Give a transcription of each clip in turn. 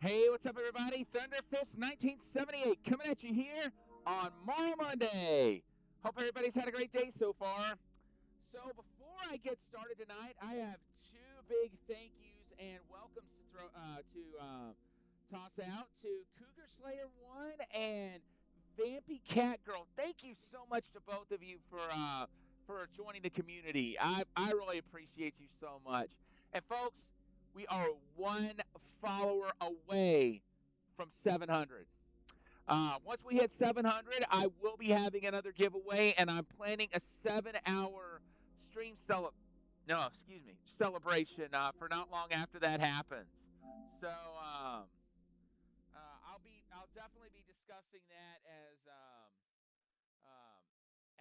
Hey, what's up, everybody? Thunderfist 1978 coming at you here on Marl Monday. Hope everybody's had a great day so far. So, before I get started tonight, I have two big thank yous and welcomes to toss out to Cougar Slayer 1 and Vampy Cat Girl. Thank you so much to both of you for joining the community. I really appreciate you so much. And folks, we are one follower away from 700. Once we hit 700, I will be having another giveaway, and I'm planning a 7-hour stream celebration for not long after that happens. So I'll definitely be discussing that um,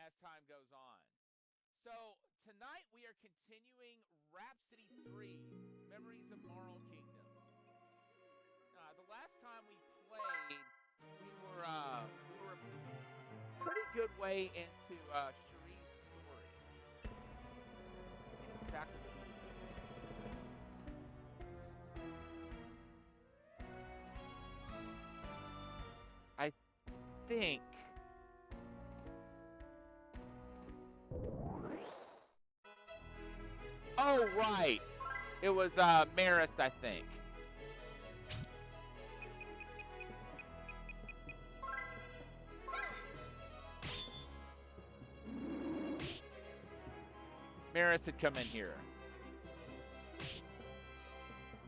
as time goes on. So tonight we are continuing Rhapsody 3, Memories of Marl Kingdom. The last time we played, we were a pretty good way into Cherie's story. I think exactly what we were doing. I think. Oh right, it was Maris, I think. Maris had come in here.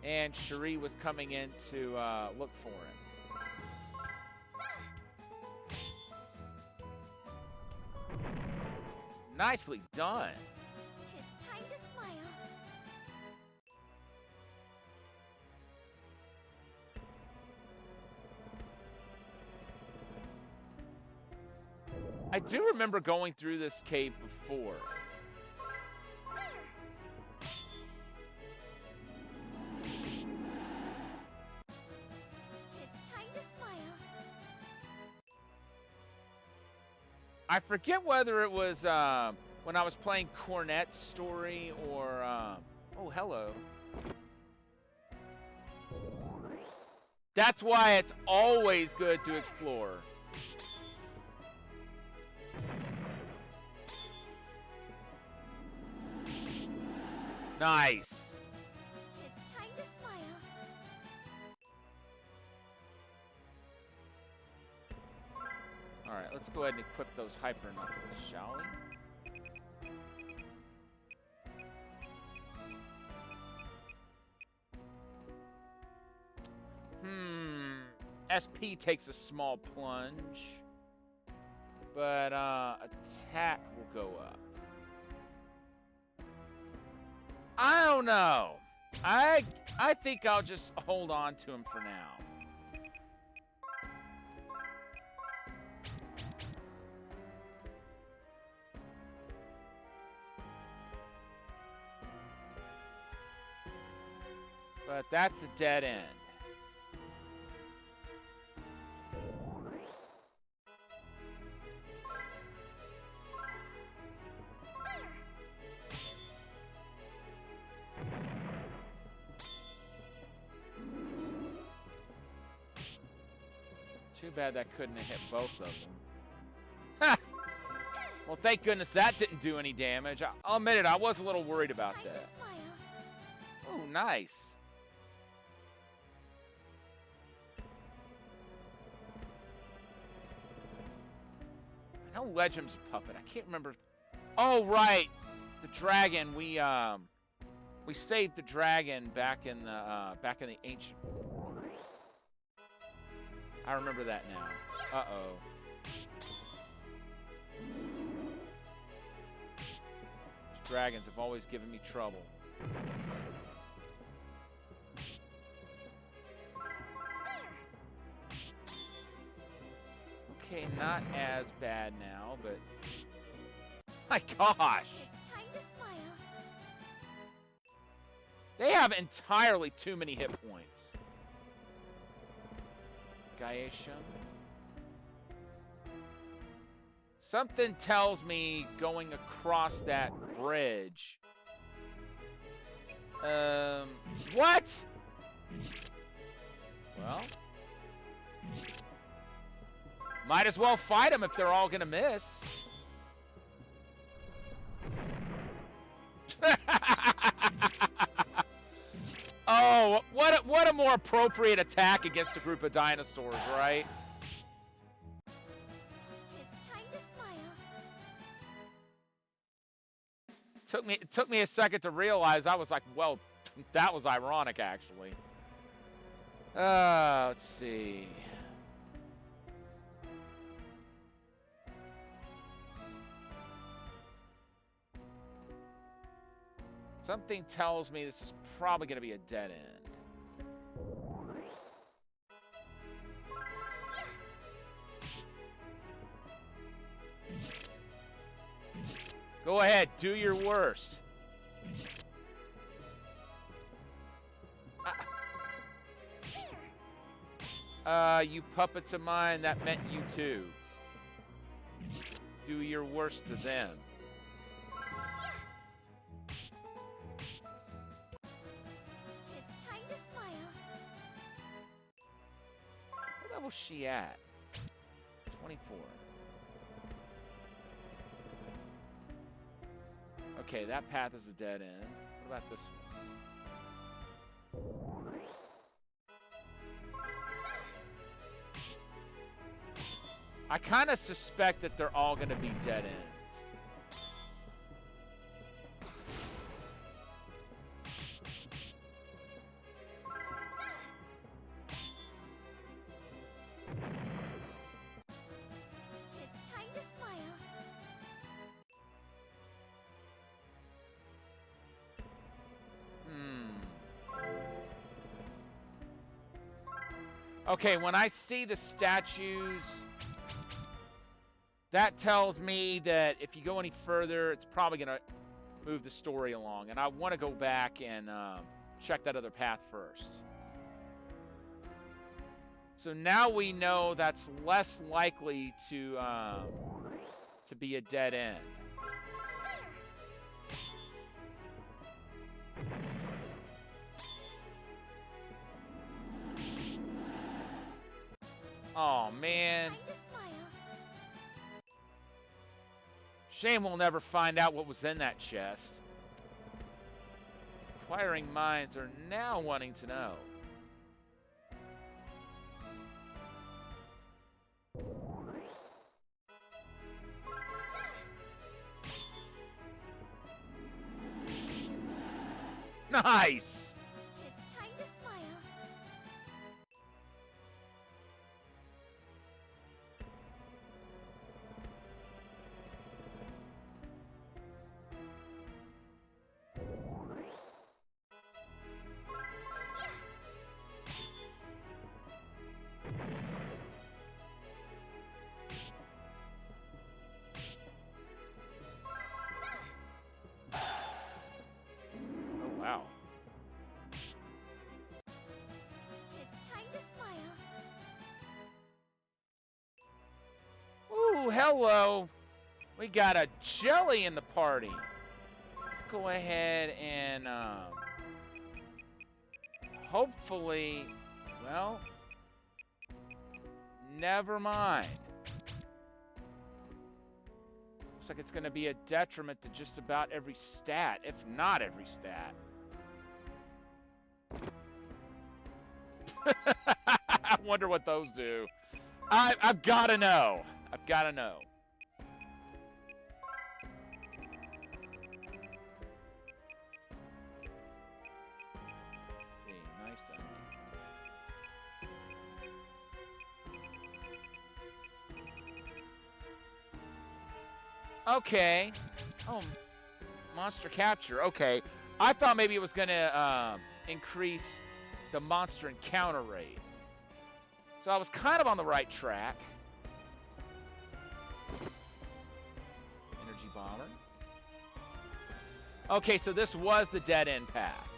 And Cherie was coming in to look for him. Nicely done. It's time to smile. I do remember going through this cave before. I forget whether it was when I was playing Cornet's story or oh, hello. That's why it's always good to explore. Nice. It's time to smile. All right, let's go ahead and equip those hyper knuckles, shall we? SP takes a small plunge, but attack will go up. I don't know. I think I'll just hold on to him for now. But that's a dead end. Too bad that couldn't have hit both of them. Ha! Well, thank goodness that didn't do any damage. I'll admit it, I was a little worried about that. Oh, nice. I know Legum's a puppet. I can't remember. Oh, right. The dragon. We saved the dragon back in the ancient world. I remember that now. Uh-oh. These dragons have always given me trouble. Okay, not as bad now, but my gosh. It's time to smile. They have entirely too many hit points. Gaesham. Something tells me going across that bridge. What? Well, Well, might as well fight them if they're all going to miss. Oh, what a more appropriate attack against a group of dinosaurs, right? It's time to smile. It took me a second to realize. I was like, well, that was ironic, actually. Let's see. Something tells me this is probably going to be a dead end. Go ahead, do your worst. You puppets of mine, that meant you too. Do your worst to them. It's time to smile. What level's she at? 24. Okay, that path is a dead end. What about this one? I kind of suspect that they're all going to be dead ends. It's time to smile. Okay, when I see the statues, that tells me that if you go any further, it's probably going to move the story along. And I want to go back and check that other path first. So now we know that's less likely to be a dead end. Oh, man. Shame we'll never find out what was in that chest. Inquiring minds are now wanting to know. Nice! It's time to smile. Oh, wow. It's time to smile. Ooh, hello. We got a jelly in the party. Let's go ahead and hopefully, well, never mind. Looks like it's going to be a detriment to just about every stat, if not every stat. I wonder what those do. I've got to know. I've got to know. Let's see. Nice onions. Okay. Oh, monster capture. Okay. I thought maybe it was going to increase the monster encounter rate. So I was kind of on the right track. Energy bomber. Okay, so this was the dead end path.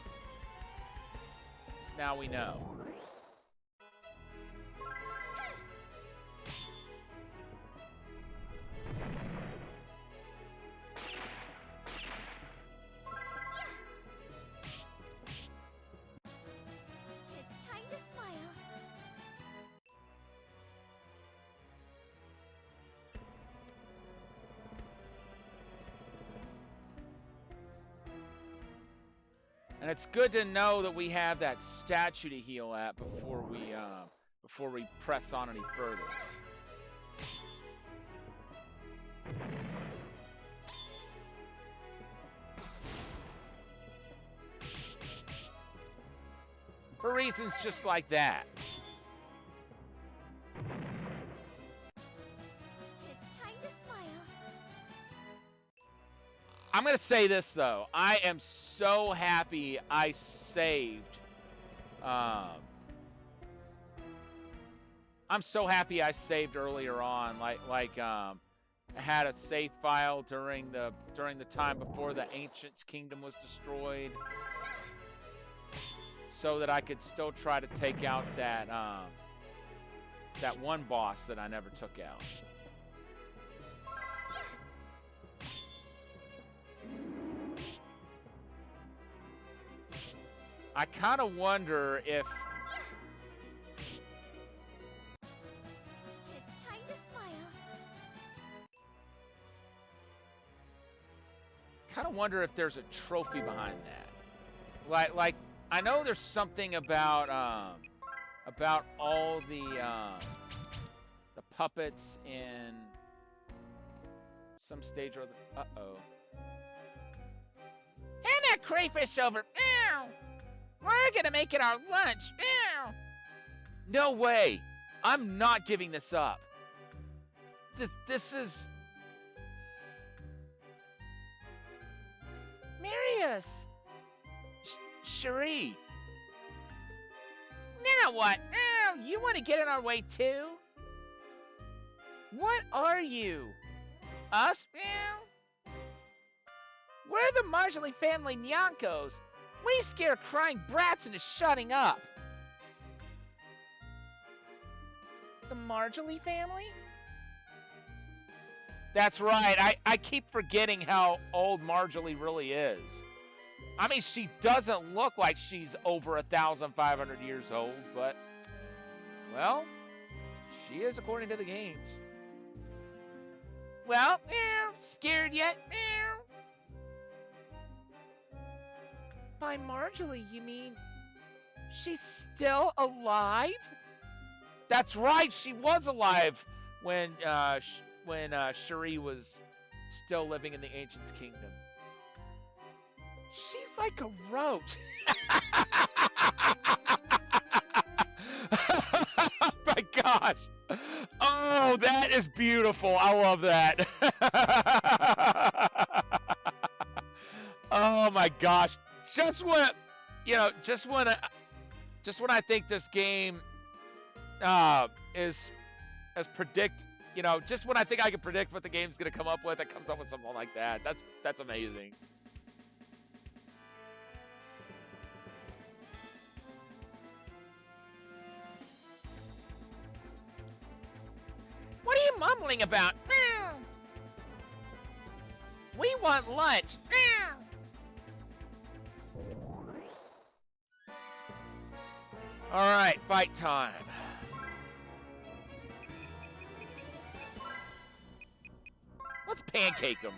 So now we know. It's time to smile. And it's good to know that we have that statue to heal at before we press on any further. For reasons just like that. It's time to smile. I'm going to say this, though. I am so happy I saved. I'm so happy I saved earlier on. I had a save file during the time before the Ancient Kingdom was destroyed, so that I could still try to take out that one boss that I never took out. I kind of wonder if It's time to smile. there's a trophy behind that. Like I know there's something about all the puppets in some stage or other. Uh-oh. Hand that crayfish over. Ow! We're gonna make it our lunch. Ow! No way. I'm not giving this up. This is... Marius! Cherie! Now what? Now, you want to get in our way too? What are you? Us? We're the Marjorie family Nyankos. We scare crying brats into shutting up. The Marjorie family? That's right. I keep forgetting how old Marjorie really is. I mean, she doesn't look like she's over 1,500 years old, but, well, she is according to the games. Well, scared yet? By Marjorie, you mean she's still alive? That's right, she was alive when Cherie was still living in the Ancient's Kingdom. She's like a roach. Oh my gosh. Oh, that is beautiful. I love that. Oh my gosh. Just when I think this game is as predict, just when I think I can predict what the game's gonna come up with, it comes up with something like that. That's amazing. What are you mumbling about? We want lunch. All right, fight time. Let's pancake him.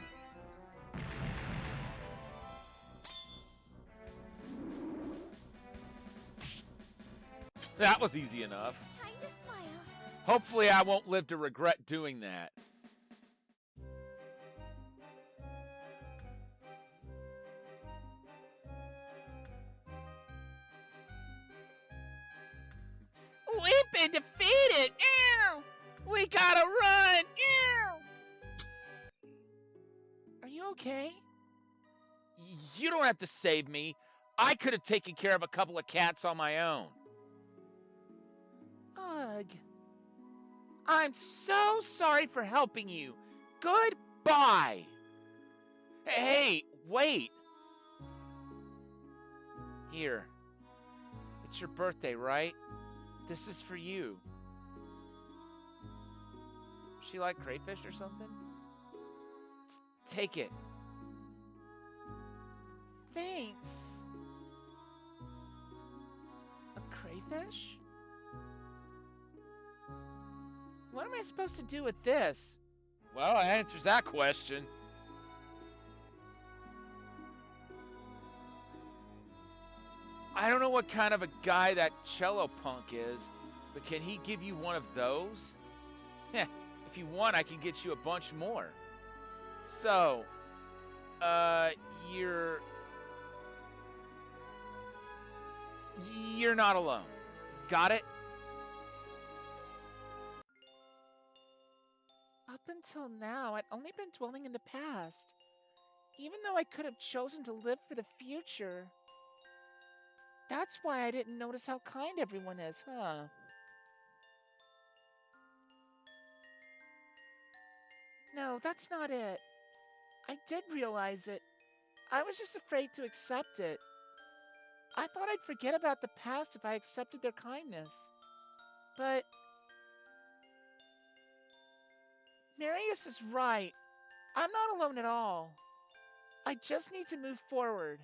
That was easy enough. Time to smile. Hopefully I won't live to regret doing that. We've been defeated! Ow! We gotta run! Ow! Are you okay? You don't have to save me. I could have taken care of a couple of cats on my own. Ugh. I'm so sorry for helping you. Goodbye. Hey, wait. Here. It's your birthday, right? This is for you. She like crayfish or something? Take it. Thanks. A crayfish? What am I supposed to do with this? Well, that answers that question. I don't know what kind of a guy that cello punk is, but can he give you one of those? Heh, if you want, I can get you a bunch more. So, you're not alone. Got it? Up until now, I'd only been dwelling in the past, even though I could have chosen to live for the future. That's why I didn't notice how kind everyone is, huh? No, that's not it. I did realize it. I was just afraid to accept it. I thought I'd forget about the past if I accepted their kindness. But Marius is right. I'm not alone at all. I just need to move forward.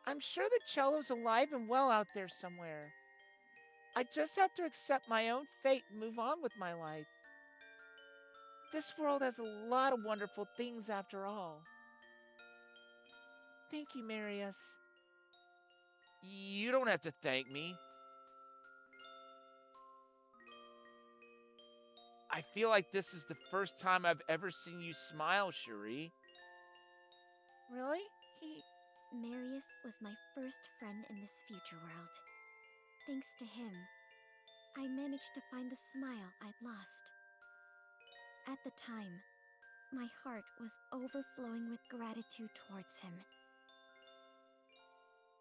I'm sure the cello's alive and well out there somewhere. I just have to accept my own fate and move on with my life. This world has a lot of wonderful things after all. Thank you, Marius. You don't have to thank me. I feel like this is the first time I've ever seen you smile, Cherie. Really? Marius was my first friend in this future world. Thanks to him, I managed to find the smile I'd lost. At the time, my heart was overflowing with gratitude towards him.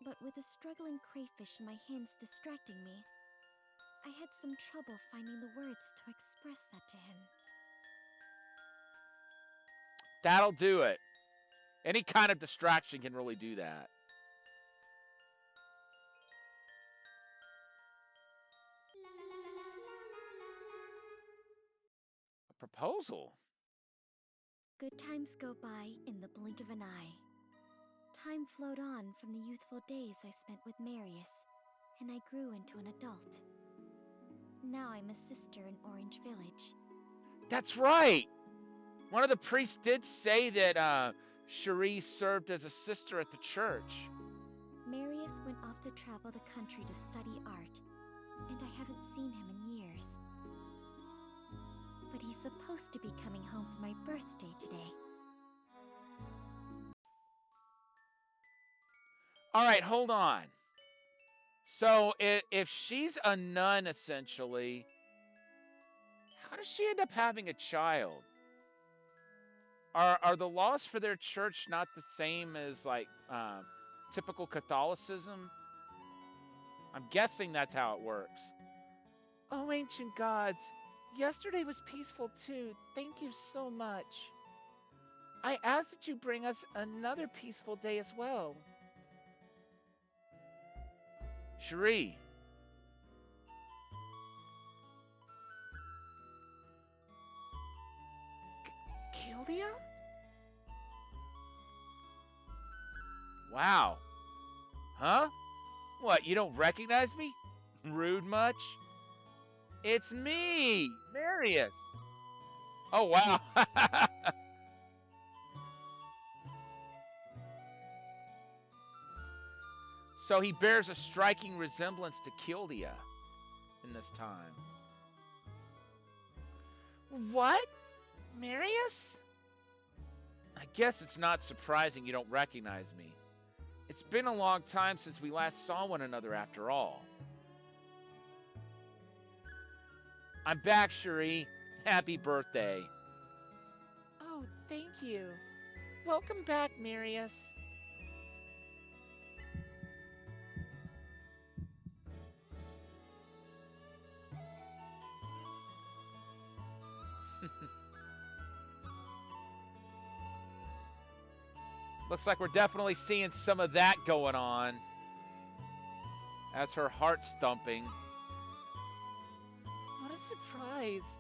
But with the struggling crayfish in my hands distracting me, I had some trouble finding the words to express that to him. That'll do it. Any kind of distraction can really do that. A proposal? Good times go by in the blink of an eye. Time flowed on from the youthful days I spent with Marius, and I grew into an adult. Now I'm a sister in Orange Village. That's right! One of the priests did say that Cherie served as a sister at the church. Marius went off to travel the country to study art, and I haven't seen him in years. But he's supposed to be coming home for my birthday today. All right, hold on. So if she's a nun, essentially, how does she end up having a child? Are the laws for their church not the same as like typical Catholicism? I'm guessing that's how it works. Oh, ancient gods. Yesterday was peaceful too. Thank you so much. I ask that you bring us another peaceful day as well. Cherie. Kildia? Wow. Huh? What, you don't recognize me? Rude much? It's me, Marius. Oh, wow. So he bears a striking resemblance to Kildia in this time. What? Marius? I guess it's not surprising you don't recognize me. It's been a long time since we last saw one another after all. I'm back, Cherie. Happy birthday. Oh, thank you. Welcome back, Marius. Looks like we're definitely seeing some of that going on as her heart's thumping. What a surprise.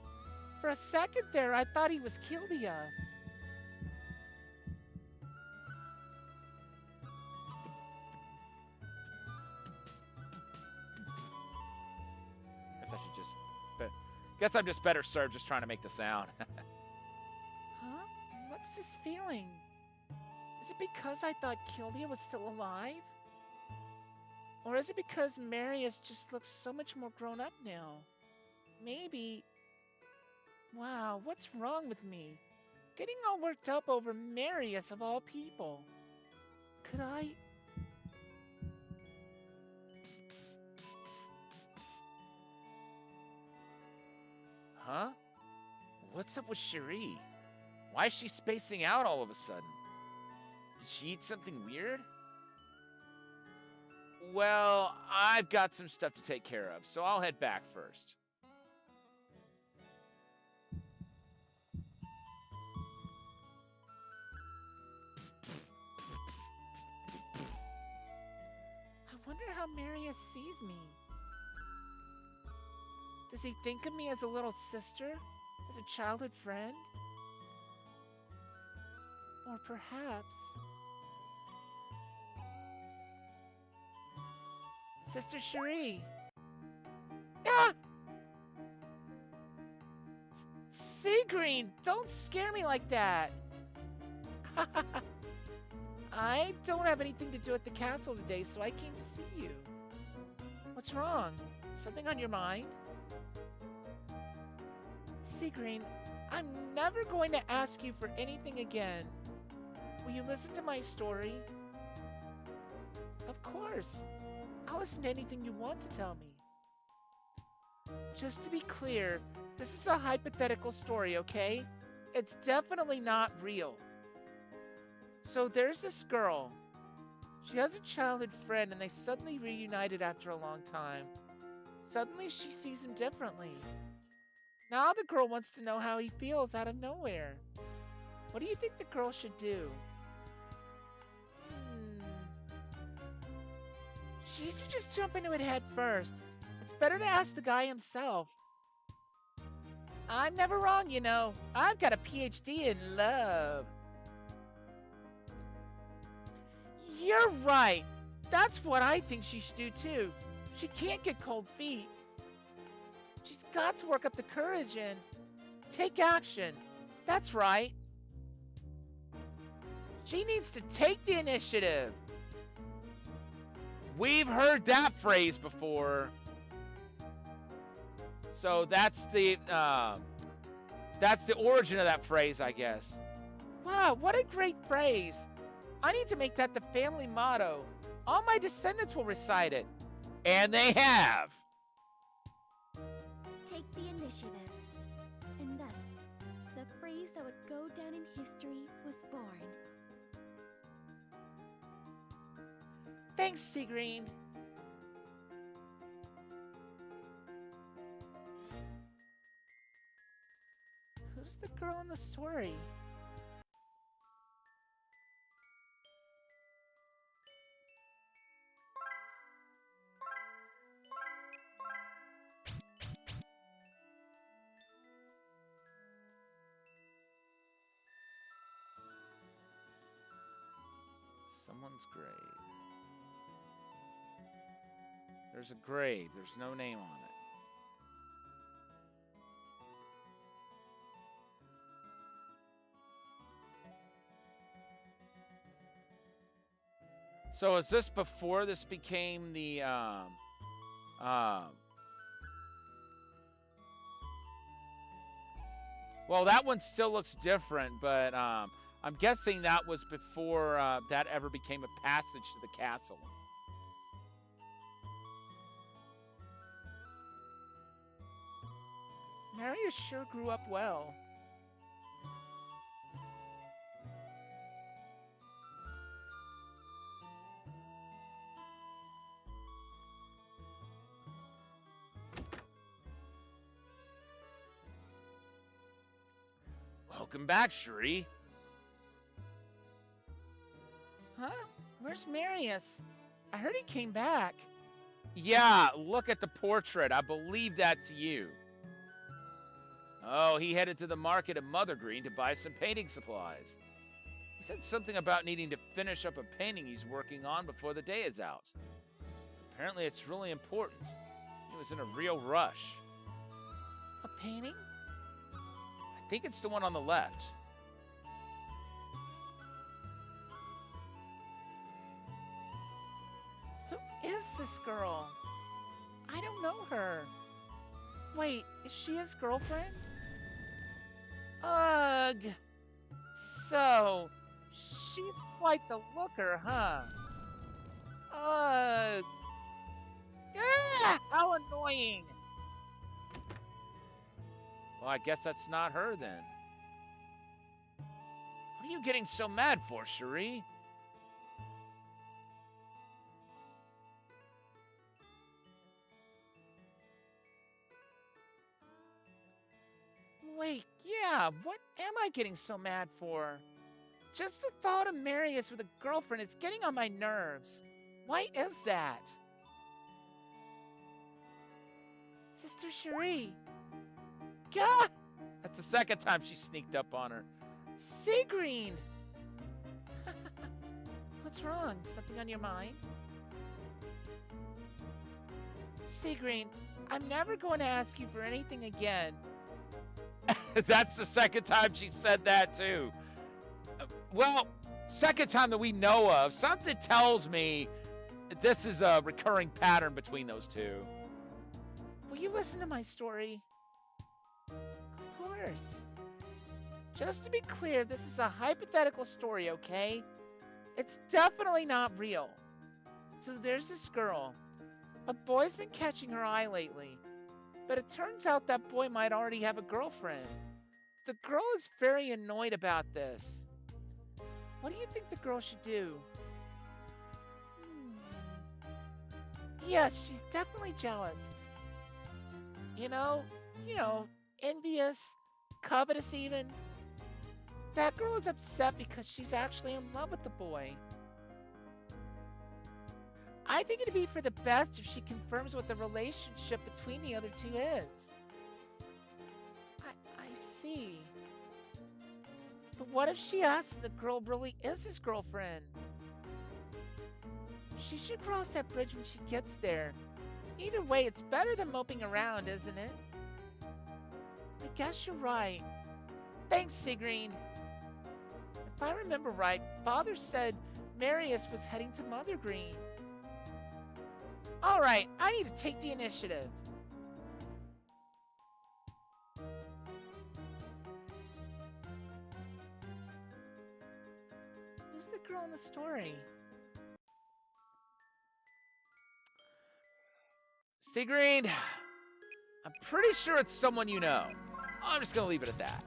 For a second there, I thought he was Kildia. Guess I'm just better served just trying to make the sound. Huh? What's this feeling? Is it because I thought Kildia was still alive? Or is it because Marius just looks so much more grown up now? Maybe... Wow, what's wrong with me? Getting all worked up over Marius of all people. Could I... Huh? What's up with Cherie? Why is she spacing out all of a sudden? Did she eat something weird? Well, I've got some stuff to take care of, so I'll head back first. I wonder how Marius sees me. Does he think of me as a little sister? As a childhood friend? Or perhaps... Sister Cherie! Ah! Seagreen, don't scare me like that! I don't have anything to do at the castle today, so I came to see you. What's wrong? Something on your mind? Seagreen, I'm never going to ask you for anything again. Will you listen to my story? Of course. I'll listen to anything you want to tell me. Just to be clear, this is a hypothetical story, okay? It's definitely not real. So there's this girl. She has a childhood friend and they suddenly reunited after a long time. Suddenly she sees him differently. Now the girl wants to know how he feels out of nowhere. What do you think the girl should do? She should just jump into it head first. It's better to ask the guy himself. I'm never wrong, you know. I've got a PhD in love. You're right. That's what I think she should do too. She can't get cold feet. She's got to work up the courage and take action. That's right. She needs to take the initiative. We've heard that phrase before. So that's the origin of that phrase, I guess. Wow, what a great phrase. I need to make that the family motto. All my descendants will recite it. And they have. Take the initiative. And thus, the phrase that would go down in history was born. Thanks, Seagreen. Who's the girl in the story? Someone's grave. There's a grave. There's no name on it. So is this before this became the well, that one still looks different, but I'm guessing that was before that ever became a passage to the castle. Marius sure grew up well. Welcome back, Cherie. Huh? Where's Marius? I heard he came back. Yeah, look at the portrait. I believe that's you. Oh, he headed to the market at Mother Green to buy some painting supplies. He said something about needing to finish up a painting he's working on before the day is out. Apparently it's really important. He was in a real rush. A painting? I think it's the one on the left. Who is this girl? I don't know her. Wait, is she his girlfriend? Ugh. So, she's quite the looker, huh? Ugh. Ah, how annoying. Well, I guess that's not her then. What are you getting so mad for, Cherie? Wait, yeah, what am I getting so mad for? Just the thought of Marius with a girlfriend is getting on my nerves. Why is that? Sister Cherie. Gah! That's the second time she sneaked up on her. Seagreen! What's wrong? Something on your mind? Seagreen, I'm never going to ask you for anything again. That's the second time she said that, too. Well, second time that we know of. Something tells me this is a recurring pattern between those two. Will you listen to my story? Of course. Just to be clear, this is a hypothetical story, okay? It's definitely not real. So there's this girl. A boy's been catching her eye lately. But it turns out that boy might already have a girlfriend. The girl is very annoyed about this. What do you think the girl should do? Yes, she's definitely jealous. You know, envious, covetous even. That girl is upset because she's actually in love with the boy. I think it'd be for the best if she confirms what the relationship between the other two is. I see. But what if she asks and the girl really is his girlfriend? She should cross that bridge when she gets there. Either way, it's better than moping around, isn't it? I guess you're right. Thanks, Seagreen. If I remember right, Father said Marius was heading to Mother Green. All right, I need to take the initiative. Who's the girl in the story? Seagreen, I'm pretty sure it's someone you know. I'm just going to leave it at that.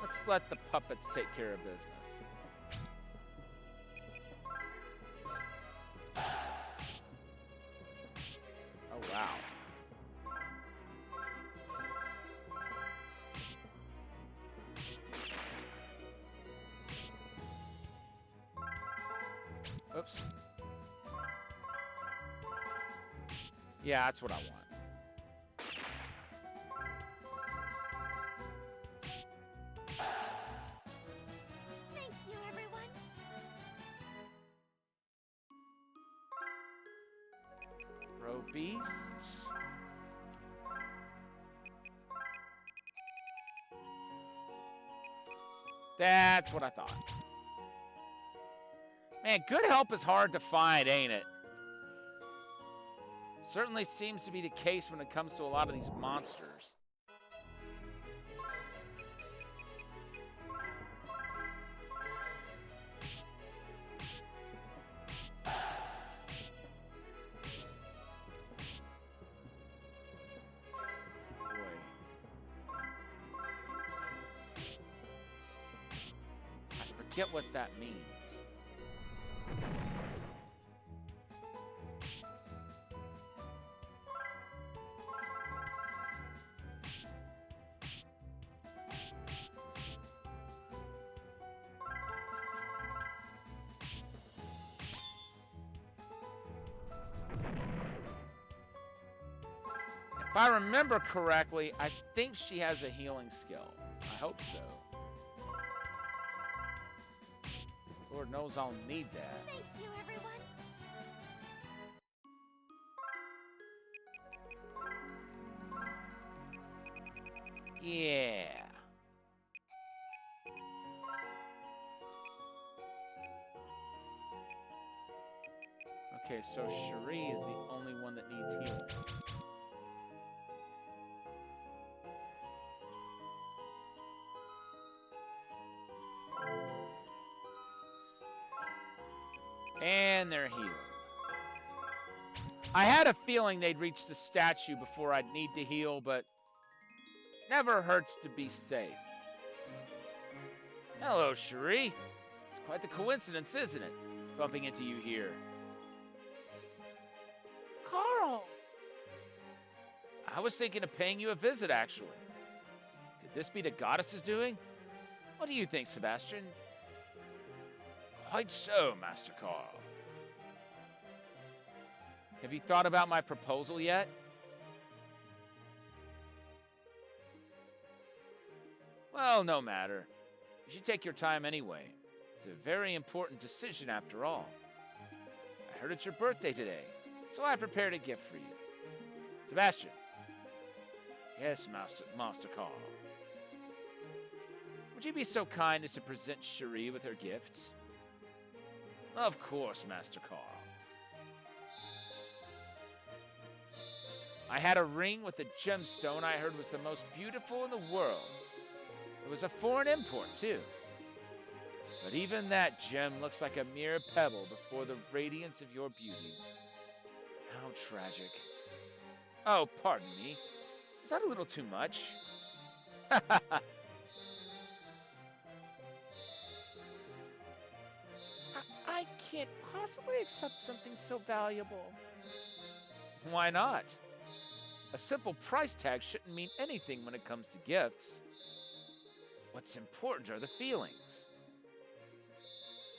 Let's let the puppets take care of business. Oh, wow. Oops. Yeah, that's what I want. Thank you, everyone. Row beasts. That's what I thought. Man, good help is hard to find, ain't it? Certainly seems to be the case when it comes to a lot of these monsters. Boy. I forget what that means. If I remember correctly, I think she has a healing skill. I hope so. Lord knows I'll need that. Thank you, everyone. Yeah. Okay, so Cherie is the only one that needs healing. And they're healed. I had a feeling they'd reach the statue before I'd need to heal, but never hurts to be safe. Hello, Cherie. It's quite the coincidence, isn't it? Bumping into you here. Carl! I was thinking of paying you a visit, actually. Could this be the goddess's doing? What do you think, Sebastian? Quite so, Master Carl. Have you thought about my proposal yet? Well, no matter. You should take your time anyway. It's a very important decision after all. I heard it's your birthday today, so I prepared a gift for you. Sebastian. Yes, Master Carl. Would you be so kind as to present Cherie with her gift? Of course, Master Carl. I had a ring with a gemstone I heard was the most beautiful in the world. It was a foreign import, too. But even that gem looks like a mere pebble before the radiance of your beauty. How tragic. Oh, pardon me. Was that a little too much? I can't possibly accept something so valuable. Why not? A simple price tag shouldn't mean anything when it comes to gifts. What's important are the feelings.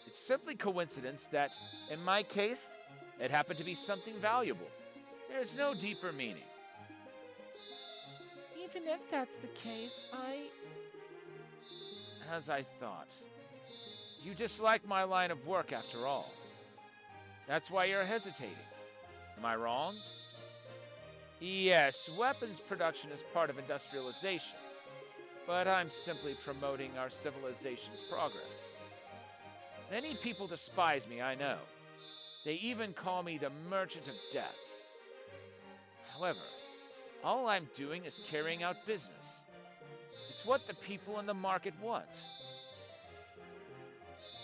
It's simply coincidence that, in my case, it happened to be something valuable. There's no deeper meaning. Even if that's the case, As I thought. You dislike my line of work after all. That's why you're hesitating. Am I wrong? Yes, weapons production is part of industrialization, but I'm simply promoting our civilization's progress. Many people despise me, I know. They even call me the Merchant of Death. However, all I'm doing is carrying out business. It's what the people in the market want.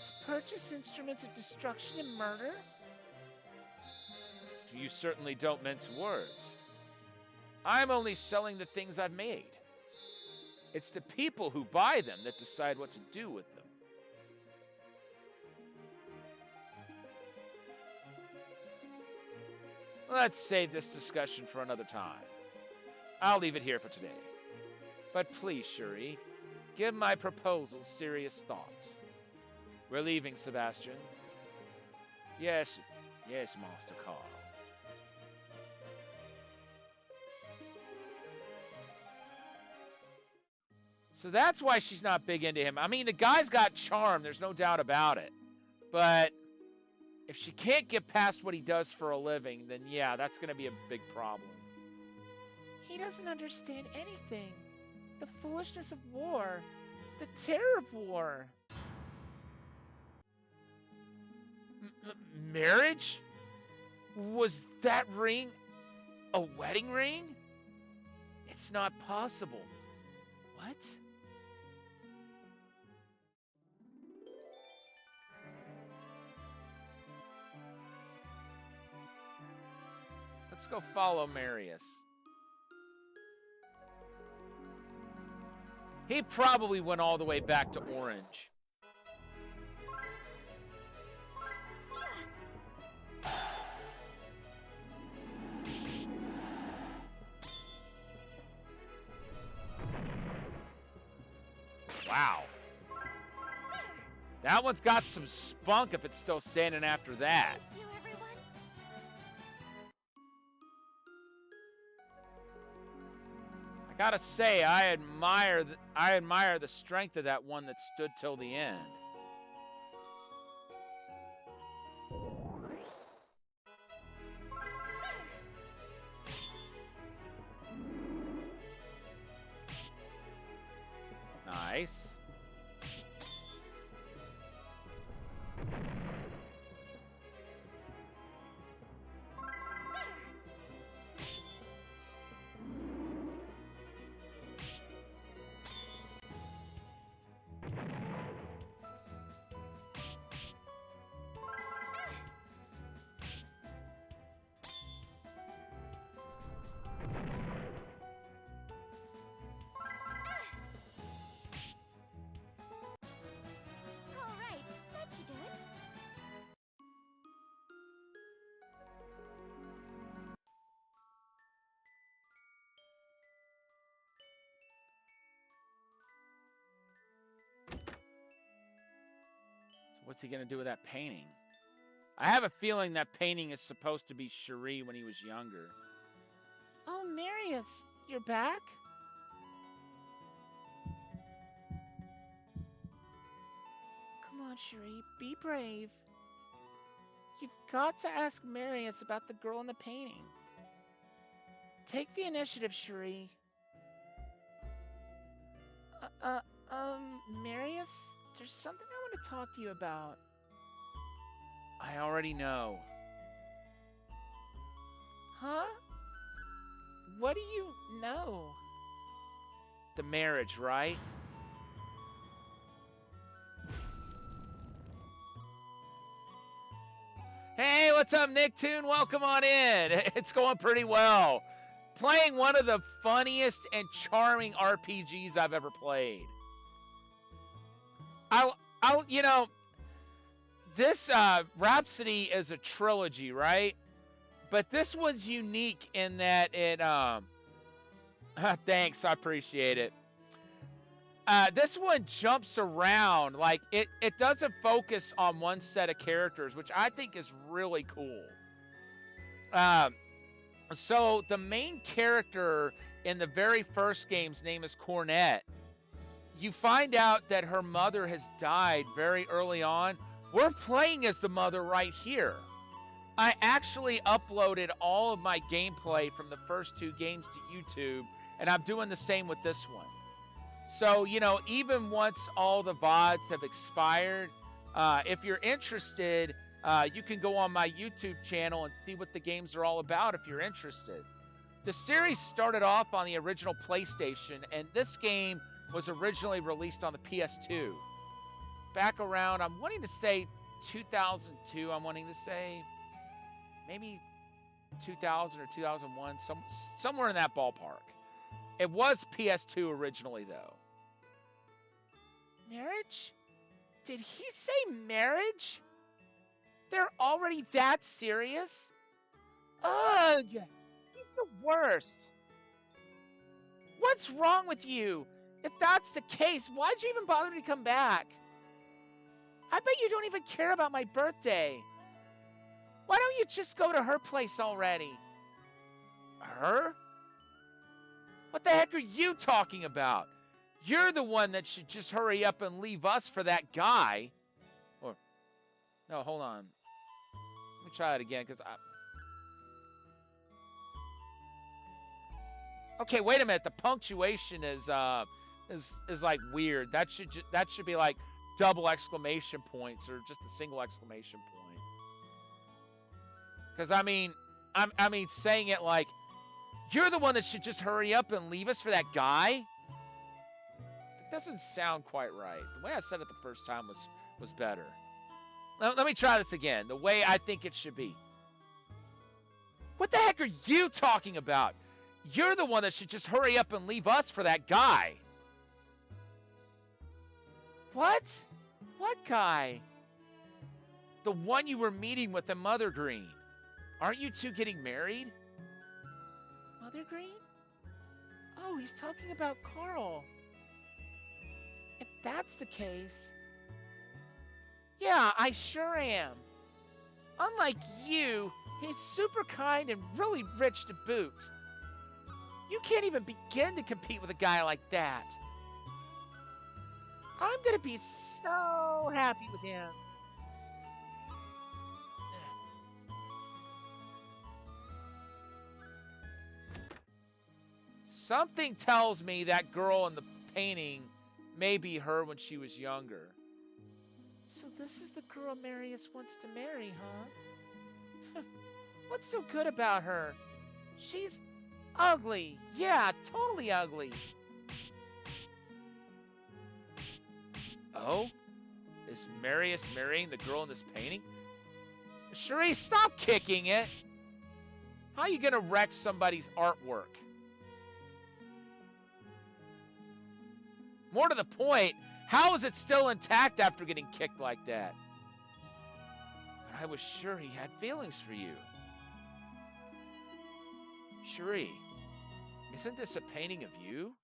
to purchase instruments of destruction and murder? You certainly don't mince words. I'm only selling the things I've made. It's the people who buy them that decide what to do with them. Let's save this discussion for another time. I'll leave it here for today. But please, Cherie, give my proposal serious thought. We're leaving, Sebastian. Yes, Master Carl. So that's why she's not big into him. I mean, the guy's got charm, there's no doubt about it. But if she can't get past what he does for a living, then yeah, that's going to be a big problem. He doesn't understand anything. The foolishness of war. The terror of war. Marriage? Was that ring a wedding ring? It's not possible. What? Let's go follow Marius. He probably went all the way back to Orange. Wow. That one's got some spunk if it's still standing after that. Thank you, everyone. I gotta say, I admire the strength of that one that stood till the end. Nice. All right, that should do it. So what's he gonna do with that painting? I have a feeling that painting is supposed to be Cherie when he was younger. Oh, Marius, you're back? Come on, Cherie, be brave. You've got to ask Marius about the girl in the painting. Take the initiative, Cherie. Marius, there's something I want to talk to you about. I already know. Huh? What do you know? The marriage, right? Hey, what's up, Nicktoon? Welcome on in. It's going pretty well. Playing one of the funniest and charming RPGs I've ever played. You know, this Rhapsody is a trilogy, right? But this one's unique in that it thanks, I appreciate it. This one jumps around, like it doesn't focus on one set of characters, which I think is really cool. So the main character in the very first game's name is Cornette. You find out that her mother has died very early on. We're playing as the mother right here. I actually uploaded all of my gameplay from the first two games to YouTube, and I'm doing the same with this one. So, you know, even once all the VODs have expired, if you're interested, you can go on my YouTube channel and see what the games are all about if you're interested. The series started off on the original PlayStation, and this game was originally released on the PS2. Back around, I'm wanting to say 2002, maybe 2000 or 2001, somewhere in that ballpark. It was PS2 originally, though. Marriage? Did he say marriage? They're already that serious? Ugh! He's the worst. What's wrong with you? If that's the case, why'd you even bother to come back? I bet you don't even care about my birthday. Why don't you just go to her place already? Her? What the heck are you talking about? You're the one that should just hurry up and leave us for that guy. Or, no, hold on. Let me try it again, because Okay, wait a minute. The punctuation is like weird. That should be like double exclamation points or just a single exclamation point. Because I mean saying it like, you're the one that should just hurry up and leave us for that guy. That doesn't sound quite right. The way I said it the first time was better. Let me try this again. The way I think it should be. What the heck are you talking about? You're the one that should just hurry up and leave us for that guy. What? What guy? The one you were meeting with in Mother Green. Aren't you two getting married? Mother Green? Oh, he's talking about Carl. If that's the case... Yeah, I sure am. Unlike you, he's super kind and really rich to boot. You can't even begin to compete with a guy like that. I'm gonna be so happy with him. Something tells me that girl in the painting maybe her when she was younger. So this is the girl Marius wants to marry, huh? What's so good about her? She's ugly. Yeah, totally ugly. Oh? Is Marius marrying the girl in this painting? Cherie, stop kicking it! How are you gonna wreck somebody's artwork? More to the point, how is it still intact after getting kicked like that? But I was sure he had feelings for you. Cherie, isn't this a painting of you?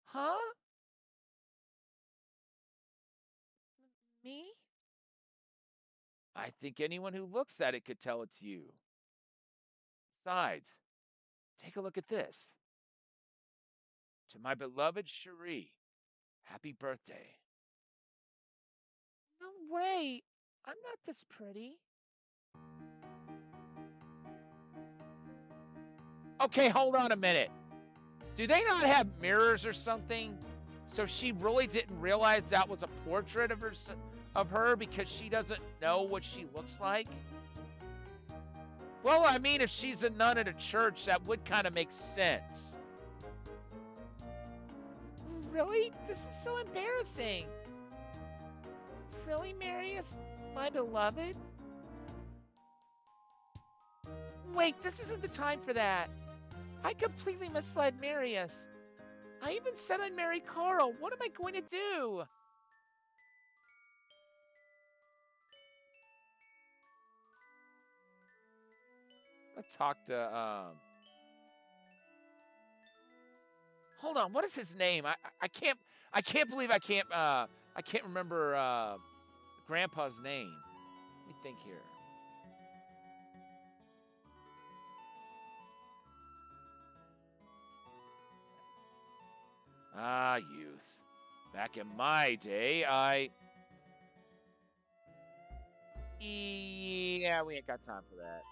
Huh? Me? I think anyone who looks at it could tell it's you. Besides, take a look at this. To my beloved Cherie, happy birthday. No way. I'm not this pretty. Okay, hold on a minute. Do they not have mirrors or something? So she really didn't realize that was a portrait of her because she doesn't know what she looks like? Well, I mean, if she's a nun at a church, that would kind of make sense. Really? This is so embarrassing. Really, Marius? My beloved? Wait, this isn't the time for that. I completely misled Marius. I even said I'd marry Carl. What am I going to do? Let's talk to, hold on, what is his name? I can't believe I can't remember, Grandpa's name. Let me think here. Ah, youth. Back in my day, yeah, we ain't got time for that.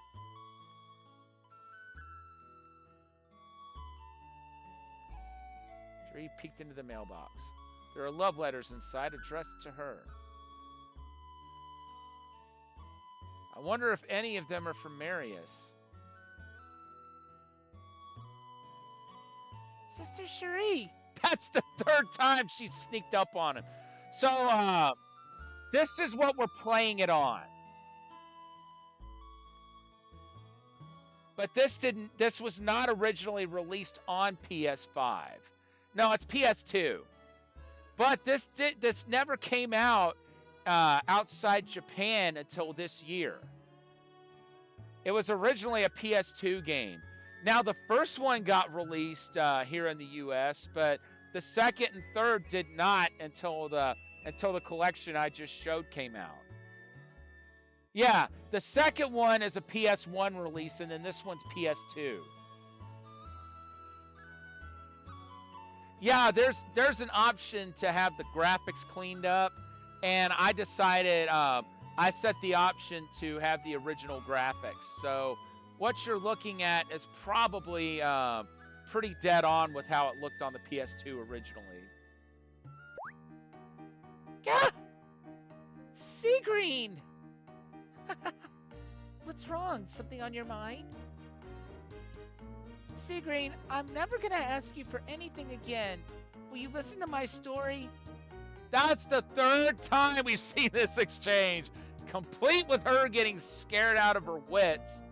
He peeked into the mailbox. There are love letters inside addressed to her. I wonder if any of them are from Marius. Sister Cherie! That's the third time she sneaked up on him. So, this is what we're playing it on. But this was not originally released on PS5. No, it's PS2. But this never came out outside Japan until this year. It was originally a PS2 game. Now, the first one got released here in the U.S., but the second and third did not until the collection I just showed came out. Yeah, the second one is a PS1 release, and then this one's PS2. Yeah, there's an option to have the graphics cleaned up, and I decided I set the option to have the original graphics. So what you're looking at is probably pretty dead on with how it looked on the PS2 originally. Gah! Seagreen! What's wrong? Something on your mind? Seagreen, I'm never gonna ask you for anything again. Will you listen to my story? That's the third time we've seen this exchange, complete with her getting scared out of her wits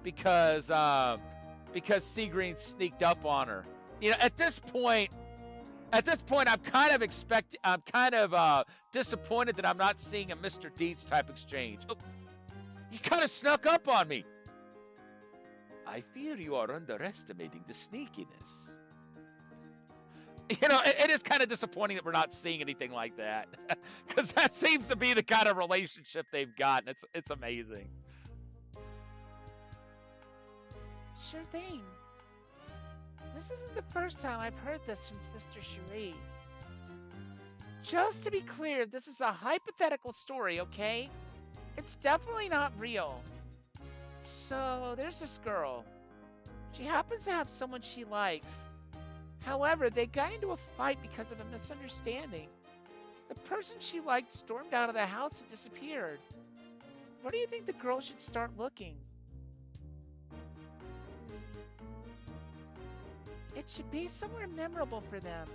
because Seagreen sneaked up on her. You know, at this point, I'm kind of disappointed that I'm not seeing a Mr. Deeds type exchange. Oh, he kind of snuck up on me. I fear you are underestimating the sneakiness. You know, it is kind of disappointing that we're not seeing anything like that, because that seems to be the kind of relationship they've got, and it's amazing. Sure thing. This isn't the first time I've heard this from Sister Cherie. Just to be clear, this is a hypothetical story, okay? It's definitely not real. So, there's this girl. She happens to have someone she likes. However, they got into a fight because of a misunderstanding. The person she liked stormed out of the house and disappeared. Where do you think the girl should start looking? It should be somewhere memorable for them.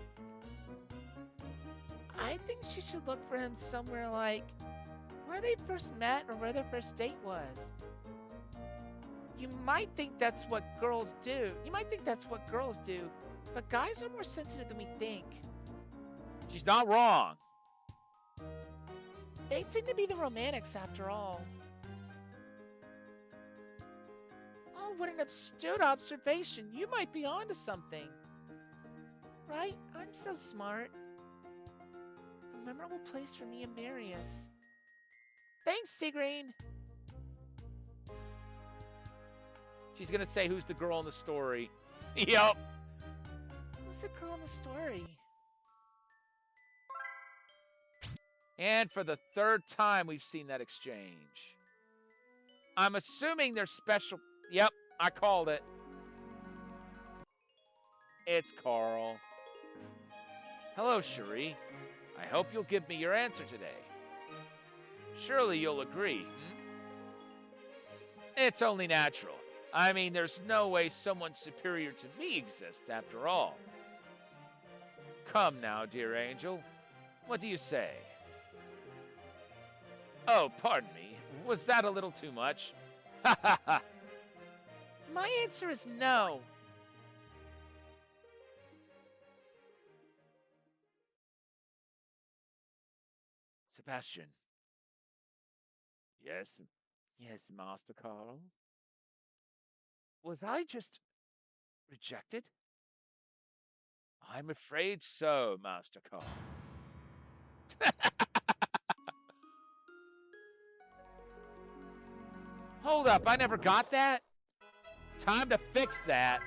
I think she should look for him somewhere like where they first met or where their first date was. You might think that's what girls do. But guys are more sensitive than we think. She's not wrong. They tend to be the romantics after all. Oh, what an astute observation. You might be onto something. Right? I'm so smart. A memorable place for me and Marius. Thanks, Sigreen. She's going to say who's the girl in the story. Yup. Who's the girl in the story? And for the third time, we've seen that exchange. I'm assuming they're special. Yep, I called it. It's Carl. Hello, Cherie. I hope you'll give me your answer today. Surely you'll agree, It's only natural. I mean, there's no way someone superior to me exists after all. Come now, dear angel. What do you say? Oh, pardon me. Was that a little too much? Ha ha ha. My answer is no. Sebastian. Yes? Yes, Master Carl? Was I just rejected? I'm afraid so, Master Carl. Hold up, I never got that? Time to fix that.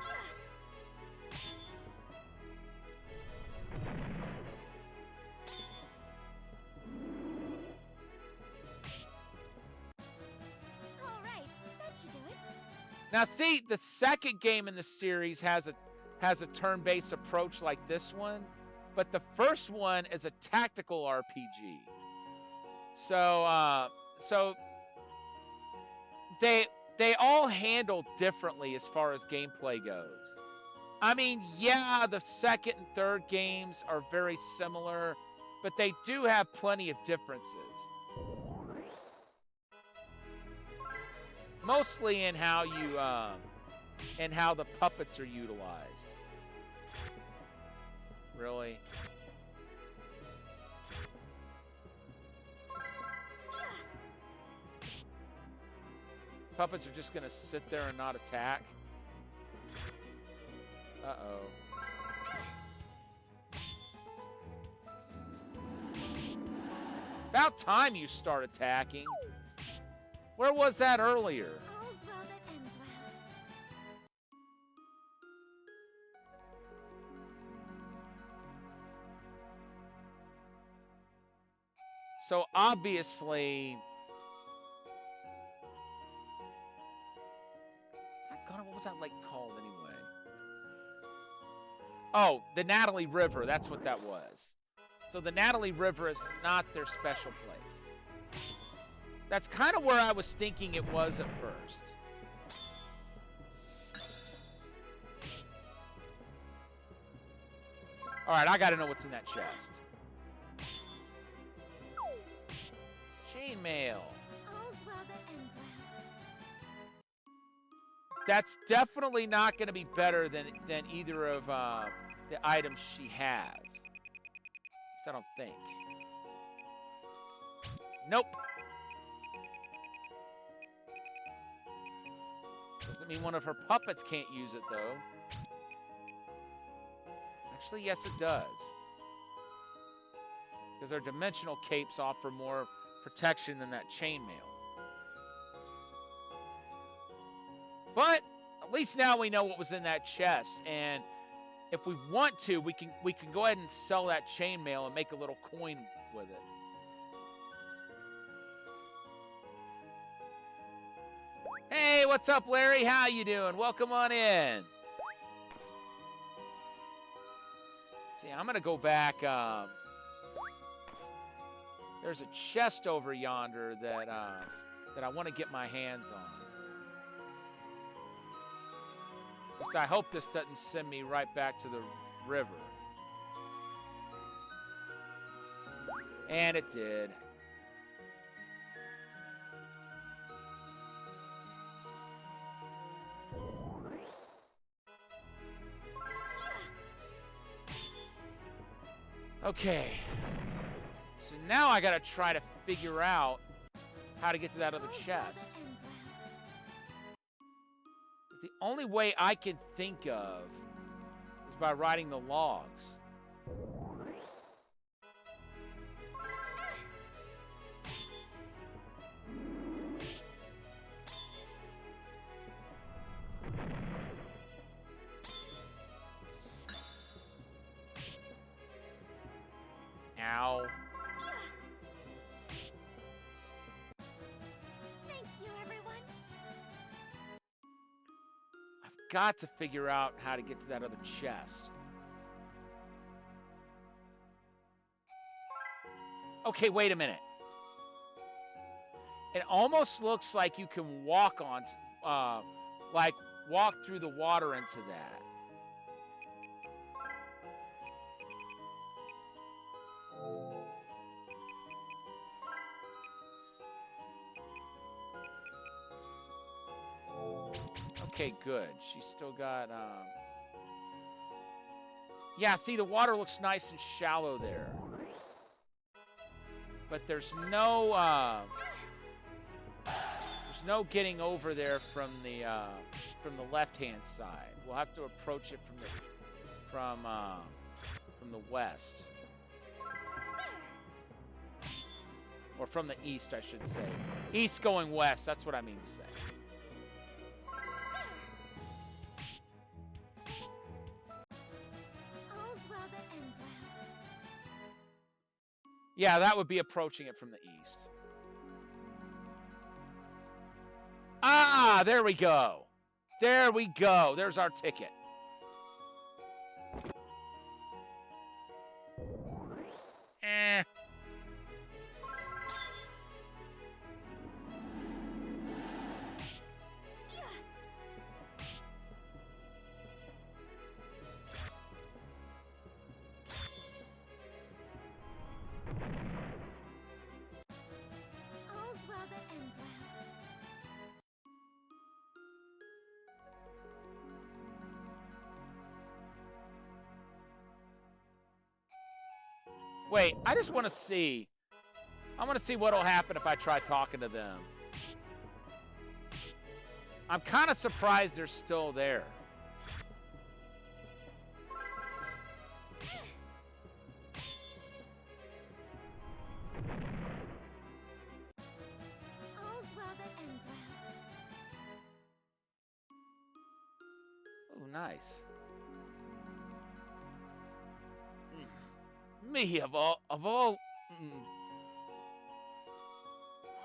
All right, that should do it. Now see, the second game in the series has a turn-based approach like this one, but the first one is a tactical RPG. So they all handle differently as far as gameplay goes. I mean, yeah, the second and third games are very similar, but they do have plenty of differences. Mostly in how the puppets are utilized. Really? Puppets are just gonna sit there and not attack. Uh-oh. About time you start attacking. Where was that earlier? All's well that ends well. So obviously... God, what was that lake called anyway? Oh, the Natalie River. That's what that was. So the Natalie River is not their special place. That's kind of where I was thinking it was at first. All right, I got to know what's in that chest. Chainmail. All's well that ends well. That's definitely not going to be better than either of the items she has. At least I don't think. Nope. Doesn't mean one of her puppets can't use it, though. Actually, yes, it does. Because our dimensional capes offer more protection than that chainmail. But at least now we know what was in that chest, and if we want to, we can go ahead and sell that chainmail and make a little coin with it. Hey, what's up, Larry? How you doing? Welcome on in. Yeah, I'm going to go back. There's a chest over yonder that I want to get my hands on. Just I hope this doesn't send me right back to the river. And it did. Okay. So now I gotta try to figure out how to get to that other chest. The only way I can think of is by riding the logs. Ow. Thank you, everyone. I've got to figure out how to get to that other chest. Okay, wait a minute. It almost looks like you can walk on, like walk through the water into that. Okay, good. She's still got, yeah, see, the water looks nice and shallow there. But there's no getting over there from the left-hand side. We'll have to approach it from the west. Or from the east, I should say. East going west, that's what I mean to say. Yeah, that would be approaching it from the east. Ah, there we go. There we go. There's our ticket. Eh. Wait, I just want to see. I want to see what'll happen if I try talking to them. I'm kind of surprised they're still there. Oh, nice. Me of all.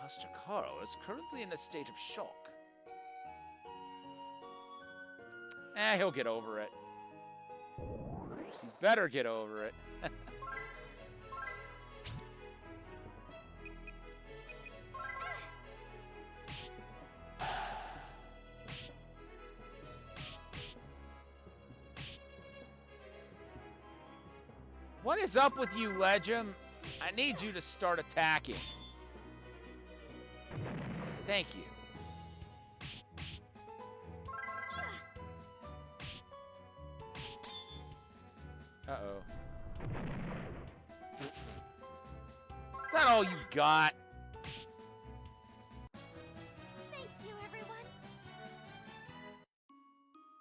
Master Carl is currently in a state of shock. He'll get over it. He better get over it. What is up with you, Legend? I need you to start attacking. Thank you. Uh-oh. Is that all you got? Thank you, everyone.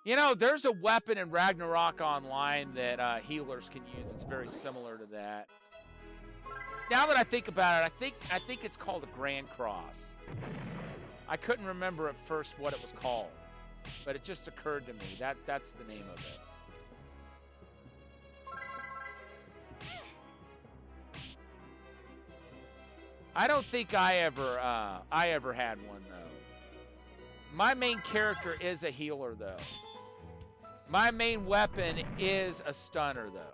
You know, there's a weapon in Ragnarok Online that healers can use. It's very similar to that. Now that I think about it, I think it's called a Grand Cross. I couldn't remember at first what it was called, but it just occurred to me. That's the name of it. I don't think I ever had one though. My main character is a healer though. My main weapon is a stunner though.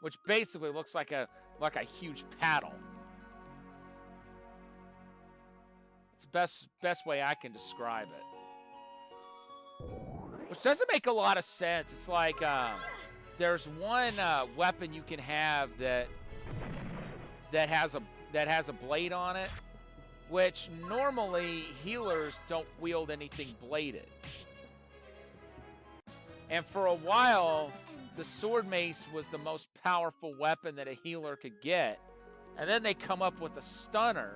which basically looks like a huge paddle. It's the best way I can describe it. Which doesn't make a lot of sense. It's like there's one weapon you can have that has a blade on it, which normally healers don't wield anything bladed. And for a while, the sword mace was the most powerful weapon that a healer could get. And then they come up with a stunner,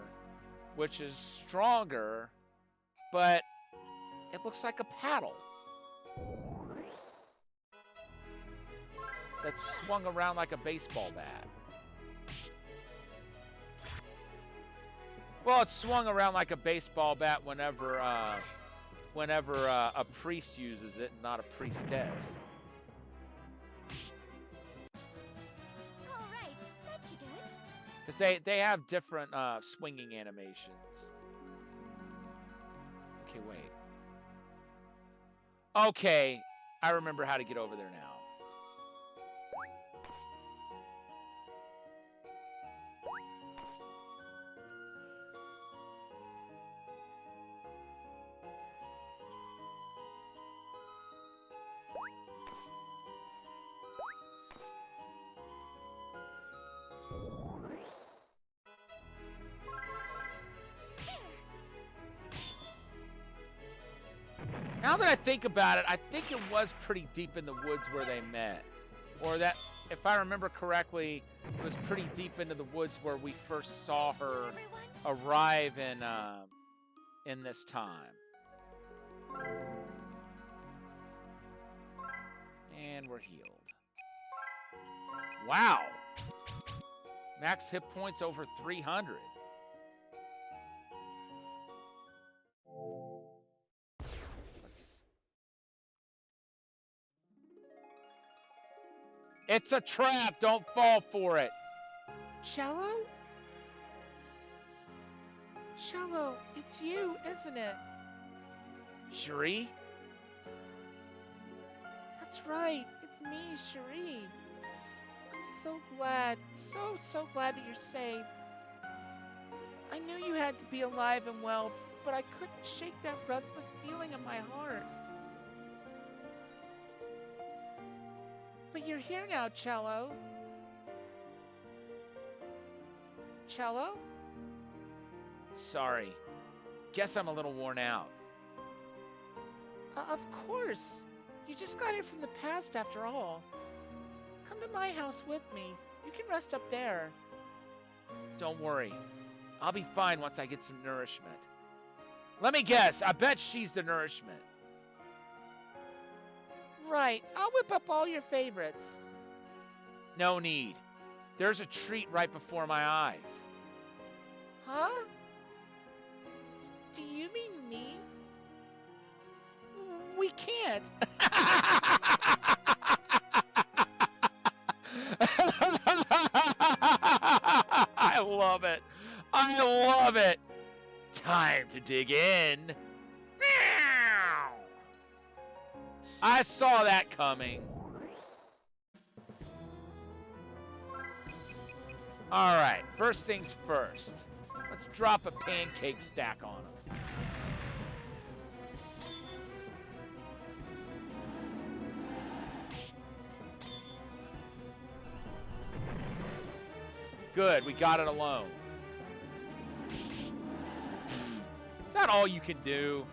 which is stronger, but it looks like a paddle that's swung around like a baseball bat. Well, it's swung around like a baseball bat whenever a priest uses it, not a priestess. All right, that should do it. Because they have different swinging animations. Okay, wait. Okay, I remember how to get over there now. Now that I think about it, I think it was pretty deep in the woods where they met. Or that, if I remember correctly, it was pretty deep into the woods where we first saw her arrive in this time. And we're healed. Wow! Max hit points over 300. It's a trap. Don't fall for it. Cello? Cello, it's you, isn't it? Cherie? That's right. It's me, Cherie. I'm so glad, so glad that you're safe. I knew you had to be alive and well, but I couldn't shake that restless feeling in my heart. But you're here now, Cello. Cello? Sorry. Guess I'm a little worn out. Of course. You just got here from the past after all. Come to my house with me. You can rest up there. Don't worry. I'll be fine once I get some nourishment. Let me guess. I bet she's the nourishment. Right. I'll whip up all your favorites. No need. There's a treat right before my eyes. Huh? Do you mean me? We can't. I love it. I love it. Time to dig in. I saw that coming. All right, first things first. Let's drop a pancake stack on them. Good, we got it alone. Is that all you can do?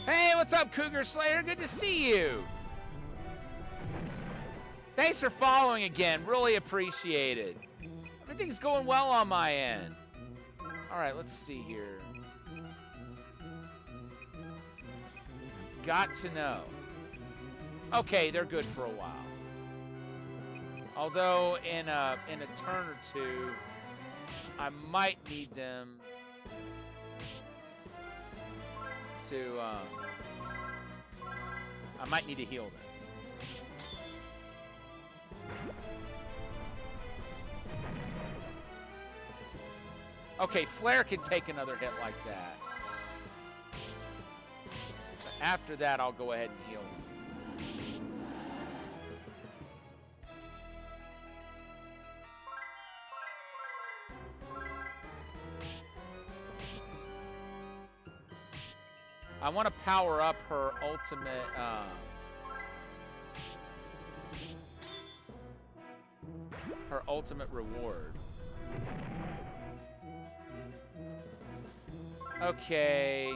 Hey, what's up, Cougar Slayer? Good to see you. Thanks for following again. Really appreciated. Everything's going well on my end. All right, let's see here. Got to know. Okay, they're good for a while. Although in a turn or two, I might need them to. I might need to heal them. Okay, Flare can take another hit like that. But after that, I'll go ahead and heal. I want to power up her ultimate. Her ultimate reward. Okay.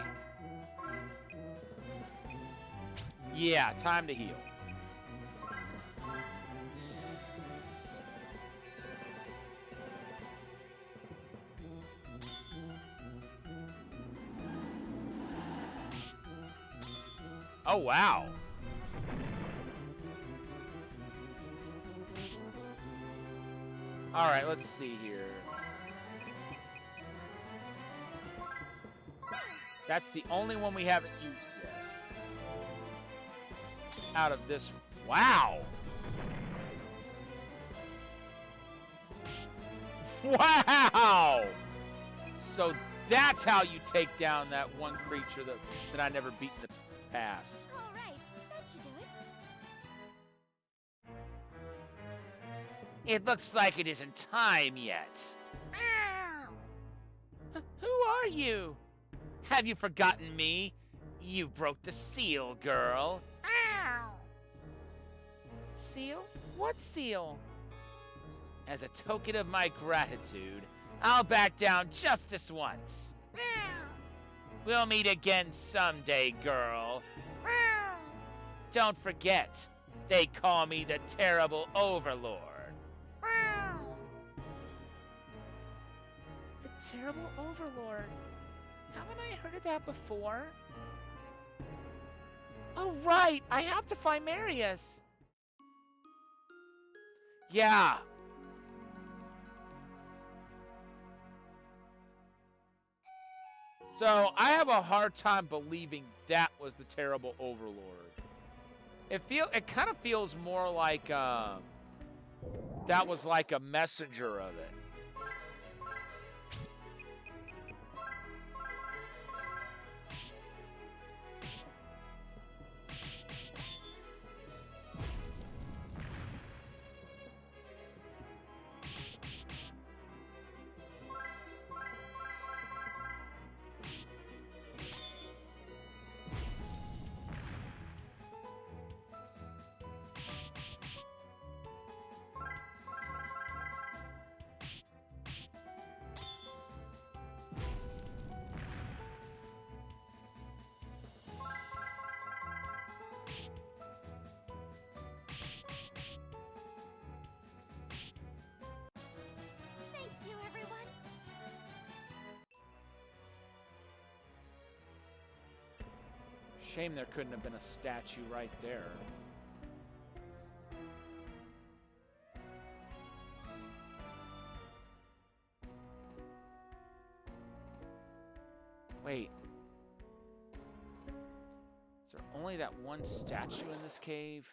Yeah, time to heal. Oh, wow. All right, let's see here. That's the only one we haven't used yet. Out of this. Wow. Wow. So that's how you take down that one creature that I never beat in the past. All right, that should do it. It looks like it isn't time yet. Who are you? Have you forgotten me? You broke the seal, girl. Seal? What seal? As a token of my gratitude, I'll back down just this once. We'll meet again someday, girl. Don't forget, they call me the Terrible Overlord. The Terrible Overlord. Haven't I heard of that before? Oh, right! I have to find Marius! Yeah. So, I have a hard time believing that was the Terrible Overlord. It kind of feels more like that was like a messenger of it. Thank you, everyone. Shame there couldn't have been a statue right there. Wait. Is there only that one statue in this cave?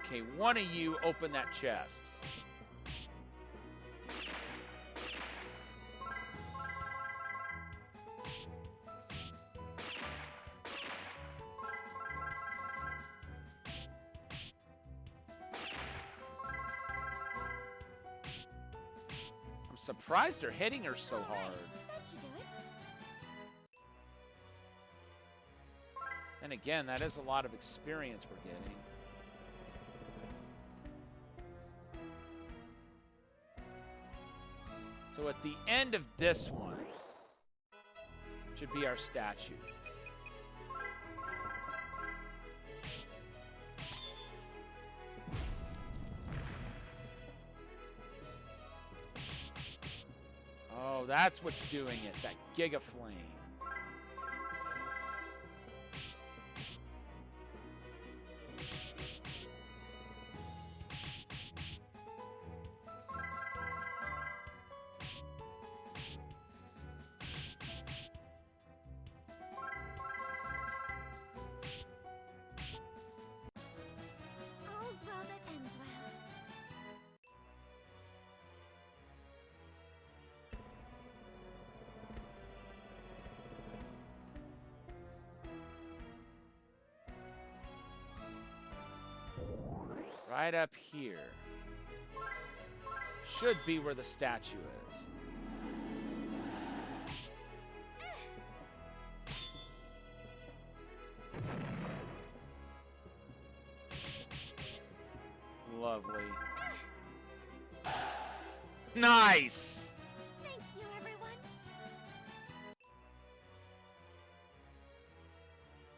Okay, one of you open that chest. I'm surprised they're hitting her so hard. That should do it. And again, that is a lot of experience we're getting. So at the end of this one should be our statue. Oh, that's what's doing it, that Giga Flame. Right up here. Should be where the statue is. Lovely. Nice! Thank you, everyone.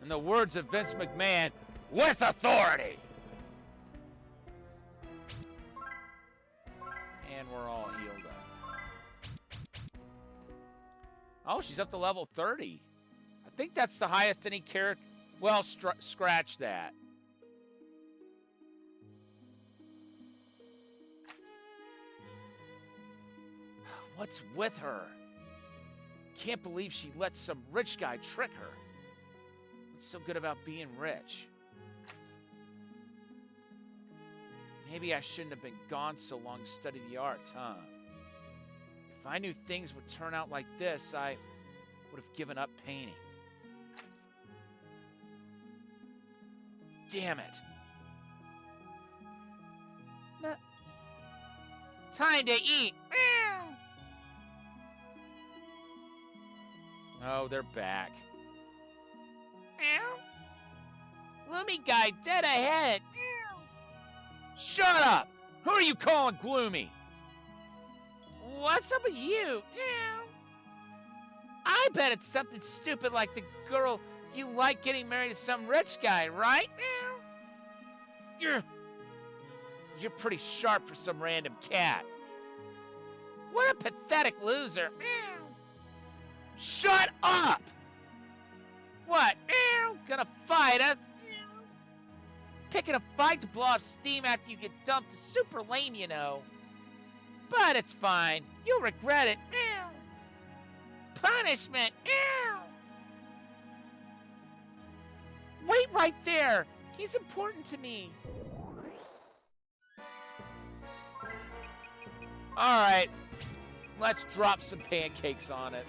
In the words of Vince McMahon, with authority! And we're all healed up. Oh, she's up to level 30. I think that's the highest any character... Well, scratch that. What's with her? Can't believe she let some rich guy trick her. What's so good about being rich? Maybe I shouldn't have been gone so long to study the arts, huh? If I knew things would turn out like this, I would have given up painting. Damn it. Time to eat. Oh, they're back. Gloomy guy dead ahead. Shut up! Who are you calling gloomy? What's up with you? I bet it's something stupid like the girl you like getting married to some rich guy, right? You're pretty sharp for some random cat. What a pathetic loser. Shut up! What? Gonna fight us? Picking a fight to blow off steam after you get dumped is super lame, you know. But it's fine. You'll regret it. Punishment. Wait right there. He's important to me. All right, let's drop some pancakes on him.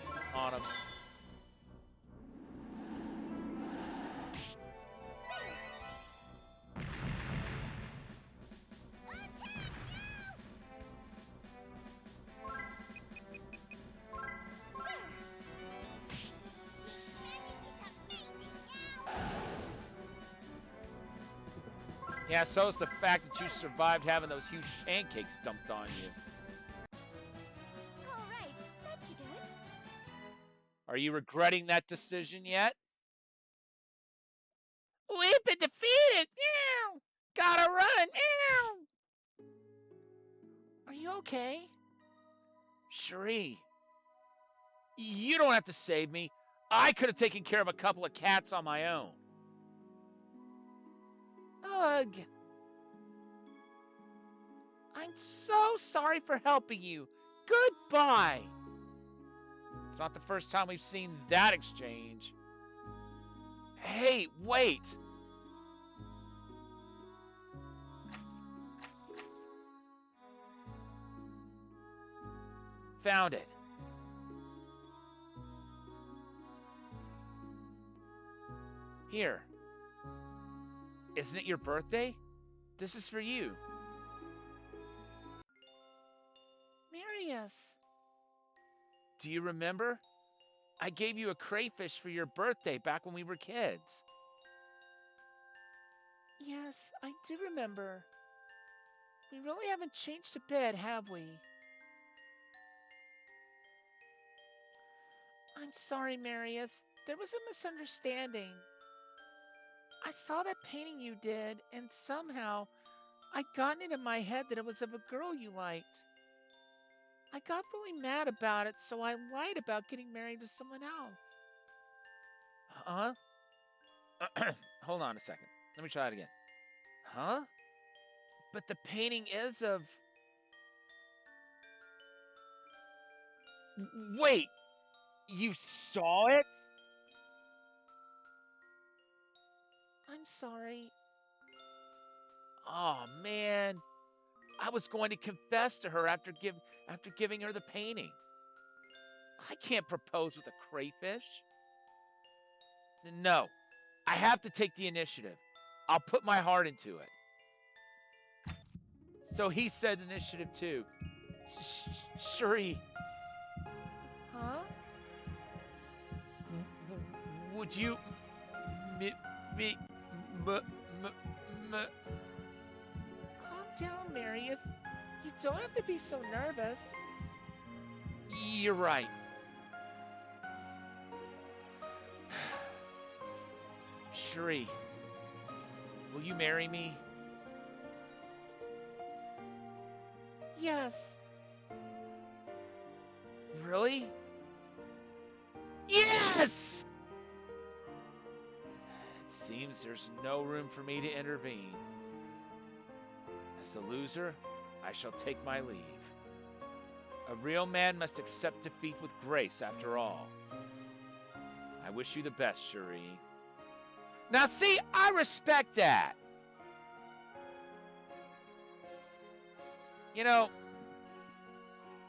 Yeah, so is the fact that you survived having those huge pancakes dumped on you. All right, that should do it. Are you regretting that decision yet? We've been defeated. Gotta run. Are you okay? Cherie, you don't have to save me. I could have taken care of a couple of cats on my own. Ugh. I'm so sorry for helping you. Goodbye. It's not the first time we've seen that exchange. Hey, wait. Found it. Here. Isn't it your birthday? This is for you. Marius. Do you remember? I gave you a crayfish for your birthday back when we were kids. Yes, I do remember. We really haven't changed a bit, have we? I'm sorry, Marius. There was a misunderstanding. I saw that painting you did, and somehow I got it in my head that it was of a girl you liked. I got really mad about it, so I lied about getting married to someone else. Huh? Hold on a second. Let me try it again. Huh? But the painting is of... Wait! You saw it? I'm sorry. Oh, man. I was going to confess to her after giving her the painting. I can't propose with a crayfish. No, I have to take the initiative. I'll put my heart into it. So he said initiative 2. Cherie, Huh? would you me m- Calm down, Marius. You don't have to be so nervous. You're right. Cherie, will you marry me? Yes. Really? Yes! It seems there's no room for me to intervene. As the loser, I shall take my leave. A real man must accept defeat with grace, after all. I wish you the best, Cherie. Now, see, I respect that. You know,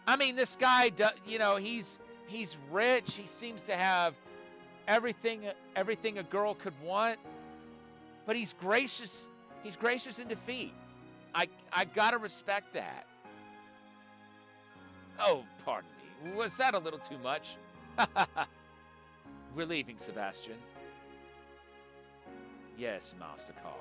I mean, this guy, he's rich. He seems to have everything a girl could want, but he's gracious. He's gracious in defeat. I gotta respect that. Oh, pardon me. Was that a little too much? We're leaving, Sebastian. Yes, Master Carl.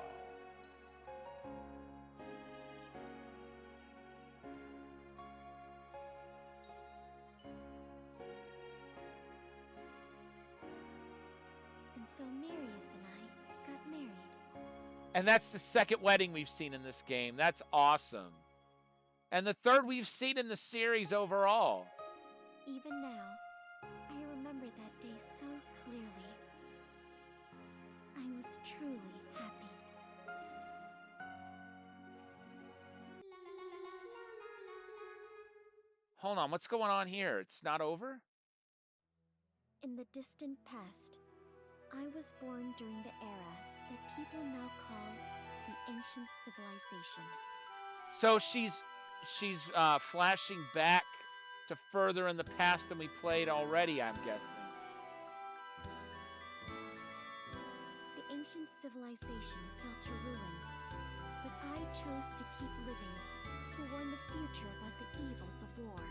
And so Marius and I got married. And that's the second wedding we've seen in this game. That's awesome. And the third we've seen in the series overall. Even now, I remember that day so clearly. I was truly happy. Hold on, what's going on here? It's not over? In the distant past, I was born during the era that people now call the ancient civilization. So she's flashing back to further in the past than we played already, I'm guessing. The ancient civilization fell to ruin, but I chose to keep living to warn the future about the evils of war.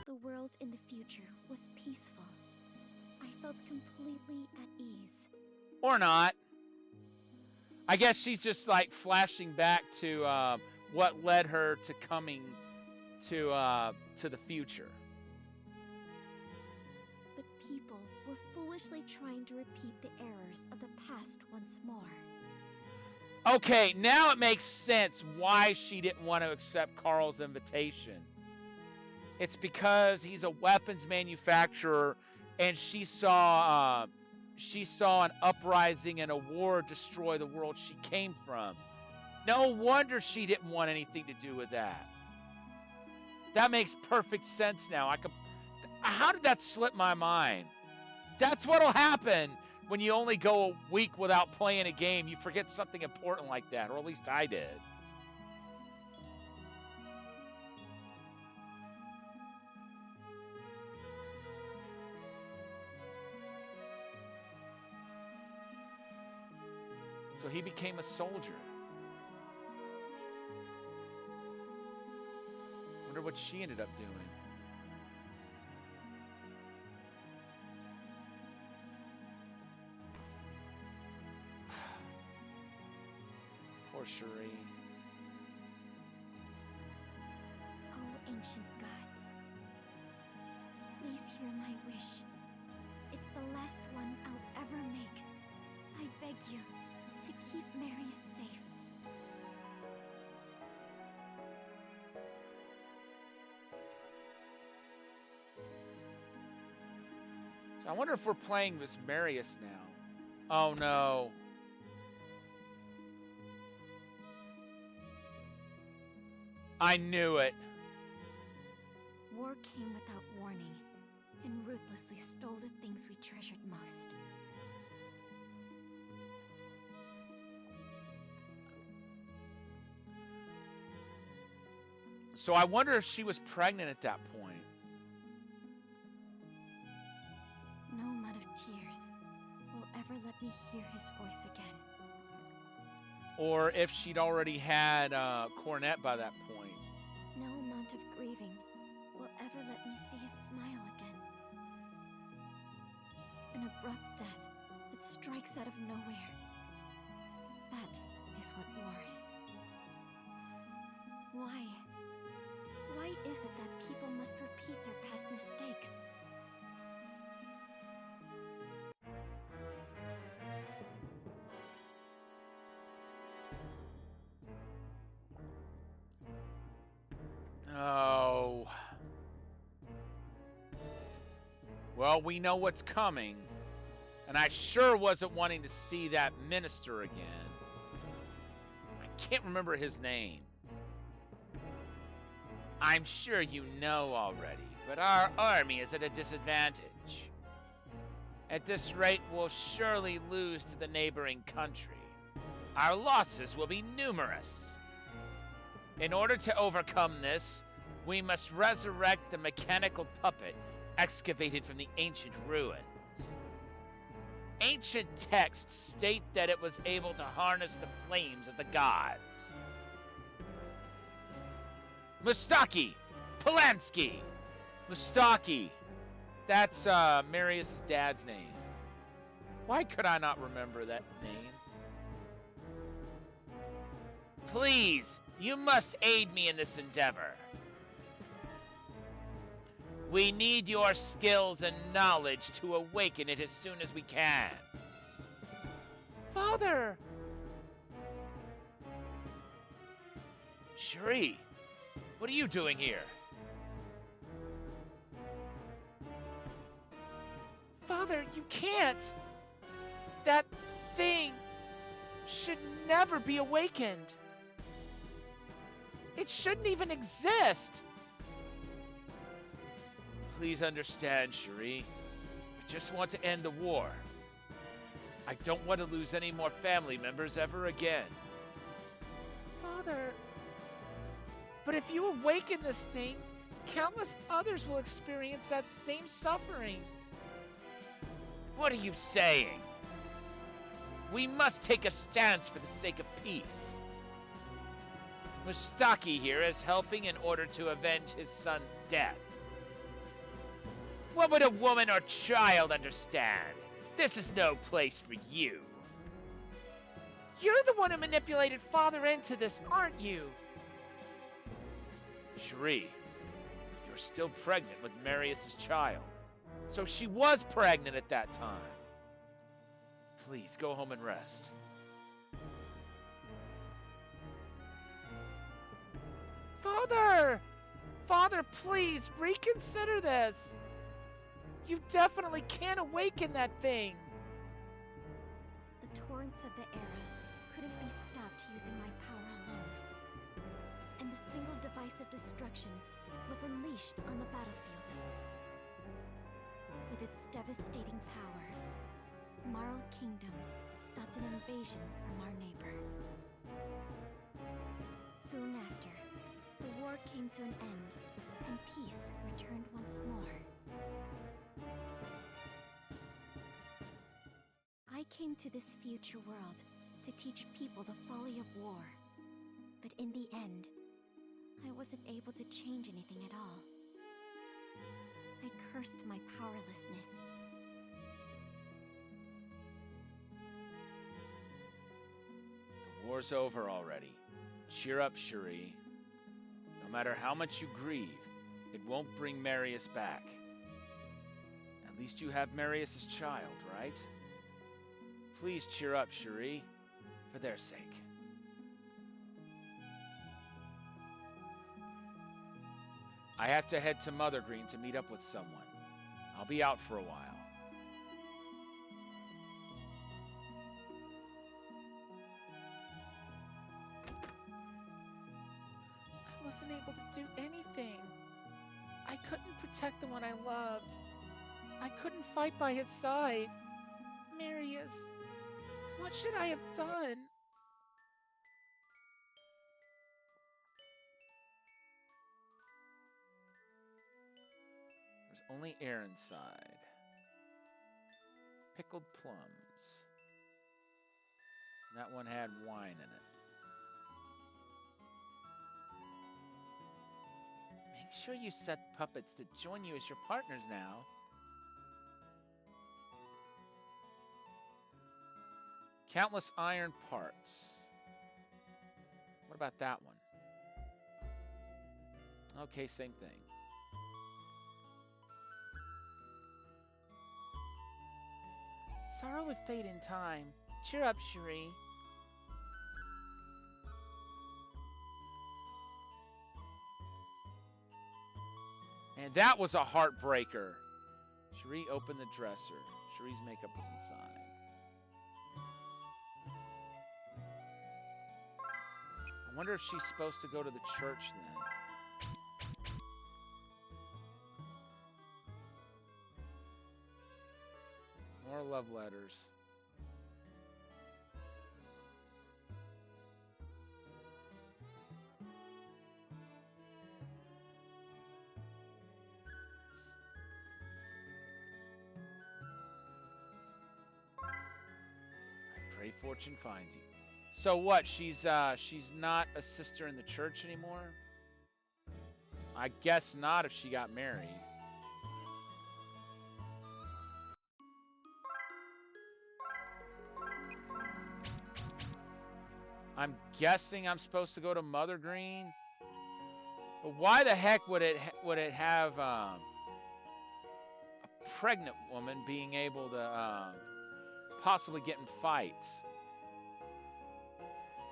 The world in the future was peaceful. I felt completely at ease. Or not. I guess she's just like flashing back to what led her to coming to the future. But people were foolishly trying to repeat the errors of the past once more. Okay, now it makes sense why she didn't want to accept Carl's invitation. It's because he's a weapons manufacturer, and she saw an uprising and a war destroy the world she came from. No wonder she didn't want anything to do with that. That makes perfect sense now. How did that slip my mind? That's what'll happen when you only go a week without playing a game. You forget something important like that, or at least I did. So he became a soldier. Wonder what she ended up doing. Poor Cherie. Oh, ancient gods, please hear my wish. It's the last one I'll ever make. I beg you to keep Marius safe. I wonder if we're playing this Marius now. Oh no. I knew it. War came without warning and ruthlessly stole the things we treasured most. So I wonder if she was pregnant at that point. No amount of tears will ever let me hear his voice again. or if she'd already had Cornet by that point. No amount of grieving will ever let me see his smile again. An abrupt death that strikes out of nowhere. That is what war is. Why? Why is it that people must repeat their past mistakes? Oh. Well, we know what's coming. And I sure wasn't wanting to see that minister again. I can't remember his name. I'm sure you know already, but our army is at a disadvantage. At this rate, we'll surely lose to the neighboring country. Our losses will be numerous. In order to overcome this, we must resurrect the mechanical puppet excavated from the ancient ruins. Ancient texts state that it was able to harness the flames of the gods. Mustaki! Polanski! Mustaki! That's Marius' dad's name. Why could I not remember that name? Please, you must aid me in this endeavor. We need your skills and knowledge to awaken it as soon as we can. Father! Cherie, what are you doing here? Father, you can't! That thing should never be awakened. It shouldn't even exist. Please understand, Cherie. We just want to end the war. I don't want to lose any more family members ever again. Father, but if you awaken this thing, countless others will experience that same suffering. What are you saying? We must take a stance for the sake of peace. Mustaki here is helping in order to avenge his son's death. What would a woman or child understand? This is no place for you. You're the one who manipulated Father into this, aren't you? Cherie, you're still pregnant with Marius' child. So she was pregnant at that time. Please go home and rest. Father! Father, please, reconsider this. You definitely can't awaken that thing. The torrents of the era couldn't be stopped using my power alone. And the single device of destruction was unleashed on the battlefield. With its devastating power, Marl Kingdom stopped an invasion from our neighbor. Soon after, the war came to an end, and peace returned once more. I came to this future world to teach people the folly of war. But in the end, I wasn't able to change anything at all. I cursed my powerlessness. The war's over already. Cheer up, Cherie. No matter how much you grieve, it won't bring Marius back. At least you have Marius' child, right? Please cheer up, Cherie, for their sake. I have to head to Mother Green to meet up with someone. I'll be out for a while. I wasn't able to do anything. I couldn't protect the one I loved. I couldn't fight by his side. Marius, what should I have done? There's only air inside. Pickled plums. That one had wine in it. Sure you set puppets to join you as your partners now. Countless iron parts. What about that one? Okay, same thing. Sorrow would fade in time. Cheer up, Cherie. And that was a heartbreaker. Cherie opened the dresser. Cherie's makeup was inside. I wonder if she's supposed to go to the church then. More love letters. I pray fortune finds you. So what? She's not a sister in the church anymore? I guess not if she got married. I'm guessing I'm supposed to go to Mother Green. But why the heck would it have a pregnant woman being able to possibly get in fights?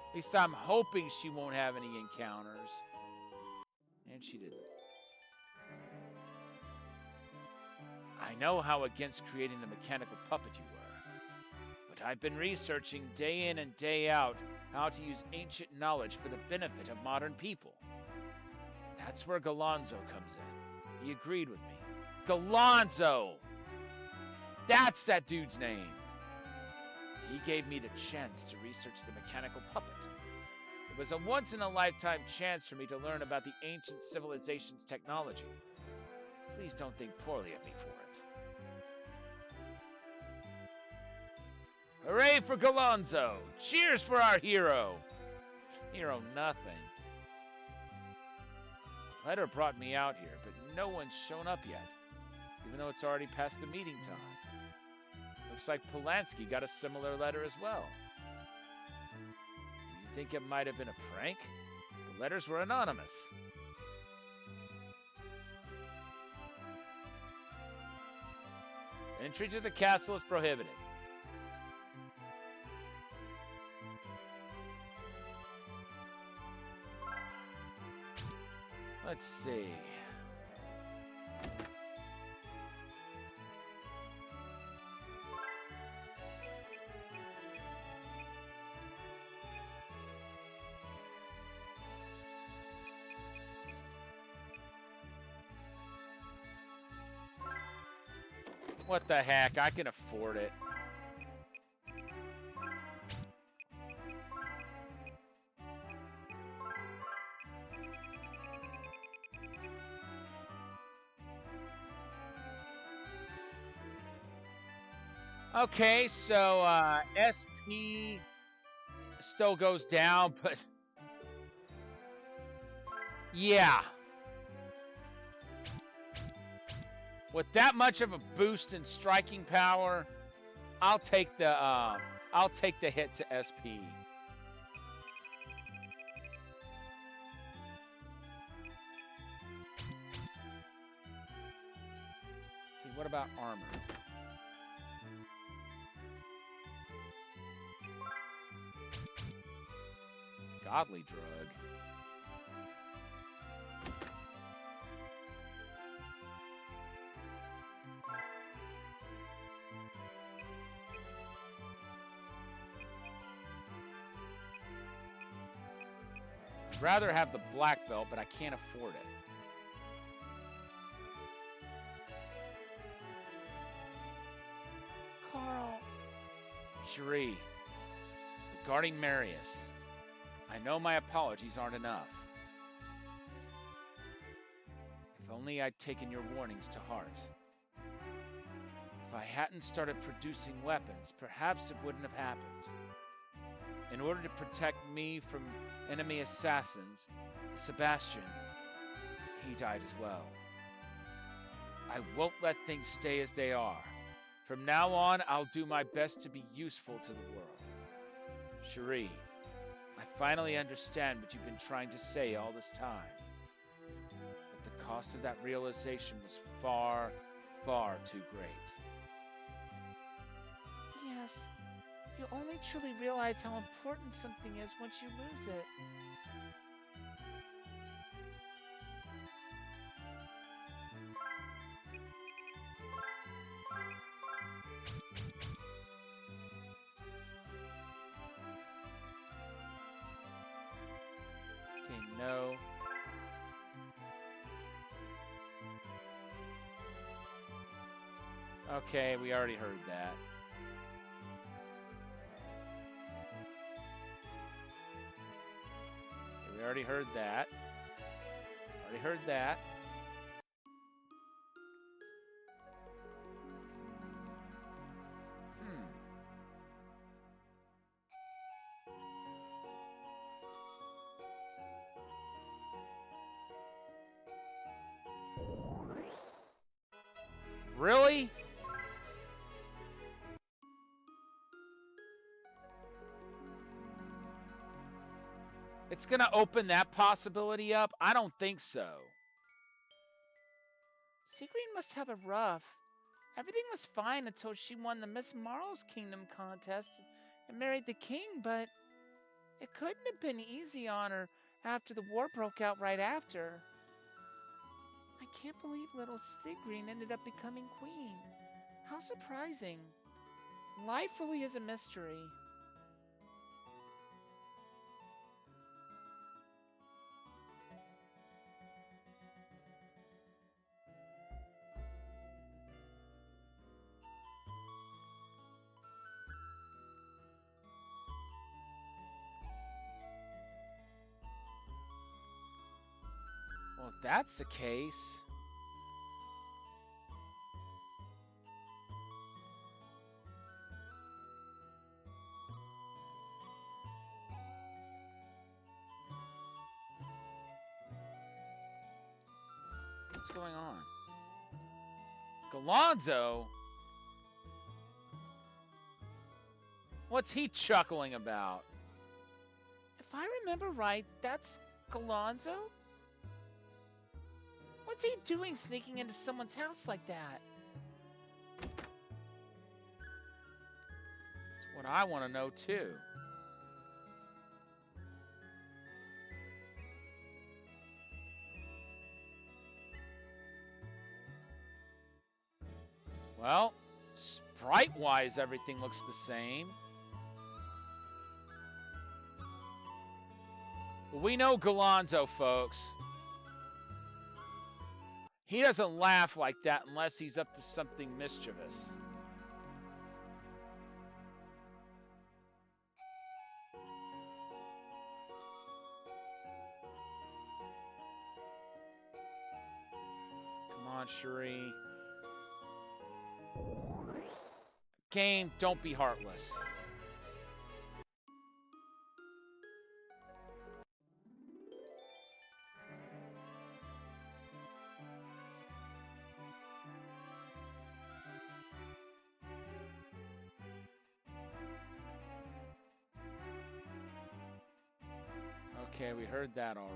At least I'm hoping she won't have any encounters. And she didn't. I know how against creating the mechanical puppet you were. But I've been researching day in and day out how to use ancient knowledge for the benefit of modern people. That's where Galonzo comes in. He agreed with me. Galonzo! That's that dude's name. He gave me the chance to research the mechanical puppet. It was a once-in-a-lifetime chance for me to learn about the ancient civilization's technology. Please don't think poorly of me for it. Hooray for Galonzo! Cheers for our hero! Hero nothing. Letter brought me out here, but no one's shown up yet, even though it's already past the meeting time. Looks like Polanski got a similar letter as well. Do you think it might have been a prank? The letters were anonymous. Entry to the castle is prohibited. Let's see. What the heck? I can afford it. Okay, so SP still goes down, but yeah. With that much of a boost in striking power, I'll take the hit to SP. See, what about armor? Godly drug. I'd rather have the black belt, but I can't afford it. Carl. Cherie, regarding Marius, I know my apologies aren't enough. If only I'd taken your warnings to heart. If I hadn't started producing weapons, perhaps it wouldn't have happened. In order to protect me from enemy assassins, Sebastian, he died as well. I won't let things stay as they are. From now on, I'll do my best to be useful to the world. Cherie, I finally understand what you've been trying to say all this time. But the cost of that realization was far, far too great. Yes, you only truly realize how important something is once you lose it. Okay, no. Okay, we already heard that. Okay, we already heard that. Already heard that. Really? It's gonna open that possibility up? I don't think so. Seagreen must have it rough. Everything was fine until she won the Miss Marl's Kingdom contest and married the king, but it couldn't have been easy on her after the war broke out right after. I can't believe little Seagreen ended up becoming queen. How surprising. Life really is a mystery. Well, if that's the case... What's going on? Galonzo? What's he chuckling about? If I remember right, that's Galonzo? What's he doing sneaking into someone's house like that? That's what I want to know, too. Well, sprite-wise, everything looks the same. But we know Galonzo, folks. He doesn't laugh like that unless he's up to something mischievous. Come on, Cherie. Game, don't be heartless. Okay, we heard that already.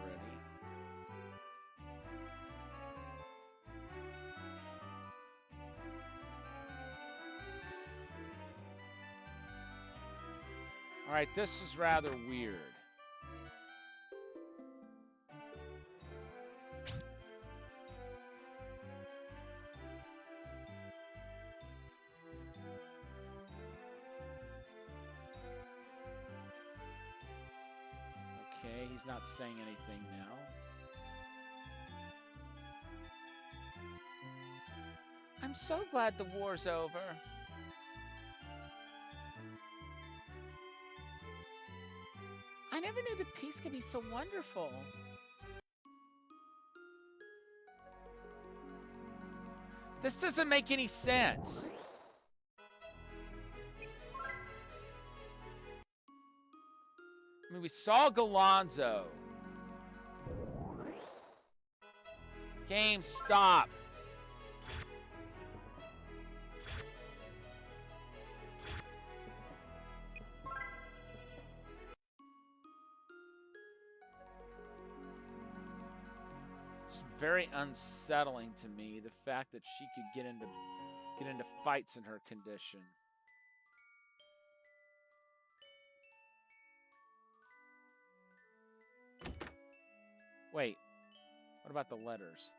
All right, this is rather weird. Okay, he's not saying anything now. I'm so glad the war's over. I never knew that peace could be so wonderful. This doesn't make any sense. I mean, we saw Galonzo. Game, stop. It's very unsettling to me, the fact that she could get into fights in her condition. Wait, what about the letters?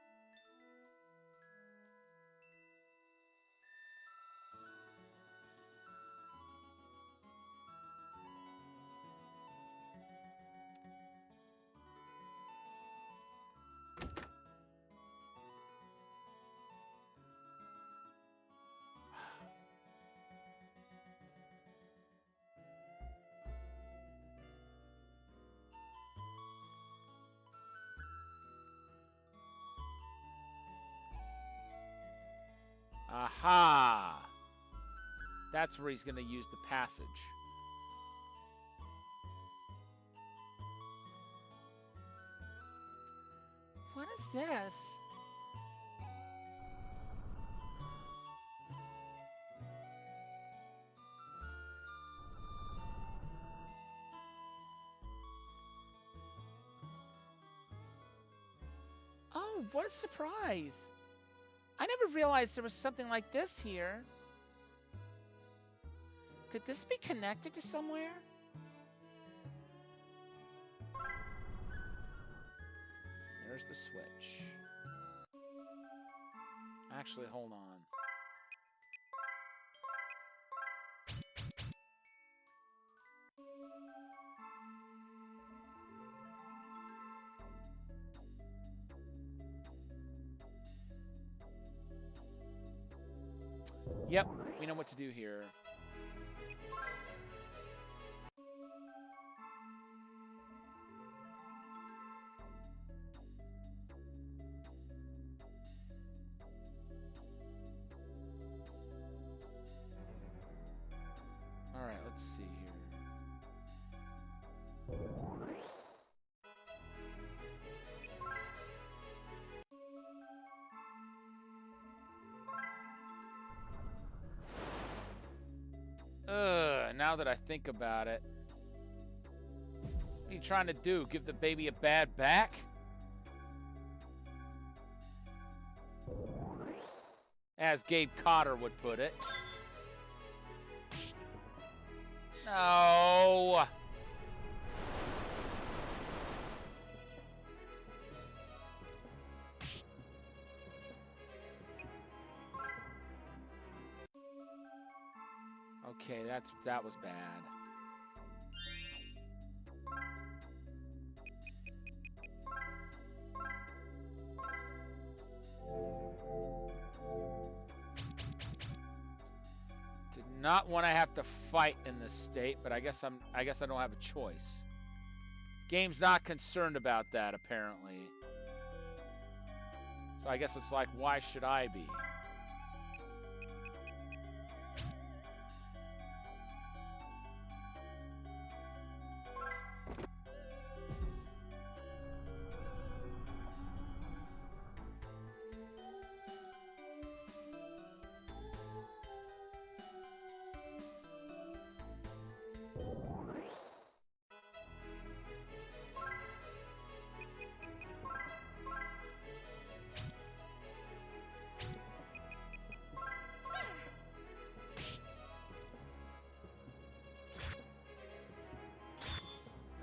Aha! That's where he's going to use the passage. What is this? Oh, what a surprise! I never realized there was something like this here. Could this be connected to somewhere? There's the switch. Actually, hold on. Yep, we know what to do here. All right, let's see here. Now that I think about it. What are you trying to do? Give the baby a bad back? As Gabe Cotter would put it. No! Okay, that was bad. Did not want to have to fight in this state, but I guess I don't have a choice. Game's not concerned about that apparently. So I guess it's like, why should I be?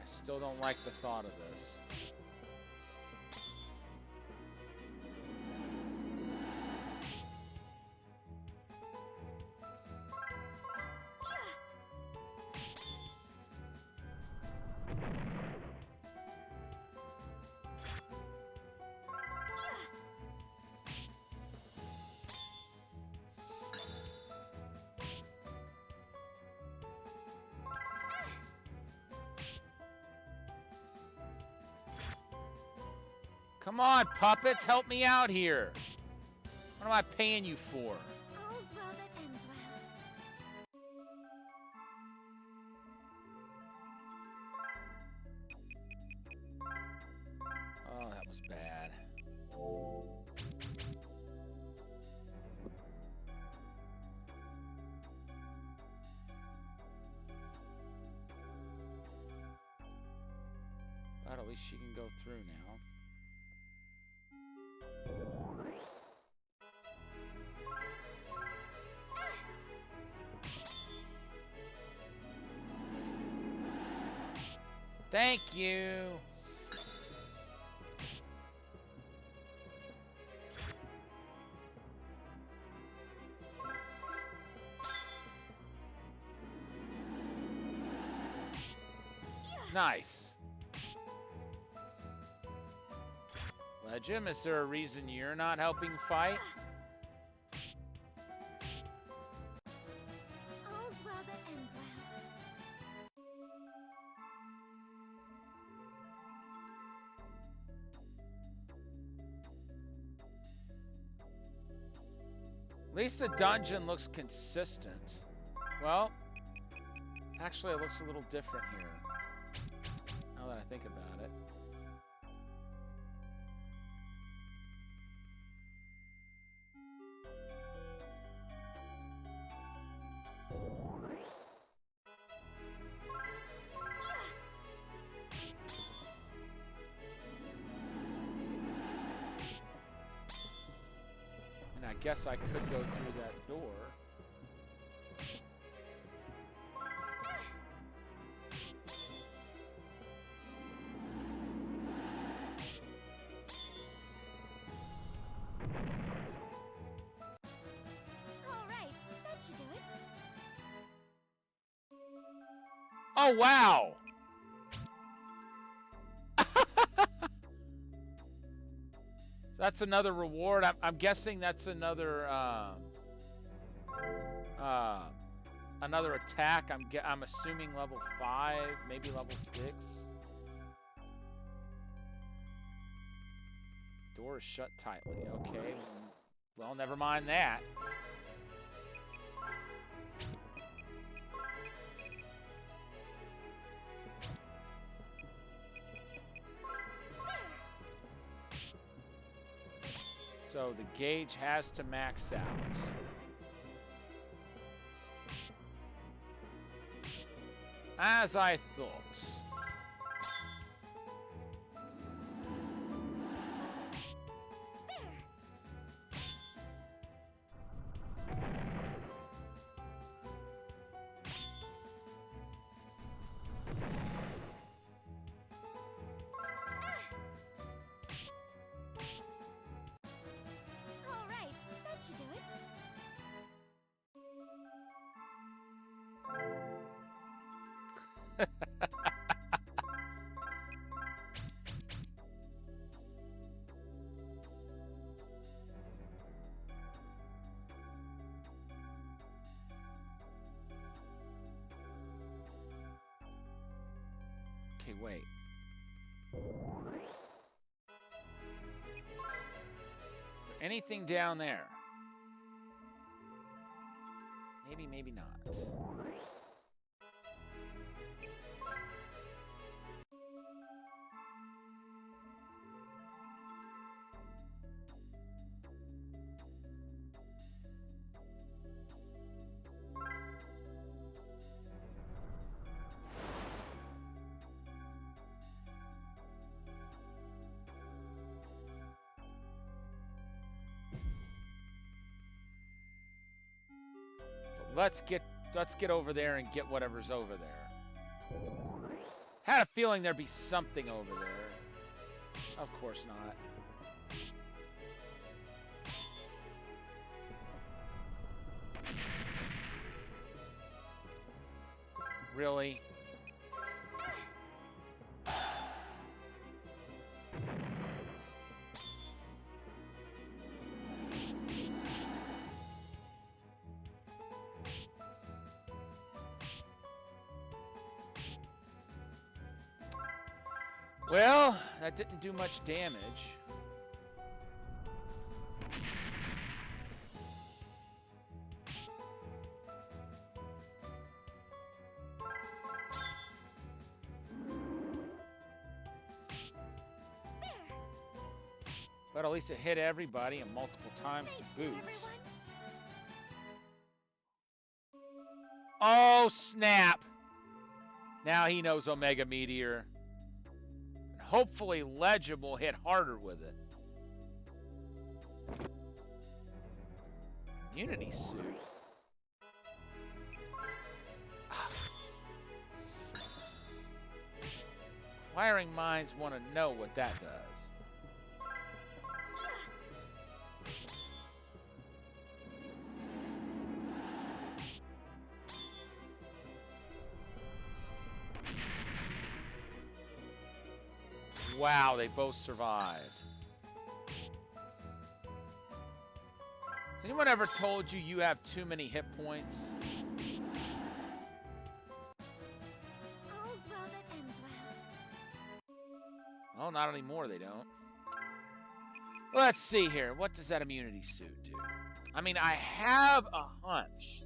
Still don't like the thought of this. Come on, puppets, help me out here. What am I paying you for? All's well that ends well. Oh, that was bad. But at least she can go through now. Thank you. Nice. Legend, is there a reason you're not helping fight? All's well that ends well. At least the dungeon looks consistent. Well, actually it looks a little different here. Now that I think about it. And I guess I could go through that door. All right, that should do it. Oh, wow! So that's another reward. I'm guessing that's another another attack. I'm assuming level 5, maybe level 6. Door is shut tightly. Okay. Well, never mind that. So the gauge has to max out. As I thought. All right, that should do it. Okay, wait. Anything down there? Maybe, maybe not. Let's get over there and get whatever's over there. Had a feeling there'd be something over there. Of course not. Really? Well, that didn't do much damage. But at least it hit everybody and multiple times to boot. Oh, snap! Now he knows Omega Meteor. hopefully Legend will hit harder with it. Immunity suit. Inquiring minds want to know what that does. Wow, they both survived. Has anyone ever told you you have too many hit points? All's well that ends well. Oh, not anymore, they don't. Let's see here. What does that immunity suit do? I mean, I have a hunch.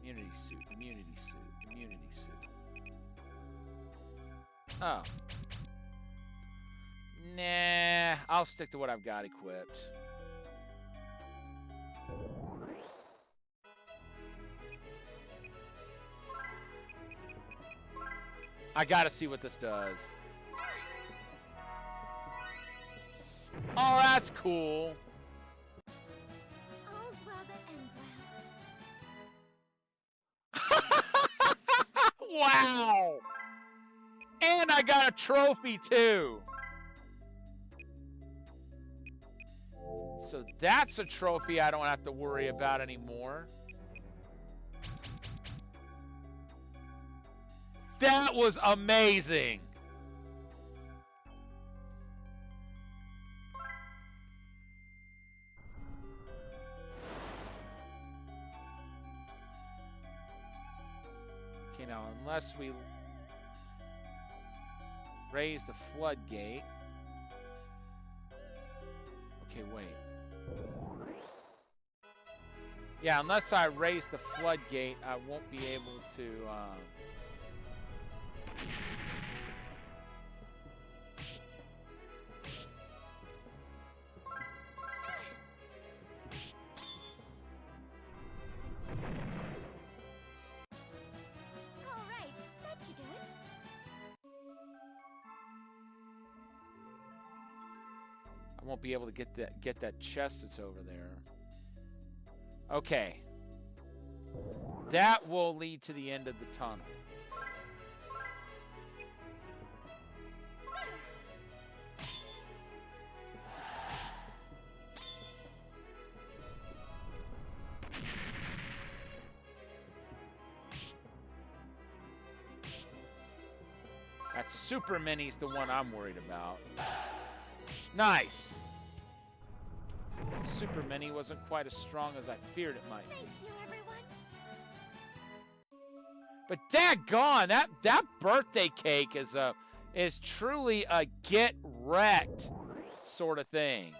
Immunity suit, immunity suit, immunity suit. Oh. Nah, I'll stick to what I've got equipped. I gotta see what this does. Oh, that's cool. All's well that ends well. Wow! And I got a trophy too. So that's a trophy I don't have to worry about anymore. That was amazing. Okay, now unless we raise the floodgate. Okay, wait. Yeah, unless I raise the floodgate, I won't be able to... All right, that should do it. I won't be able to get that chest that's over there. Okay. That will lead to the end of the tunnel. That super mini's the one I'm worried about. Nice. Super mini wasn't quite as strong as I feared it might be. Thank you, everyone. But daggone, that birthday cake is truly a get wrecked sort of thing.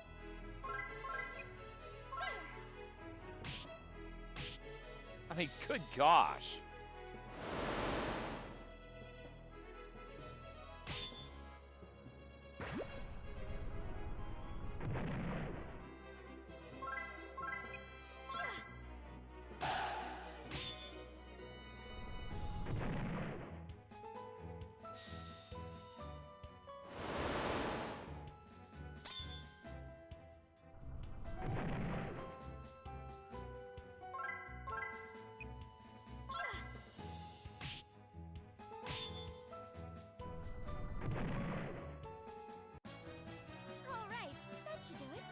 I mean, good gosh. All right, that should do it.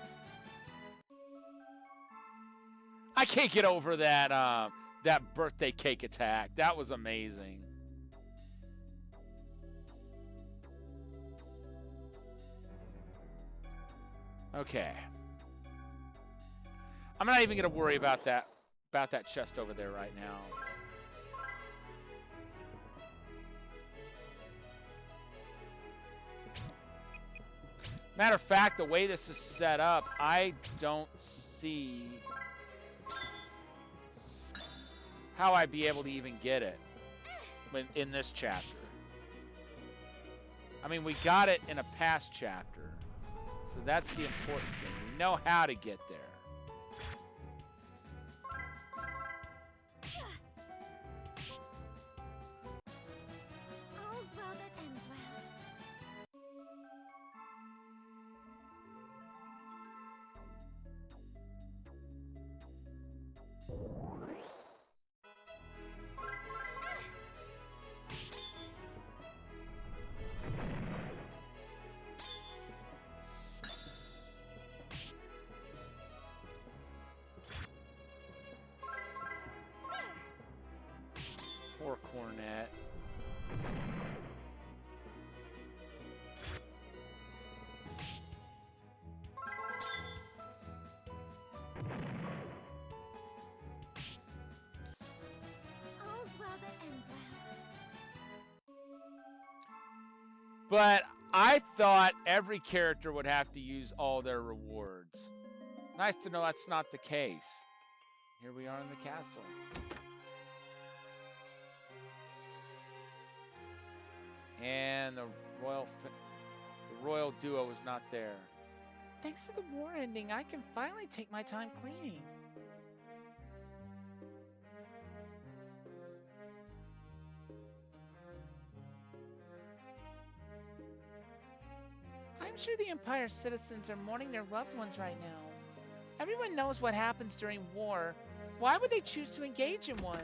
I can't get over that that birthday cake attack. That was amazing. Okay. I'm not even gonna worry about that chest over there right now. Matter of fact, the way this is set up, I don't see how I'd be able to even get it in this chapter. I mean, we got it in a past chapter, so that's the important thing. We know how to get there. Poor Cornet. All's well that ends well. But I thought every character would have to use all their rewards. Nice to know that's not the case. Here we are in the castle. And the royal duo is not there. Thanks to the war ending, I can finally take my time cleaning. I'm sure the Empire's citizens are mourning their loved ones right now. Everyone knows what happens during war. Why would they choose to engage in one?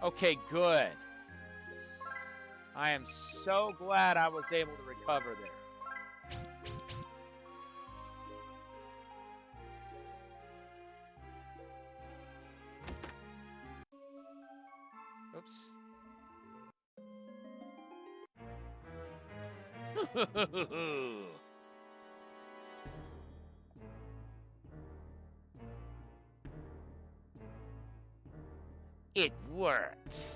Okay, good. I am so glad I was able to recover there. Oops. It worked.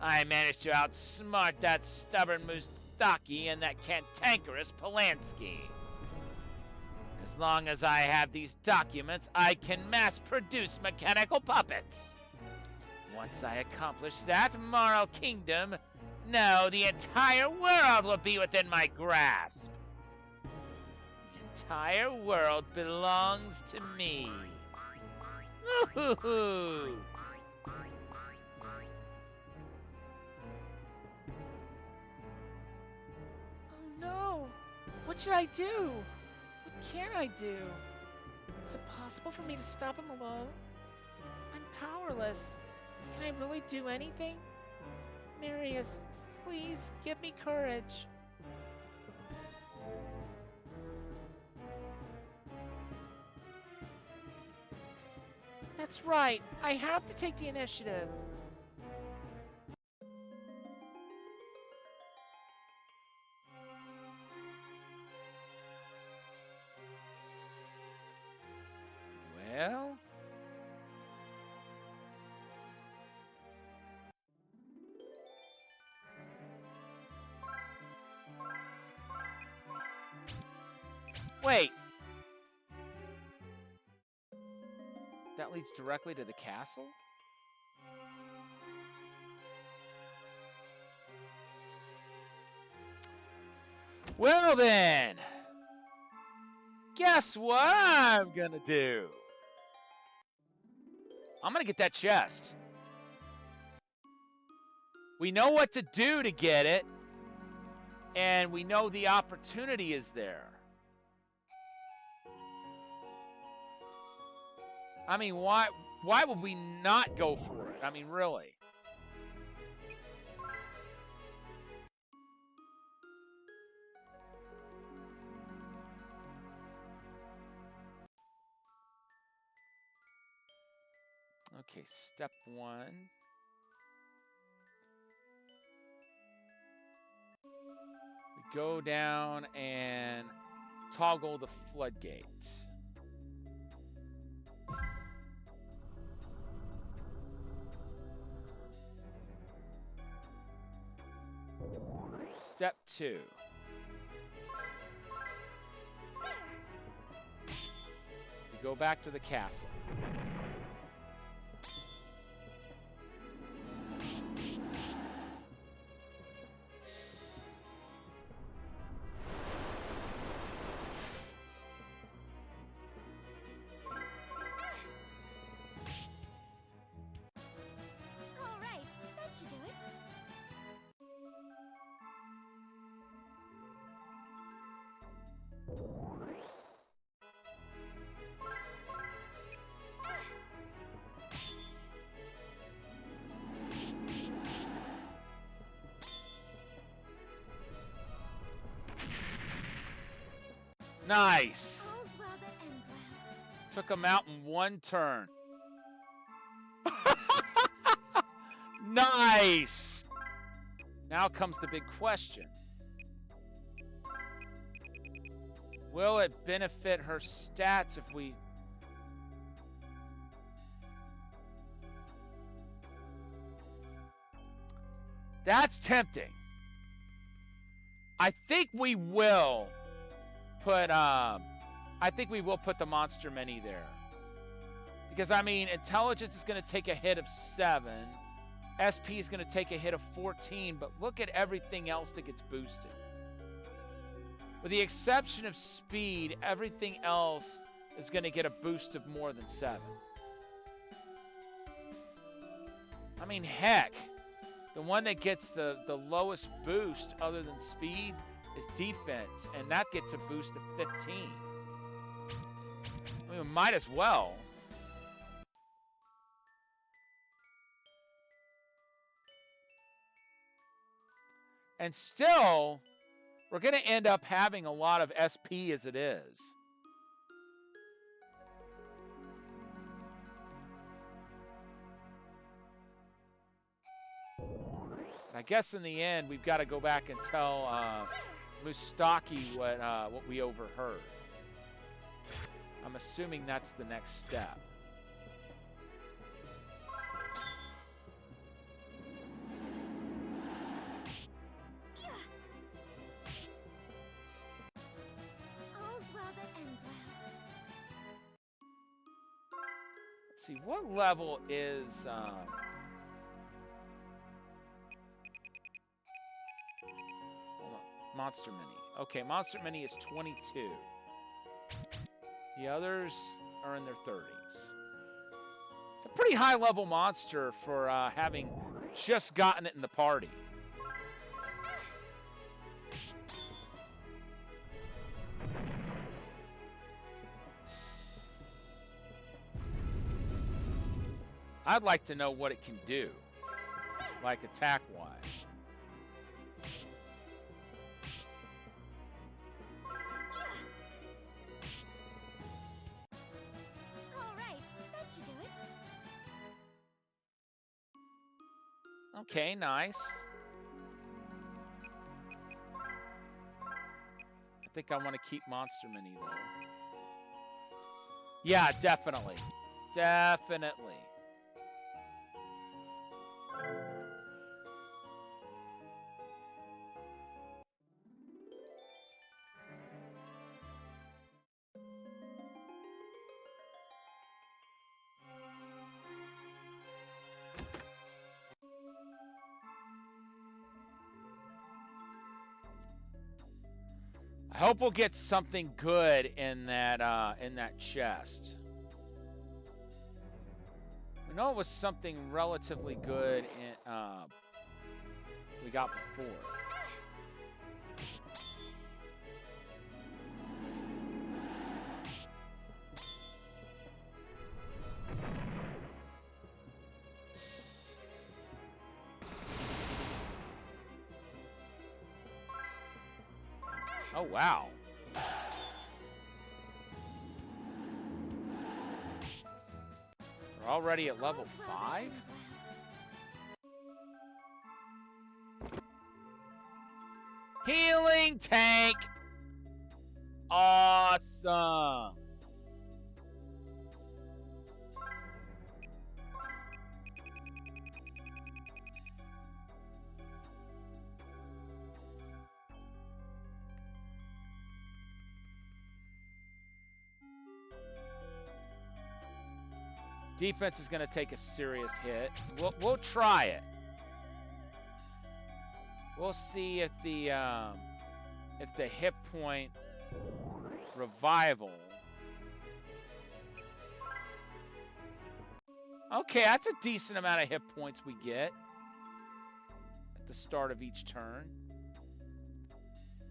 I managed to outsmart that stubborn Mustaki and that cantankerous Polanski. As long as I have these documents, I can mass-produce mechanical puppets. Once I accomplish that, Marl Kingdom, no, the entire world will be within my grasp. The entire world belongs to me. Woo-hoo-hoo! Oh no! What should I do? What can I do? Is it possible for me to stop him alone? I'm powerless. Can I really do anything? Marius, please give me courage. That's right. I have to take the initiative. Well... Wait! That leads directly to the castle? Well then! Guess what I'm gonna do? I'm gonna get that chest. We know what to do to get it, and we know the opportunity is there. I mean, why would we not go for it? I mean, really. Okay, step one. We go down and toggle the floodgate. Step two. We go back to the castle. All right, that should do it. Nice. All's Took him out in one turn. Nice! Now comes the big question. Will it benefit her stats if we... That's tempting. I think we will put the Monster Mini there. Because, I mean, Intelligence is going to take a hit of 7. SP is going to take a hit of 14. But look at everything else that gets boosted. With the exception of Speed, everything else is going to get a boost of more than 7. I mean, heck, the one that gets the lowest boost other than Speed is Defense, and that gets a boost of 15. I mean, we might as well. And still, we're going to end up having a lot of SP as it is. I guess in the end, we've got to go back and tell Mustaki what we overheard. I'm assuming that's the next step. Let's see, what level is... Monster Mini. Okay, Monster Mini is 22. The others are in their 30s. It's a pretty high-level monster for having just gotten it in the party. I'd like to know what it can do, like attack-wise. Okay, nice. I think I want to keep Monster Mini, though. Yeah, definitely. Definitely. I hope we'll get something good in that chest. I know it was something relatively good in we got before. Oh, wow. We're already at level 5? Healing tank! Awesome! Defense is going to take a serious hit. We'll try it. We'll see if the hit point revival. Okay, that's a decent amount of hit points we get at the start of each turn.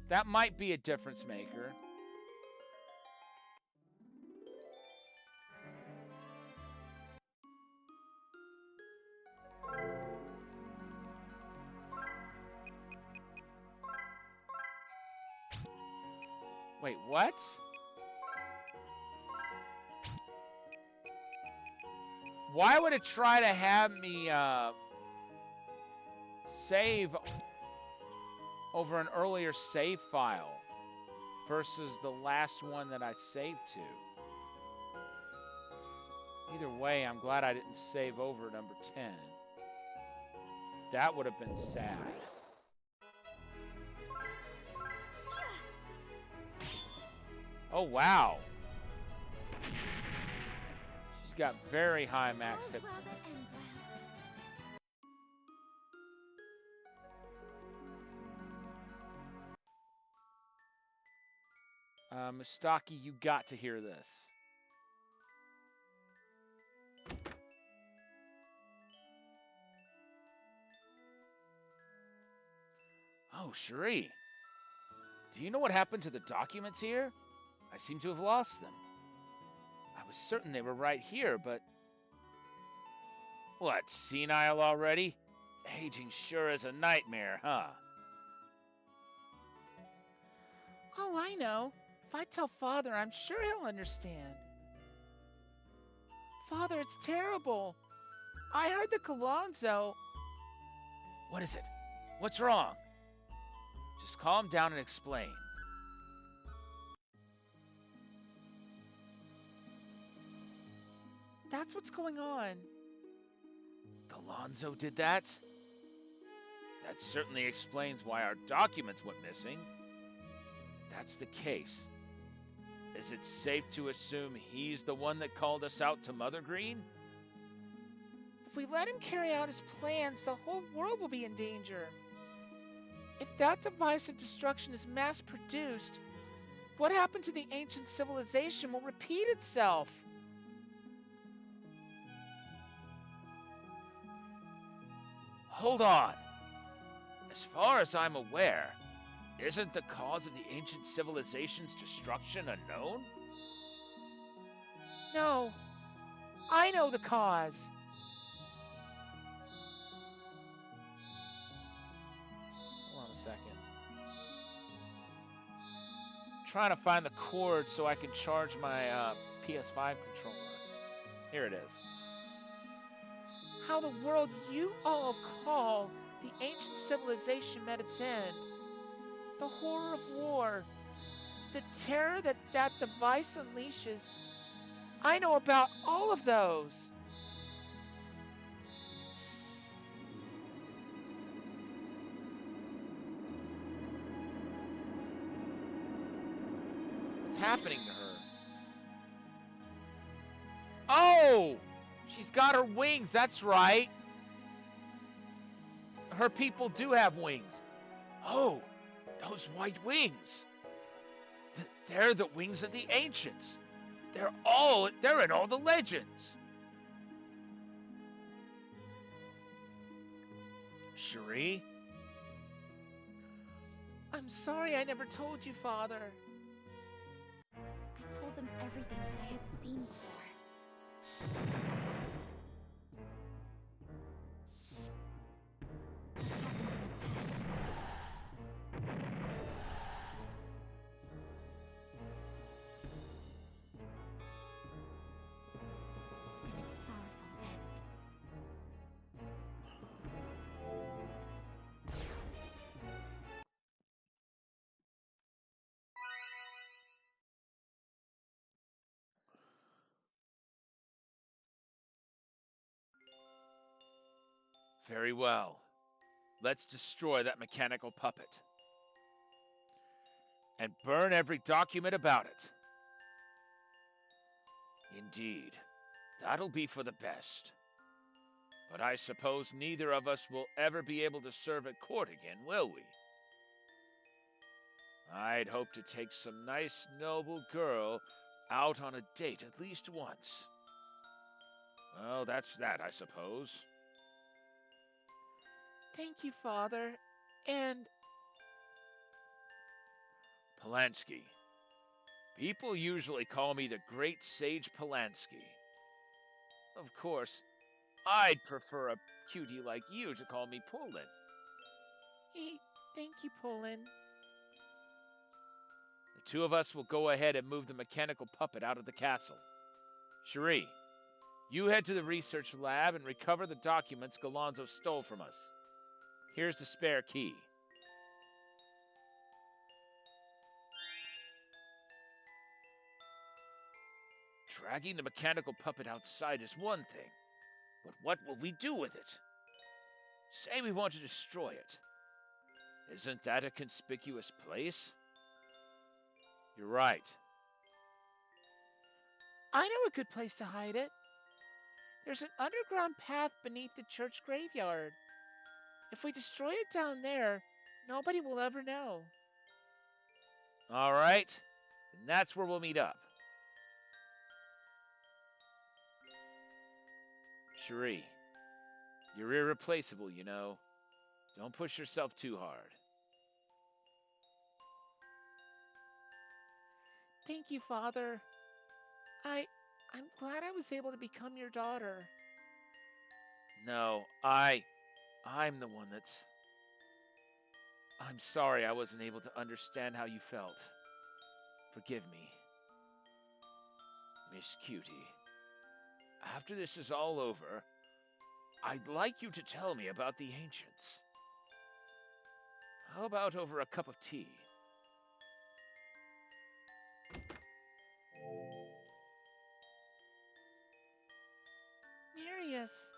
That might be a difference maker. Wait, what? Why would it try to have me save over an earlier save file versus the last one that I saved to? Either way, I'm glad I didn't save over number 10. That would have been sad. Oh, wow. She's got very high max hit points. Mustaki, you got to hear this. Oh, Cherie. Do you know what happened to the documents here? I seem to have lost them. I was certain they were right here, but... What, senile already? Aging sure is a nightmare, huh? Oh, I know. If I tell Father, I'm sure he'll understand. Father, it's terrible. I heard the Colonzo. What is it? What's wrong? Just calm down and explain. That's what's going on. Galonzo did that? That certainly explains why our documents went missing. If that's the case, is it safe to assume he's the one that called us out to Mother Green? If we let him carry out his plans, the whole world will be in danger. If that device of destruction is mass-produced, what happened to the ancient civilization will repeat itself. Hold on. As far as I'm aware, isn't the cause of the ancient civilization's destruction unknown? No, I know the cause. Hold on a second. I'm trying to find the cord so I can charge my PS5 controller. Here it is. How the world you all call the ancient civilization met its end. The horror of war. The terror that that device unleashes. I know about all of those. What's happening to her? Oh! She's got her wings, that's right. Her people do have wings. Oh, those white wings. They're the wings of the ancients. They're in all the legends. Cherie? I'm sorry I never told you, Father. I told them everything that I had seen before. And its sorrowful end. Very well. Let's destroy that mechanical puppet. And burn every document about it. Indeed, that'll be for the best. But I suppose neither of us will ever be able to serve at court again, will we? I'd hoped to take some nice, noble girl out on a date at least once. Well, that's that, I suppose. Thank you, Father. And Polanski. People usually call me the Great Sage Polanski. Of course, I'd prefer a cutie like you to call me Poland. thank you, Poland. The two of us will go ahead and move the mechanical puppet out of the castle. Cherie, You head to the research lab and recover the documents Galonzo stole from us. Here's the spare key. Dragging the mechanical puppet outside is one thing, but what will we do with it? Say we want to destroy it. Isn't that a conspicuous place? You're right. I know a good place to hide it. There's an underground path beneath the church graveyard. If we destroy it down there, nobody will ever know. All right, then that's where we'll meet up. Cherie, you're irreplaceable, you know. Don't push yourself too hard. Thank you, Father. I'm glad I was able to become your daughter. No, I'm the one that's... I'm sorry I wasn't able to understand how you felt. Forgive me. Miss Cutie, after this is all over, I'd like you to tell me about the ancients. How about over a cup of tea? Marius,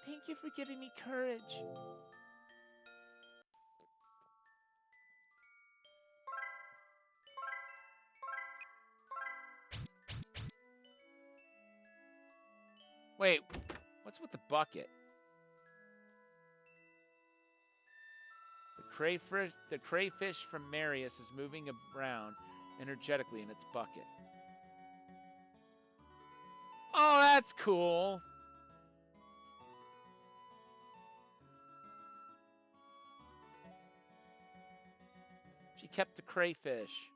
thank you for giving me courage. Wait, what's with the bucket? The crayfish from Marius is moving around energetically in its bucket. Oh, that's cool. She kept the crayfish.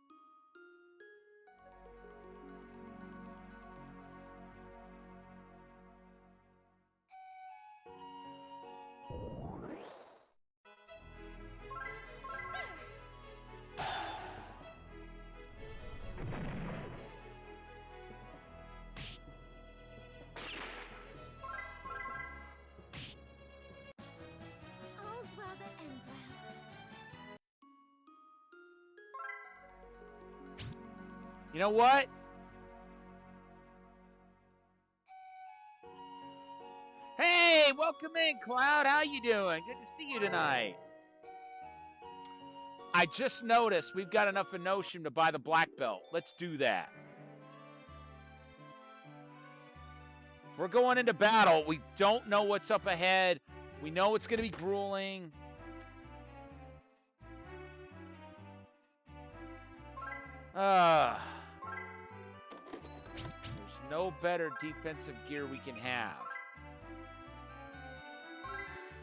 All's well that ends well. You know what? Hey, welcome in, Cloud. How you doing? Good to see you tonight. I just noticed we've got enough Enotium to buy the black belt. Let's do that. If we're going into battle, we don't know what's up ahead. We know it's going to be grueling. There's no better defensive gear we can have.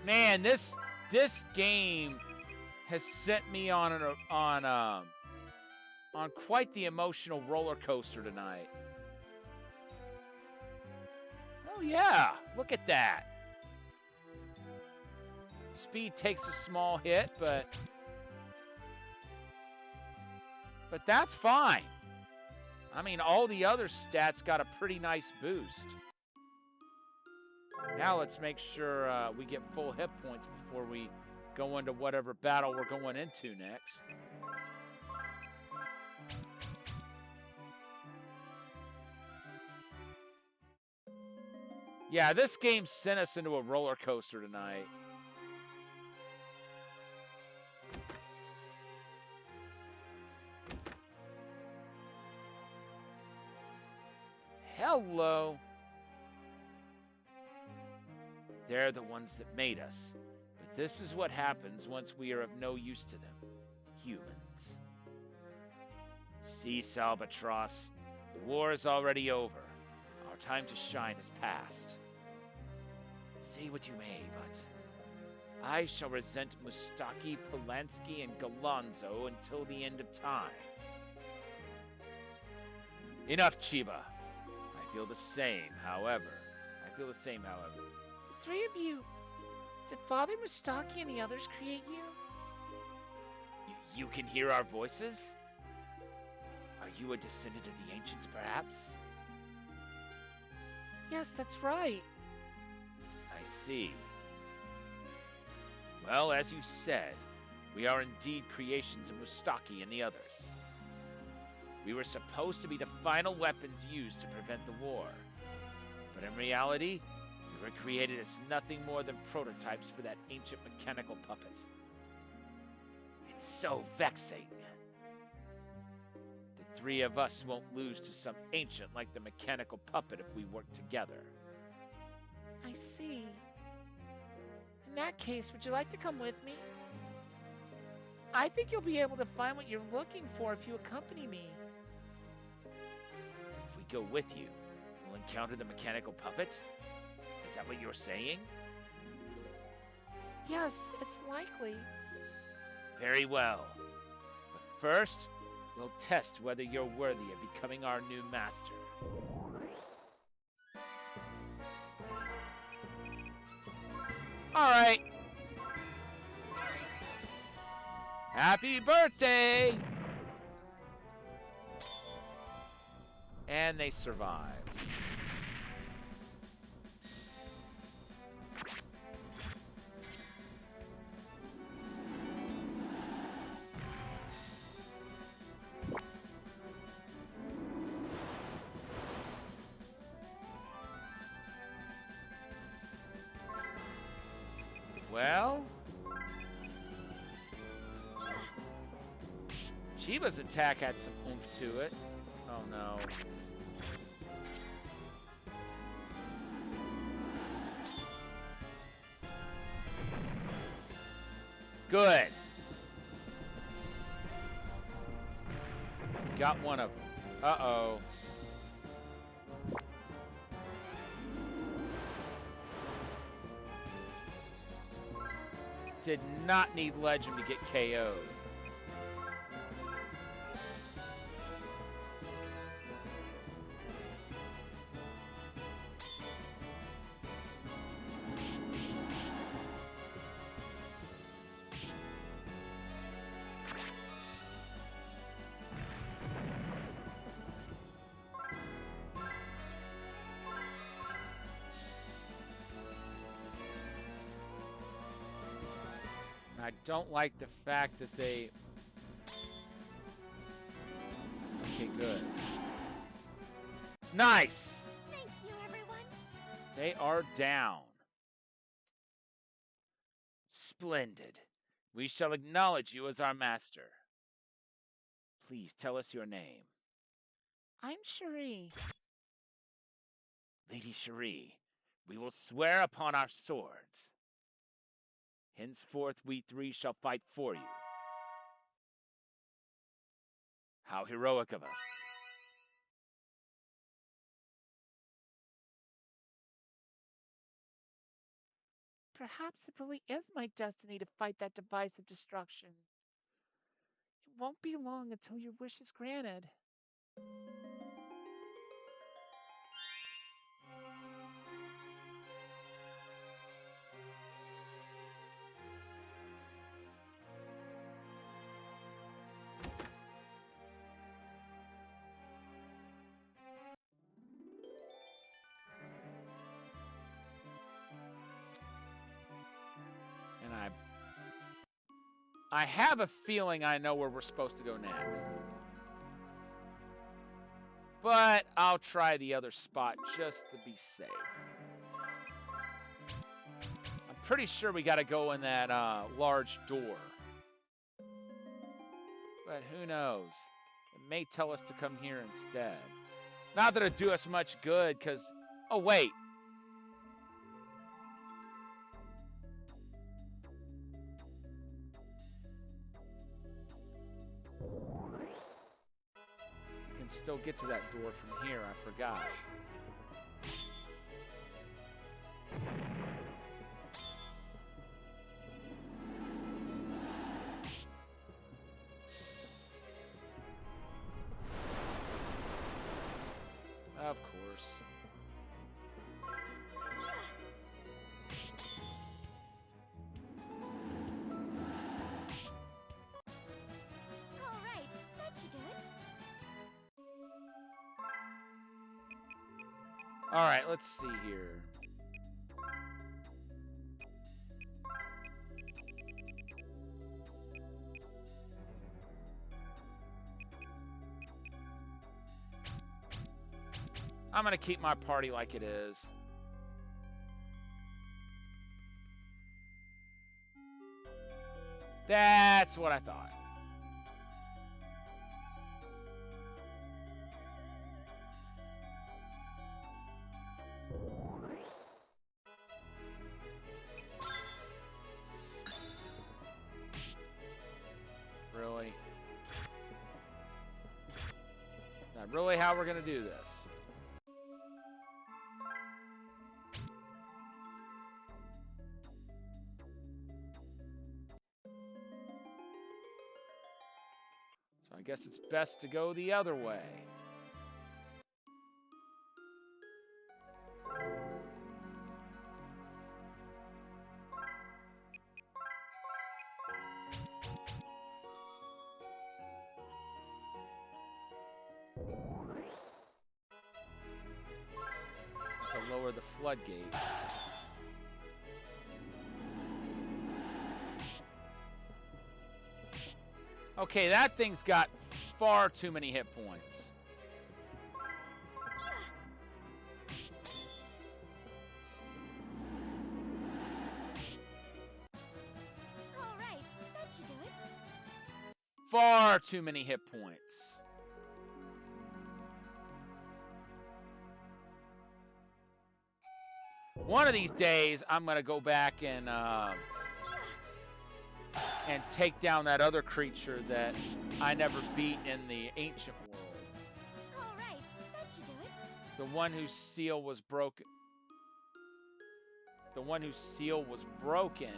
Man, this game has sent me on quite the emotional roller coaster tonight. Oh yeah, look at that. Speed takes a small hit, but that's fine. I mean, all the other stats got a pretty nice boost. Now let's make sure we get full hit points before we go into whatever battle we're going into next. Yeah, this game sent us into a roller coaster tonight. Hello. They're the ones that made us. But this is what happens once we are of no use to them. Humans. Cease, Albatross. The war is already over. Our time to shine is past. Say what you may, but I shall resent Mustaki, Polanski, and Galonzo until the end of time. Enough, Chiba. I feel the same, however. The three of you, did Father Mustaki and the others create you? You can hear our voices? Are you a descendant of the ancients, perhaps? Yes, that's right. I see. Well, as you said, we are indeed creations of Mustaki and the others. We were supposed to be the final weapons used to prevent the war. But in reality, we were created as nothing more than prototypes for that ancient mechanical puppet. It's so vexing. The three of us won't lose to some ancient like the mechanical puppet if we work together. I see. In that case, would you like to come with me? I think you'll be able to find what you're looking for if you accompany me. If we go with you, we'll encounter the mechanical puppet? Is that what you're saying? Yes, it's likely. Very well. But first, we'll test whether you're worthy of becoming our new master. All right. Happy birthday! And they survived. Well, Chiba's attack had some oomph to it. Oh no. Good. Got one of them. Uh-oh. Did not need Legend to get KO'd. I don't like the fact that they... Okay, good. Nice! Thank you, everyone. They are down. Splendid. We shall acknowledge you as our master. Please tell us your name. I'm Cherie. Lady Cherie, we will swear upon our swords. Henceforth we three shall fight for you. How heroic of us. Perhaps it really is my destiny to fight that device of destruction. It won't be long until your wish is granted. And I have a feeling I know where we're supposed to go next. But I'll try the other spot just to be safe. I'm pretty sure we got to go in that large door. But who knows? It may tell us to come here instead. Not that it'd do us much good, because... Oh, wait. We can still get to that door from here, I forgot. Of course. All right, that should do it. All right, let's see here. I'm going to keep my party like it is. That's what I thought. Really? Not really how we're going to do this. So I guess it's best to go the other way. To lower the floodgate. Okay, that thing's got far too many hit points. All right, that should do it. Far too many hit points. One of these days, I'm going to go back and take down that other creature that I never beat in the ancient world. All right, that should do it. The one whose seal was broken. The one whose seal was broken.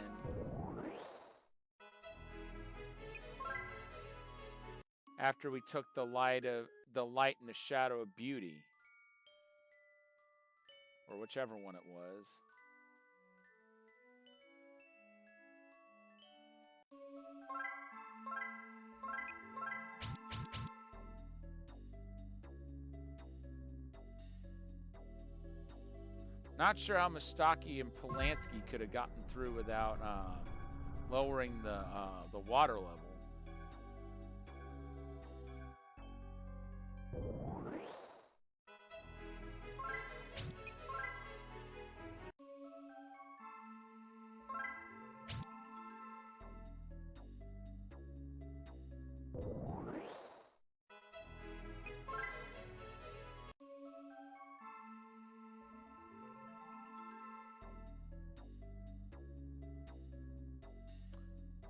After we took the light and the shadow of beauty. Or whichever one it was. Not sure how Mustaki and Polanski could have gotten through without lowering the water level.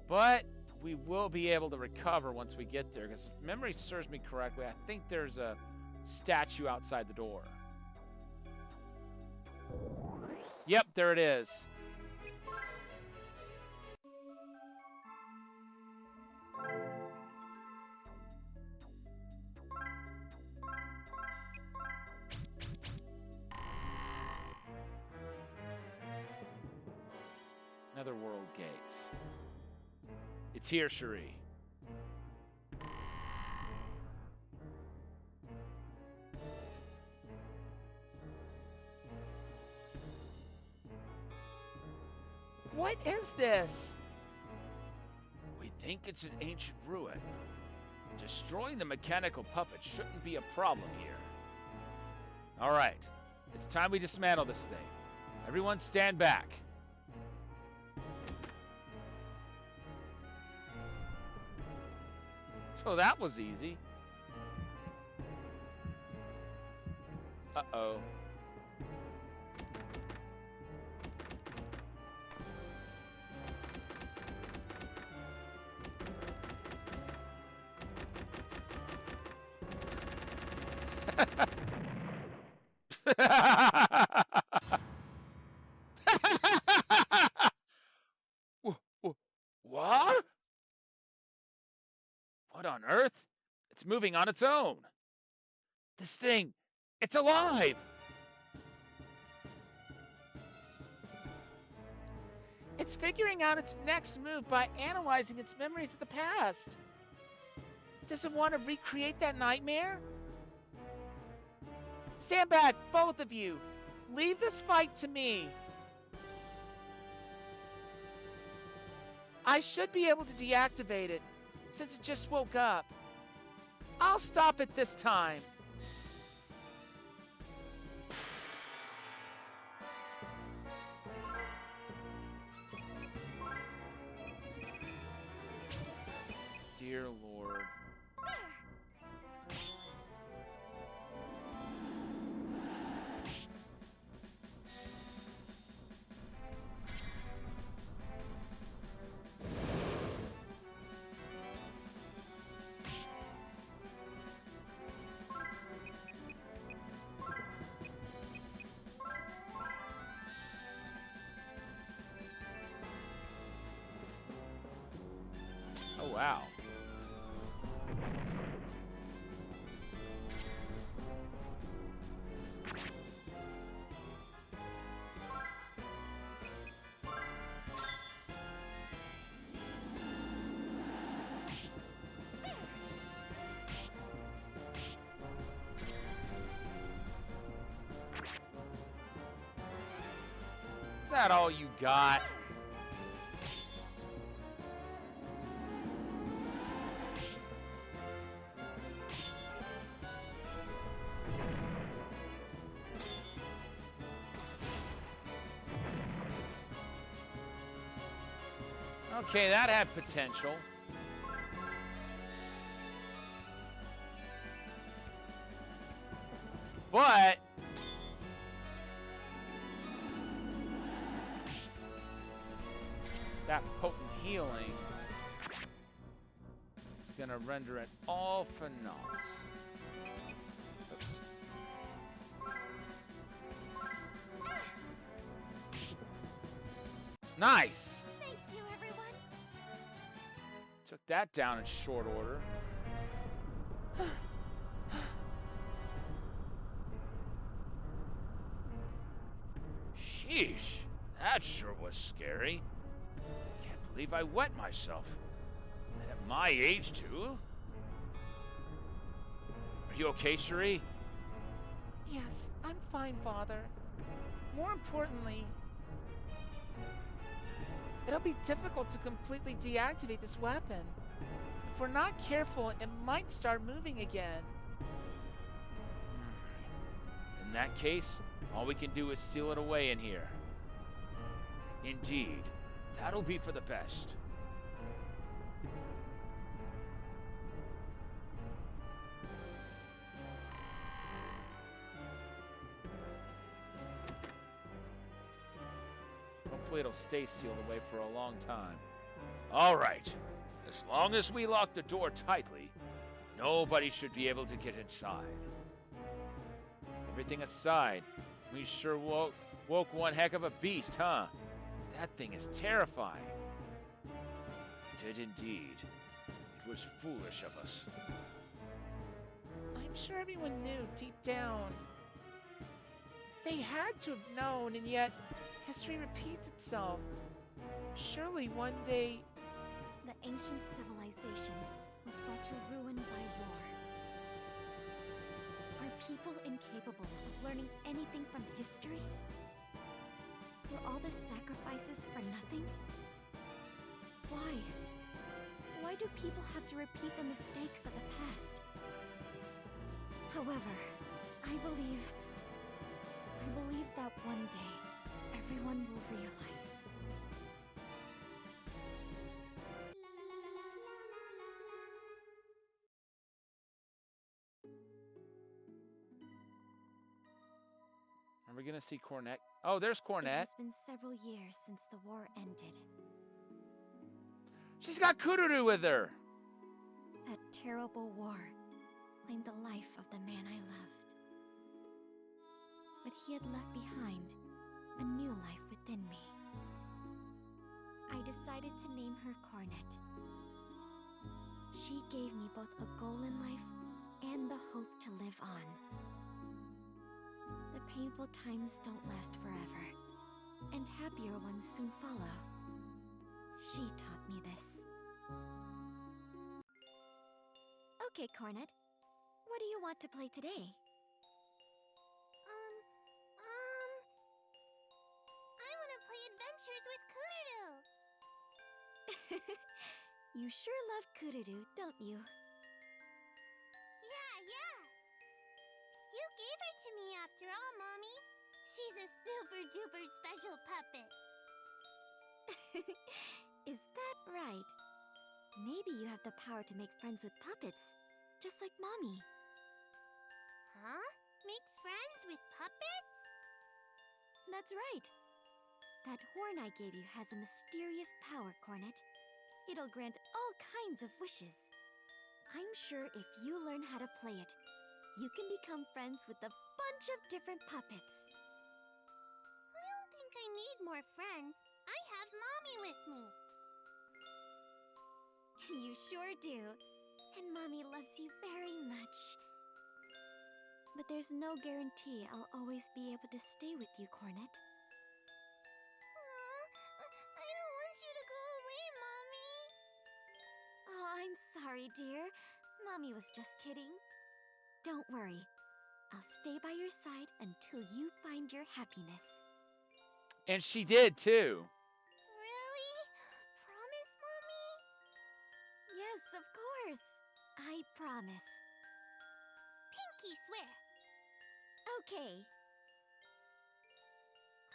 But we will be able to recover once we get there, because if memory serves me correctly, I think there's a statue outside the door. Yep, there it is. Netherworld Gate. It's here, Cherie. What is this? We think it's an ancient ruin. Destroying the mechanical puppet shouldn't be a problem here. All right, it's time we dismantle this thing. Everyone stand back. So that was easy. Uh-oh. What? What on earth? It's moving on its own. This thing, it's alive! It's figuring out its next move by analyzing its memories of the past. Does it want to recreate that nightmare? Stand back, both of you. Leave this fight to me. I should be able to deactivate it, since it just woke up. I'll stop it this time. Dear Lord. Oh, wow. Is that all you got? Okay, that had potential. But that potent healing is gonna render it all for naught. Oops. Nice! Thank you, everyone. Took that down in short order. Sheesh, that sure was scary. Can't believe I wet myself. And at my age, too? Are you okay, Cherie? Yes, I'm fine, Father. More importantly, it'll be difficult to completely deactivate this weapon. If we're not careful, it might start moving again. In that case, all we can do is seal it away in here. Indeed, that'll be for the best. Hopefully it'll stay sealed away for a long time. All right. As long as we lock the door tightly, nobody should be able to get inside. Everything aside, we sure woke one heck of a beast, huh? That thing is terrifying. Did indeed. It was foolish of us. I'm sure everyone knew deep down. They had to have known, and yet history repeats itself. Surely one day... The ancient civilization was brought to ruin by war. Are people incapable of learning anything from history? Were all the sacrifices for nothing? Why? Why do people have to repeat the mistakes of the past? However, I believe that one day, everyone will realize. Are we gonna see Cornet? Oh, there's It Cornet. has been several years since the war ended. She's got Kururu with her. That terrible war claimed the life of the man I loved. But he had left behind a new life within me. I decided to name her Cornet. She gave me both a goal in life and the hope to live on. The painful times don't last forever, and happier ones soon follow. She taught me this. Okay, Cornet. What do you want to play today? adventures with Kururu. You sure love Kururu, don't you? Yeah. You gave her to me after all, Mommy. She's a super-duper special puppet. Is that right? Maybe you have the power to make friends with puppets, just like Mommy. Huh? Make friends with puppets? That's right. That horn I gave you has a mysterious power, Cornet. It'll grant all kinds of wishes. I'm sure if you learn how to play it, you can become friends with a bunch of different puppets. I don't think I need more friends. I have Mommy with me. You sure do. And Mommy loves you very much. But there's no guarantee I'll always be able to stay with you, Cornet. I don't want you to go away, Mommy. Oh, I'm sorry, dear. Mommy was just kidding. Don't worry. I'll stay by your side until you find your happiness. And she did, too. Really? Promise, Mommy? Yes, of course. I promise. Pinky swear. Okay.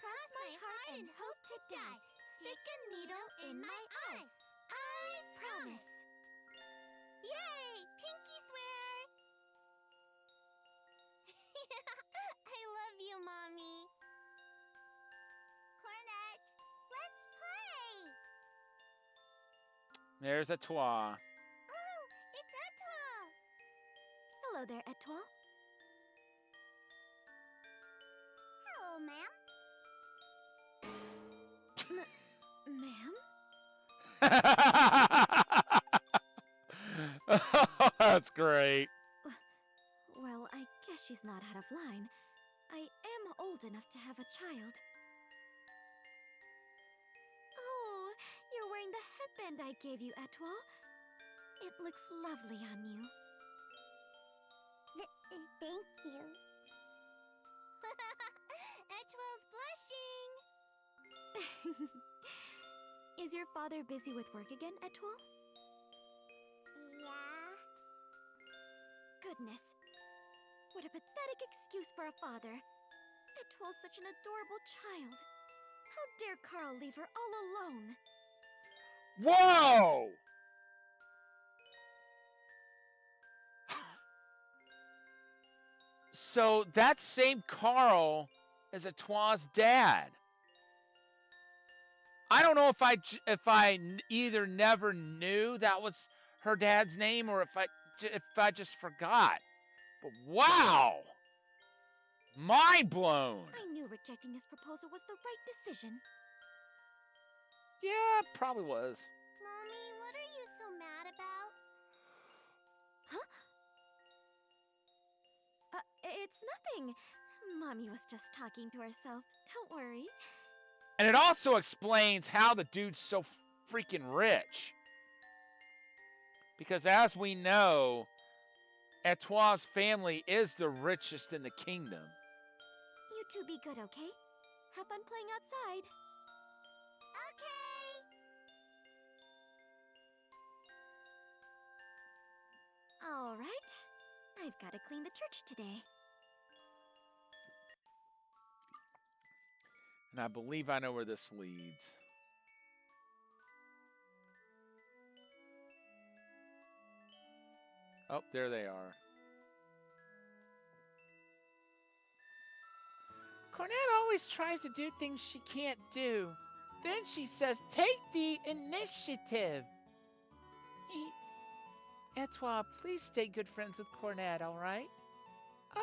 Cross my heart and hope to die. Stick a needle in my eye. I promise. Yay! Pinky swear! I love you, Mommy. Cornet, let's play! There's Etoile. Oh, it's Etoile! Hello there, Etoile. Hello, ma'am. Ma'am? That's great. Well, I guess she's not out of line. I am old enough to have a child. Oh, you're wearing the headband I gave you, Etoile. It looks lovely on you. Thank you. Etoile's blushing! Is your father busy with work again, Etoile? Yeah. Goodness. What a pathetic excuse for a father. Etoile's such an adorable child. How dare Carl leave her all alone? Whoa! So that same Carl is Etoile's dad. I don't know if I either never knew that was her dad's name or if I just forgot. But wow! Mind blown. I knew rejecting his proposal was the right decision. Yeah, probably was. Mommy, what are you so mad about? Huh? It's nothing. Mommy was just talking to herself. Don't worry. And it also explains how the dude's so freaking rich. Because as we know, Etoile's family is the richest in the kingdom. You two be good, okay? Have fun playing outside. Okay! All right. I've got to clean the church today. And I believe I know where this leads. Oh, there they are. Cornet always tries to do things she can't do. Then she says, take the initiative. Etoile, please stay good friends with Cornet, all right?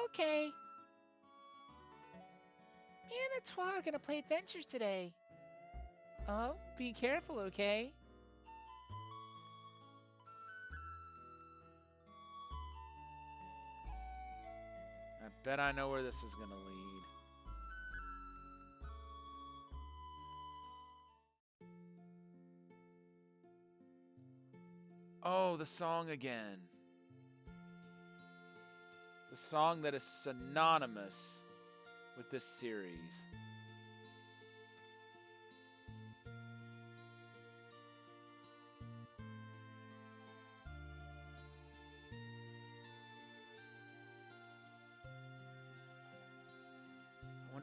Okay. Me and Etoile are going to play adventures today. Oh, be careful, okay? I bet I know where this is going to lead. Oh, the song again. The song that is synonymous with this series.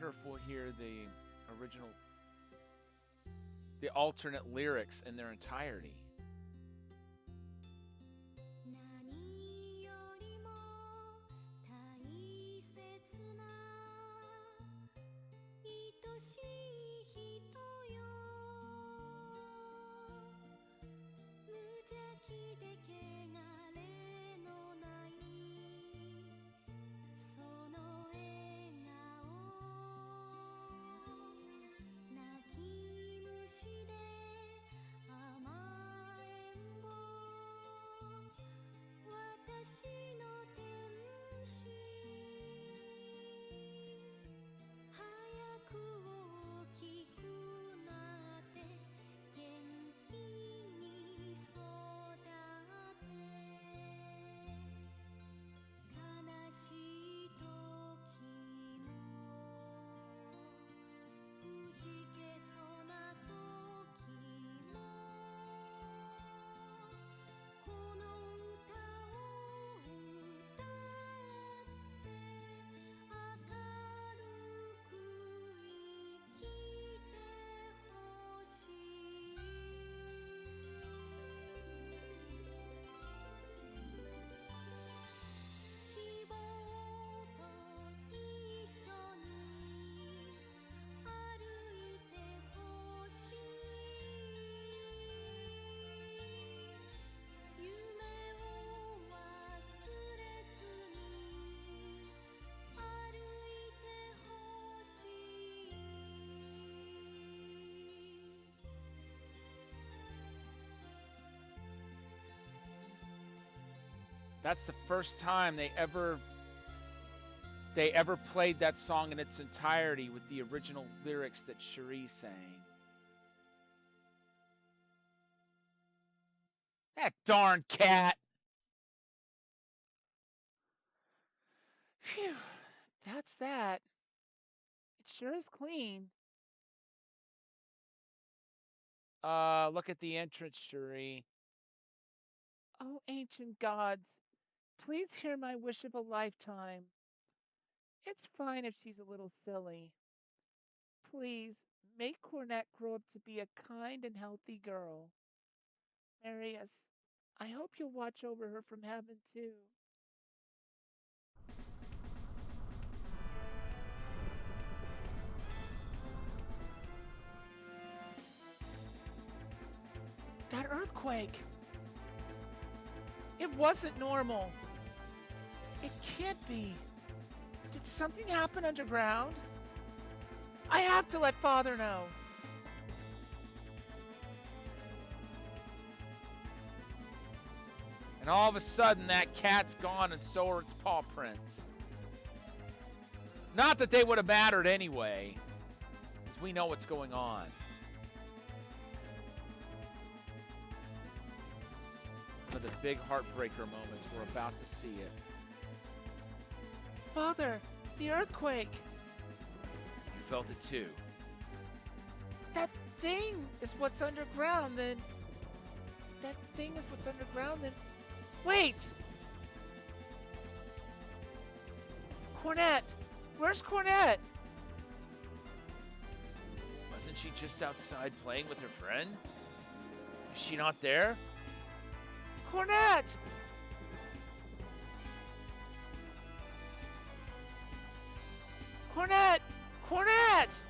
wonder if we'll hear the original, the alternate lyrics in their entirety. 何よりも大切な愛しい人よ無邪気で汚れのないその笑顔泣き虫で甘えん坊私の天使早く大きくなって元気に育て悲しい時もうじけそうな時もこの歌を歌って明るく生きてほしい希望と一緒に歩いてほしい夢を忘れずに歩いてほしい That's the first time they ever played that song in its entirety with the original lyrics that Cherie sang. That darn cat! Phew, that's that. It sure is clean. Look at the entrance, Cherie. Oh, ancient gods, please hear my wish of a lifetime. It's fine if she's a little silly. Please, make Cornette grow up to be a kind and healthy girl. Marius, I hope you'll watch over her from heaven, too. That earthquake! It wasn't normal. It can't be. Did something happen underground? I have to let Father know. And all of a sudden, that cat's gone and so are its paw prints. Not that they would have mattered anyway, because we know what's going on. One of the big heartbreaker moments, we're about to see it. Father, the earthquake! You felt it too. That thing is what's underground, then. That thing is what's underground, then. Wait! Cornette! Where's Cornette? Wasn't she just outside playing with her friend? Is she not there? Cornette! Cornette! Cornette!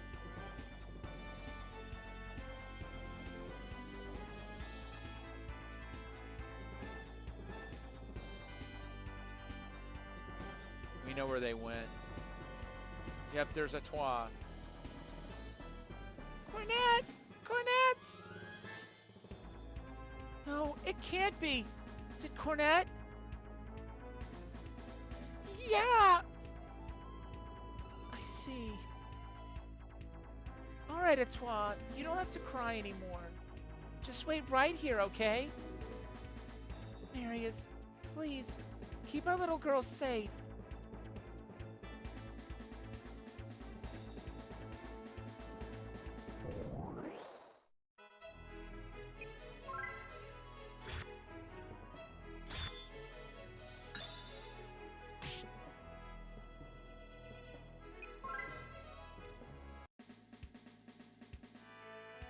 We know where they went. Yep, there's a Toi. Cornette! Cornette! No, it can't be. Did Cornette? Yeah! I see. All right, Etoile, you don't have to cry anymore. Just wait right here, okay? Marius, please, keep our little girl safe.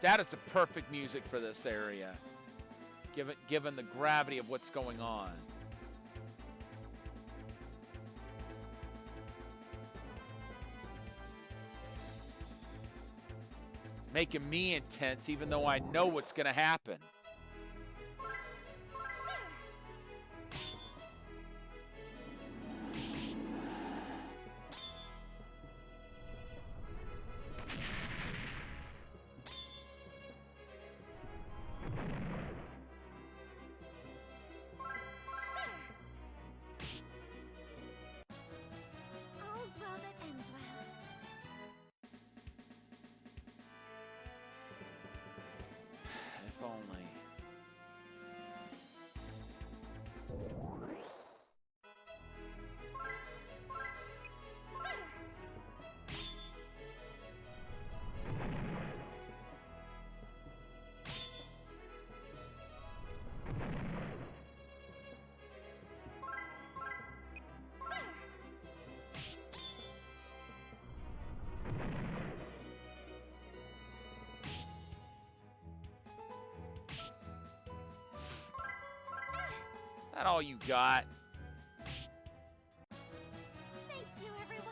That is the perfect music for this area, given the gravity of what's going on. It's making me intense, even though I know what's going to happen. All's well that ends well. If only. Is that all you got? Thank you, everyone.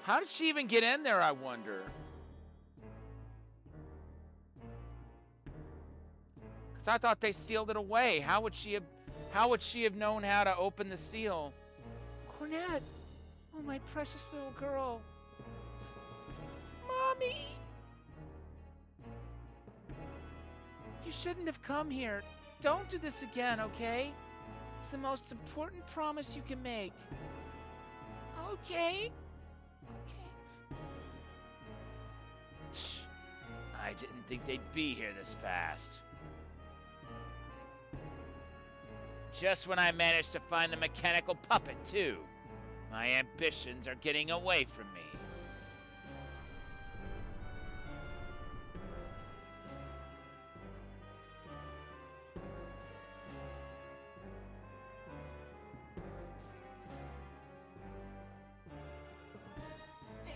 How did she even get in there, I wonder? Because I thought they sealed it away. How would she have known how to open the seal? Cornet! Oh, my precious little girl. Mommy! You shouldn't have come here. Don't do this again, okay? It's the most important promise you can make. Okay? Shh. I didn't think they'd be here this fast. Just when I managed to find the mechanical puppet, too. My ambitions are getting away from me.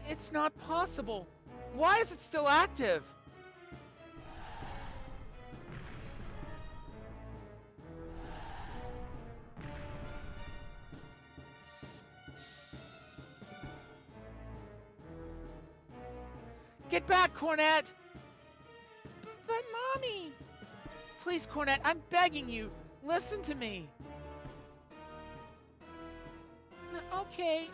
It's not possible. Why is it still active? Get back, Cornet! But Mommy! Please, Cornet, I'm begging you. Listen to me. Okay.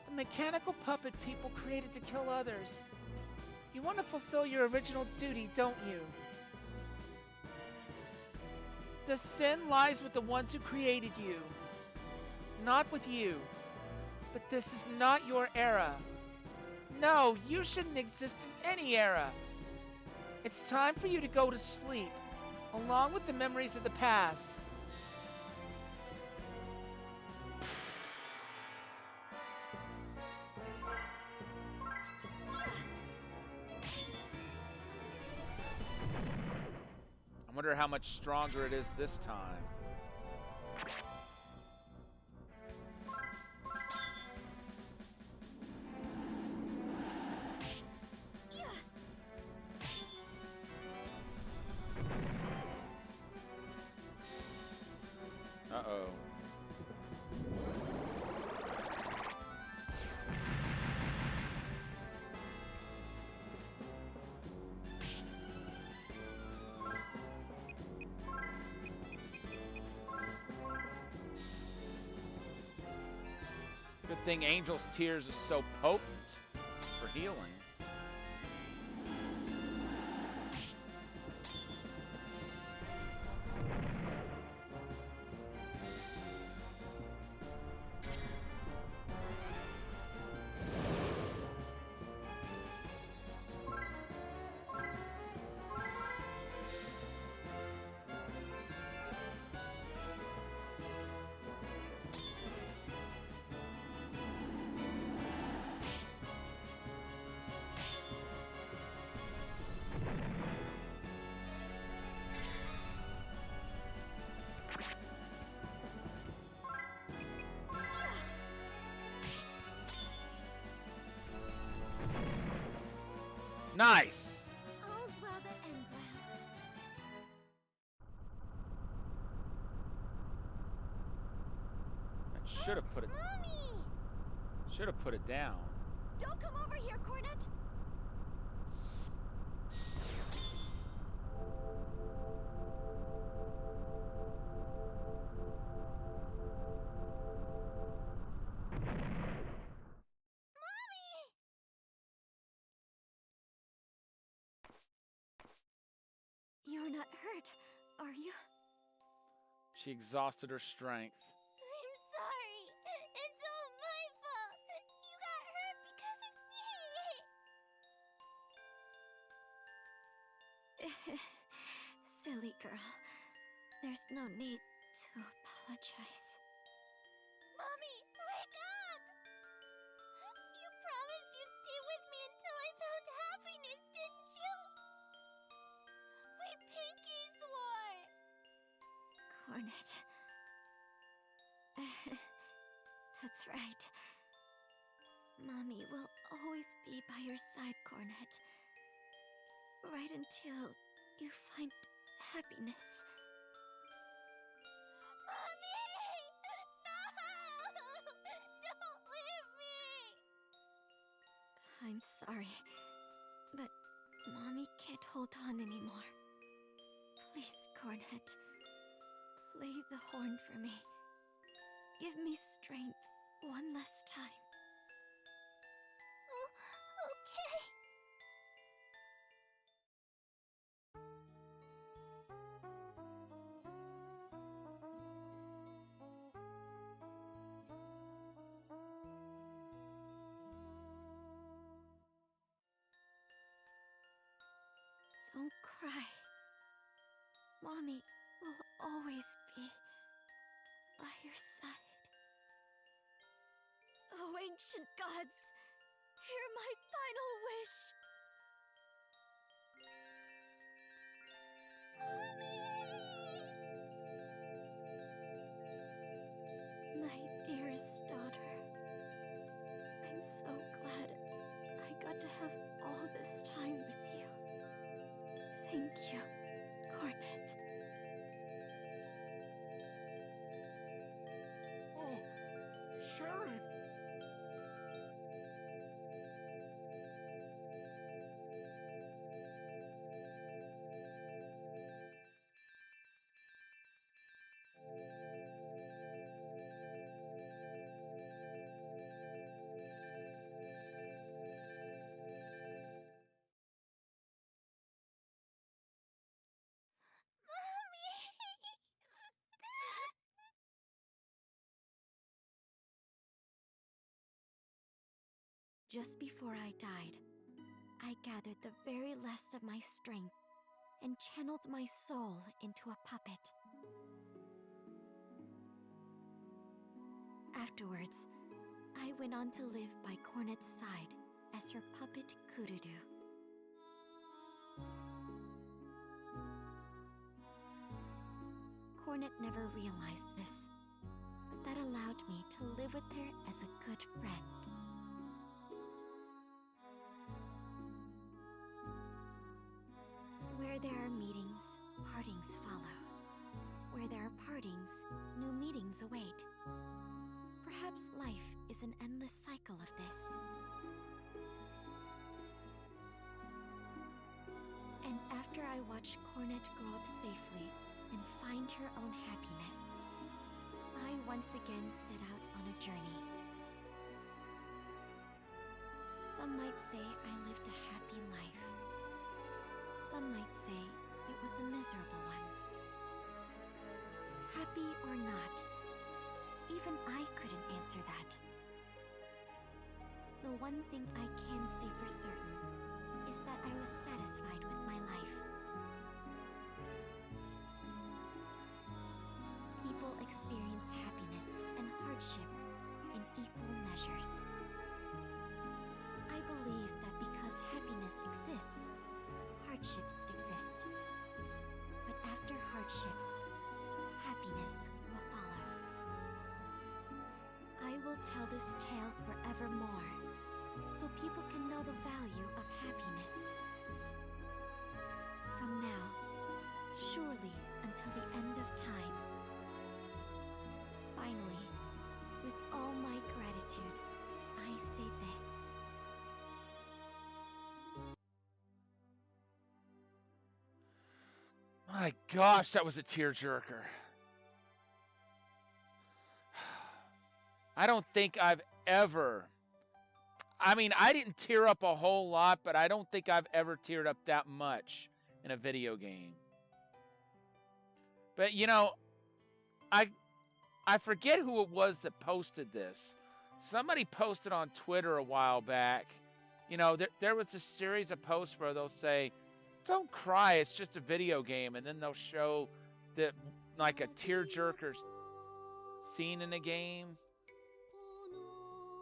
The mechanical puppet people created to kill others. You want to fulfill your original duty, don't you? The sin lies with the ones who created you, not with you. But this is not your era. No, you shouldn't exist in any era. It's time for you to go to sleep, along with the memories of the past. I wonder how much stronger it is this time. Uh-oh. Good thing Angel's Tears is so potent for healing. Nice! All's well that ends well. I should have put it. Mommy! Should have put it down. Don't come over here, Cornet! Mommy! You're not hurt, are you? She exhausted her strength. I'm sorry. It's all my fault. You got hurt because of me. Silly girl. There's no need to apologize. Mommy, wake up! You promised you'd stay with me until I found happiness, didn't you? We pinky swore. Cornet. That's right. Mommy will always be by your side, Cornet. Right until you find happiness. Mommy! No! Don't leave me! I'm sorry, but Mommy can't hold on anymore. Please, Cornet. Play the horn for me. Give me strength one last time. Oh, okay. Don't cry. Mommy will always be by your side. Oh, ancient gods, hear my final wish. Mommy! My dearest daughter, I'm so glad I got to have all this time with you. Thank you, Cornet. Oh, Sharon! Just before I died, I gathered the very last of my strength and channeled my soul into a puppet. Afterwards, I went on to live by Cornet's side as her puppet Kurudu. Cornet never realized this, but that allowed me to live with her as a good friend. Where there are meetings, partings follow. Where there are partings, new meetings await. Perhaps life is an endless cycle of this. And after I watch Cornet grow up safely and find her own happiness, I once again set out on a journey. Some might say I lived a happy life. Some might say it was a miserable one. Happy or not, even I couldn't answer that. The one thing I can say for certain is that I was satisfied with my life. People experience happiness and hardship in equal measures. I believe that because happiness exists, hardships exist. But after hardships, happiness will follow. I will tell this tale forevermore, so people can know the value of happiness My gosh, that was a tearjerker. I don't think I've ever. I mean, I didn't tear up a whole lot, but I don't think I've ever teared up that much in a video game. But you know, I forget who it was that posted this. Somebody posted on Twitter a while back. You know, there was a series of posts where they'll say, "Don't cry, it's just a video game," and then they'll show the like a tearjerker scene in a game.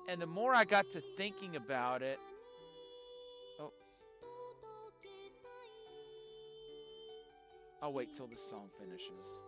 And the more I got to thinking about it, oh, I'll wait till the song finishes.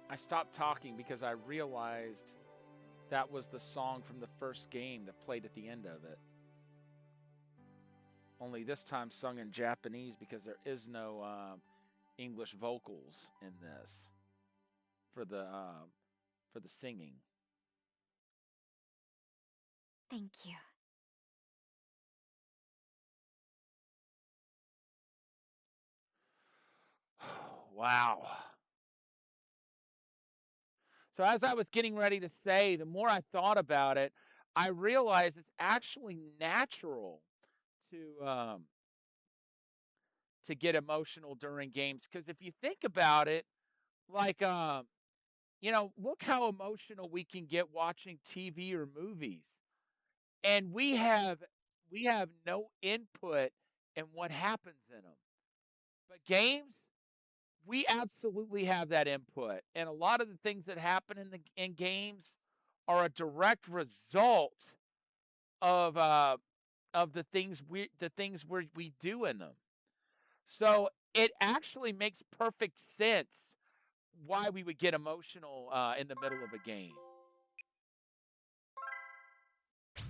I stopped talking because I realized that was the song from the first game that played at the end of it. Only this time sung in Japanese because there is no English vocals in this for the singing. Thank you. Wow. So as I was getting ready to say, the more I thought about it, I realized it's actually natural to get emotional during games, because if you think about it, like look how emotional we can get watching TV or movies, and we have no input in what happens in them. But games, we absolutely have that input, and a lot of the things that happen in games are a direct result of the things we do in them. So it actually makes perfect sense why we would get emotional in the middle of a game. So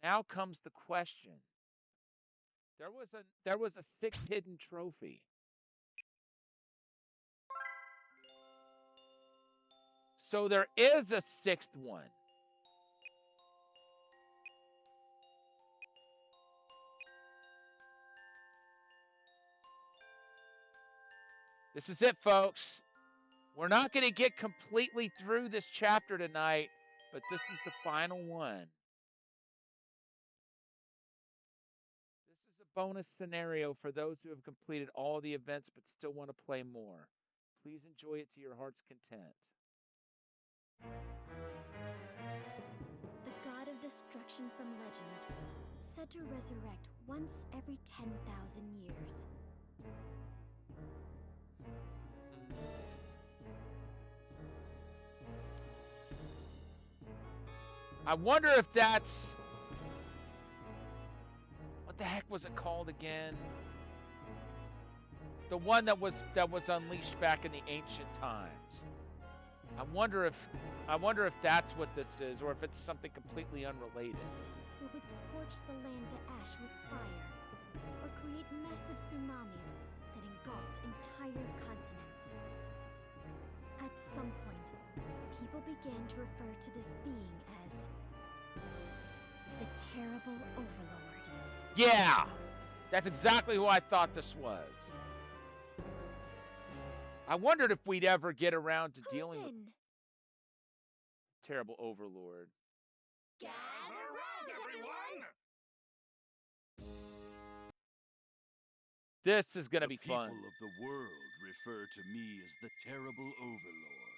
now comes the question. There was a sixth hidden trophy. So there is a sixth one. This is it, folks. We're not going to get completely through this chapter tonight, but this is the final one. This is a bonus scenario for those who have completed all the events but still want to play more. Please enjoy it to your heart's content. The god of destruction from legends, said to resurrect once every 10,000 years. I wonder if that's... What the heck was it called again? The one that was unleashed back in the ancient times. I wonder if that's what this is, or if it's something completely unrelated. Who would scorch the land to ash with fire, or create massive tsunamis that engulfed entire continents. At some point, people began to refer to this being as the Terrible Overlord. Yeah! That's exactly who I thought this was. I wondered if we'd ever get around to dealing with Terrible Overlord. Gather round, everyone! This is going to be fun. The people of the world refer to me as the Terrible Overlord.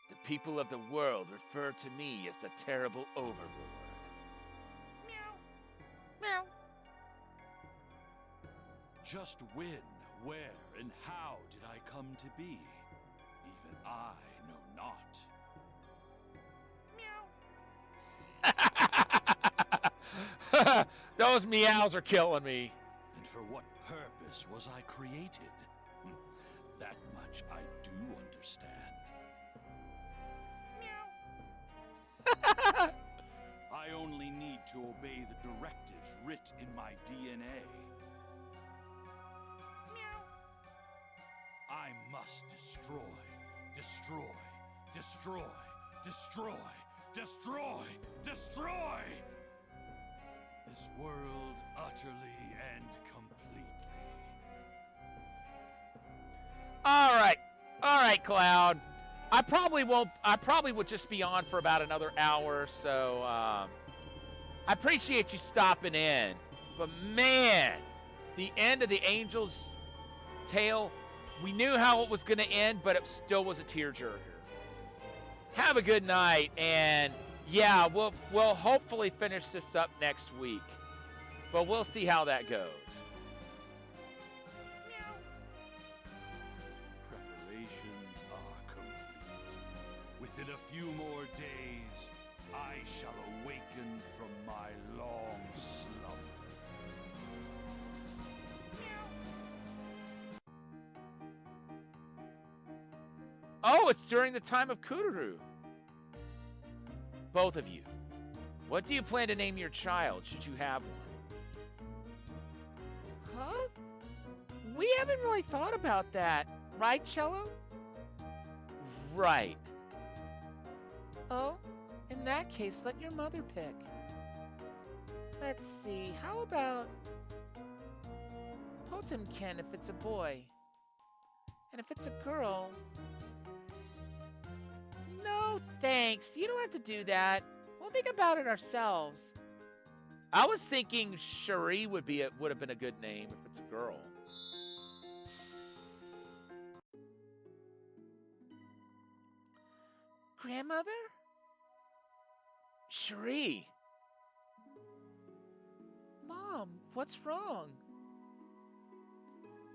The people of the world refer to me as the Terrible Overlord. Meow. Meow. Just when, where, and how did I come to be? Even I know not. Meow. Those meows are killing me. And for what purpose was I created? That much I do understand. Meow. I only need to obey the directives writ in my DNA. Meow. I must destroy, destroy, destroy, destroy, destroy, destroy this world utterly and completely. All right, Cloud. I probably would just be on for about another hour, so I appreciate you stopping in. But man, the end of the Angel's Tale, we knew how it was going to end, but it still was a tearjerker. Have a good night, and yeah, we'll hopefully finish this up next week, but we'll see how that goes. Preparations are complete. Within a few more days, I shall awaken from my long slumber. Oh, it's during the time of Kuduru. Both of you, what do you plan to name your child, should you have one? Huh? We haven't really thought about that, right, Cello? Right. Oh, in that case, let your mother pick. Let's see, how about Potemkin if it's a boy? And if it's a girl... No, thanks. You don't have to do that. We'll think about it ourselves. I was thinking Cherie would have been a good name if it's a girl. Grandmother? Cherie! Mom, what's wrong?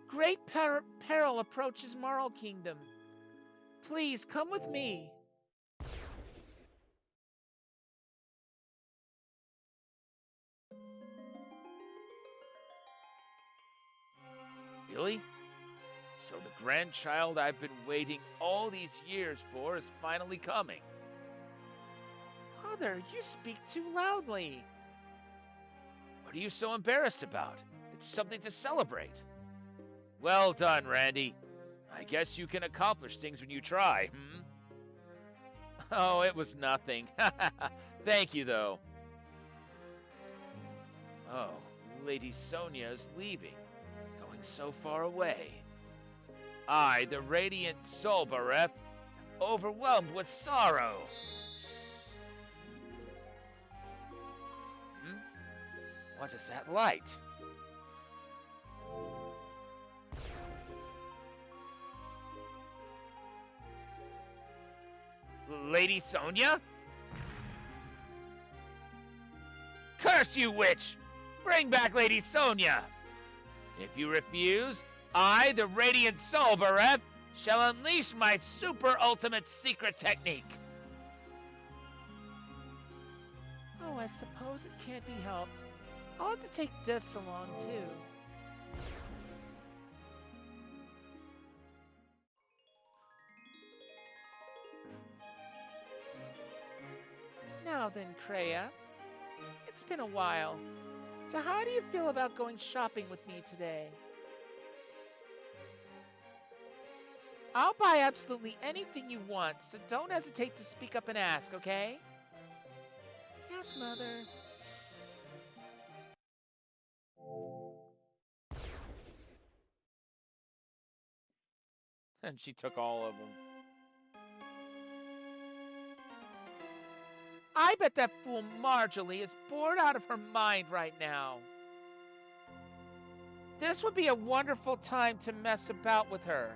Great peril approaches Marl Kingdom. Please, come with me. Really? So the grandchild I've been waiting all these years for is finally coming. Mother, you speak too loudly. What are you so embarrassed about? It's something to celebrate. Well done, Randy. I guess you can accomplish things when you try, hmm? Oh, it was nothing. Thank you, though. Oh, Lady Sonia is leaving, going so far away. I, the radiant Solbareth, am overwhelmed with sorrow. Hmm? What is that light? Lady Sonia? Curse you, witch! Bring back Lady Sonia! If you refuse, I, the Radiant Solbareth, shall unleash my super ultimate secret technique. Oh, I suppose it can't be helped. I'll have to take this along, too. Now then, Kreia. It's been a while. So how do you feel about going shopping with me today? I'll buy absolutely anything you want, so don't hesitate to speak up and ask, okay? Yes, Mother. And she took all of them. I bet that fool Marjorie is bored out of her mind right now. This would be a wonderful time to mess about with her.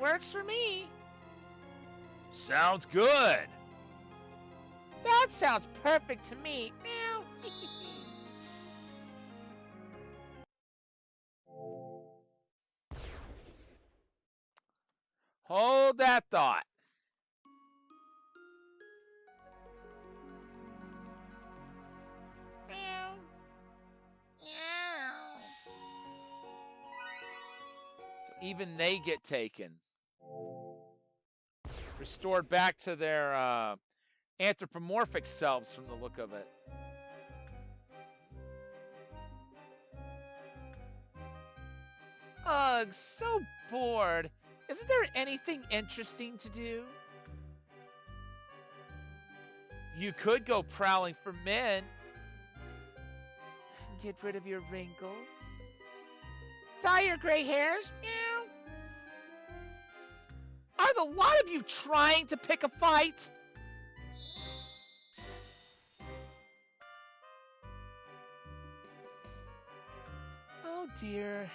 Works for me. Sounds good. That sounds perfect to me. Meow. Hold that thought. Meow. Meow. So even they get taken. Restored back to their anthropomorphic selves from the look of it. Ugh, so bored. Isn't there anything interesting to do? You could go prowling for men. Get rid of your wrinkles. Dye your gray hairs. Meow. Are the lot of you trying to pick a fight? Oh dear.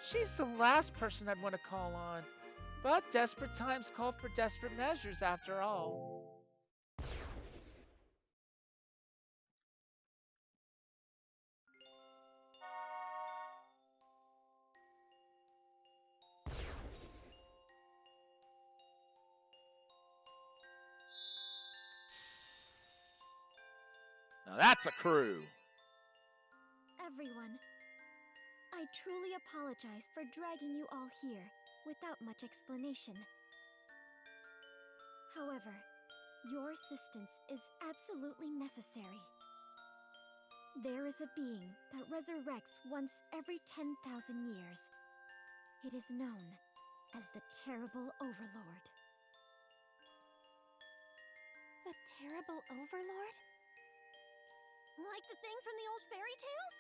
She's the last person I'd want to call on. But desperate times call for desperate measures after all. Now that's a crew. Everyone, I truly apologize for dragging you all here without much explanation. However, your assistance is absolutely necessary. There is a being that resurrects once every 10,000 years. It is known as the Terrible Overlord. The Terrible Overlord? Like the thing from the old fairy tales?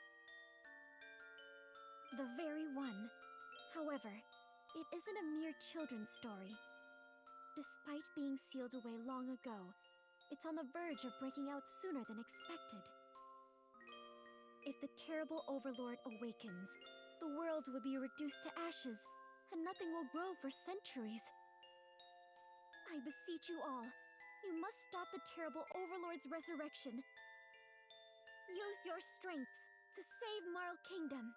The very one. However, it isn't a mere children's story. Despite being sealed away long ago, it's on the verge of breaking out sooner than expected. If the Terrible Overlord awakens, the world will be reduced to ashes, and nothing will grow for centuries. I beseech you all, you must stop the Terrible Overlord's resurrection. Use your strengths to save Marl Kingdom.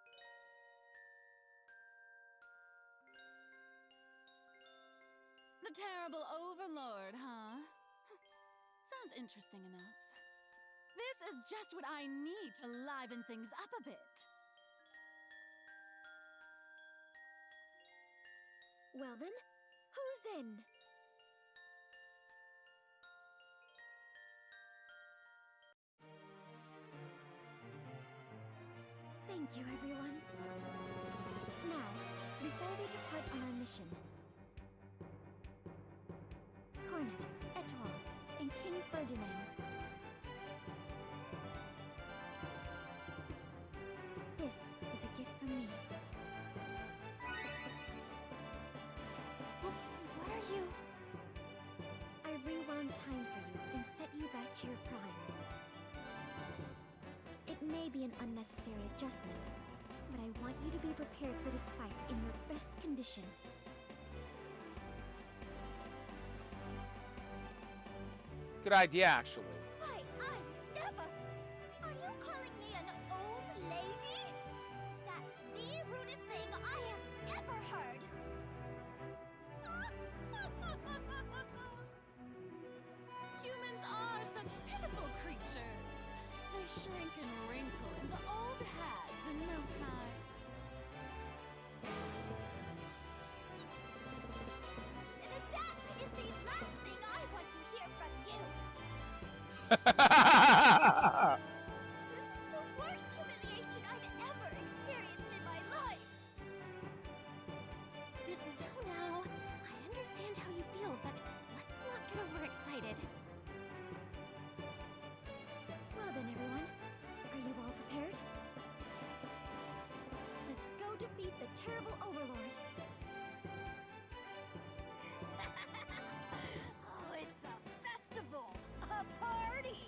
The Terrible Overlord, huh? Sounds interesting enough. This is just what I need to liven things up a bit. Well then, who's in? Thank you, everyone. Now, before we depart on our mission, Cornet, Etoile, and King Ferdinand. This is a gift from me. What are you? I rewound time for you and set you back to your primes. It may be an unnecessary adjustment, but I want you to be prepared for this fight in your best condition. Good idea, actually. Why, I never! Are you calling me an old lady? That's the rudest thing I have ever heard! Humans are such pitiful creatures. They shrink and wrinkle into old hags in no time. And that is the last thing I want to hear from you! This is the worst humiliation I've ever experienced in my life! Now, I understand how you feel, but let's not get overexcited. Well then, everyone, are you all prepared? Let's go defeat the Terrible Overlord. Oh, it's a festival! A party!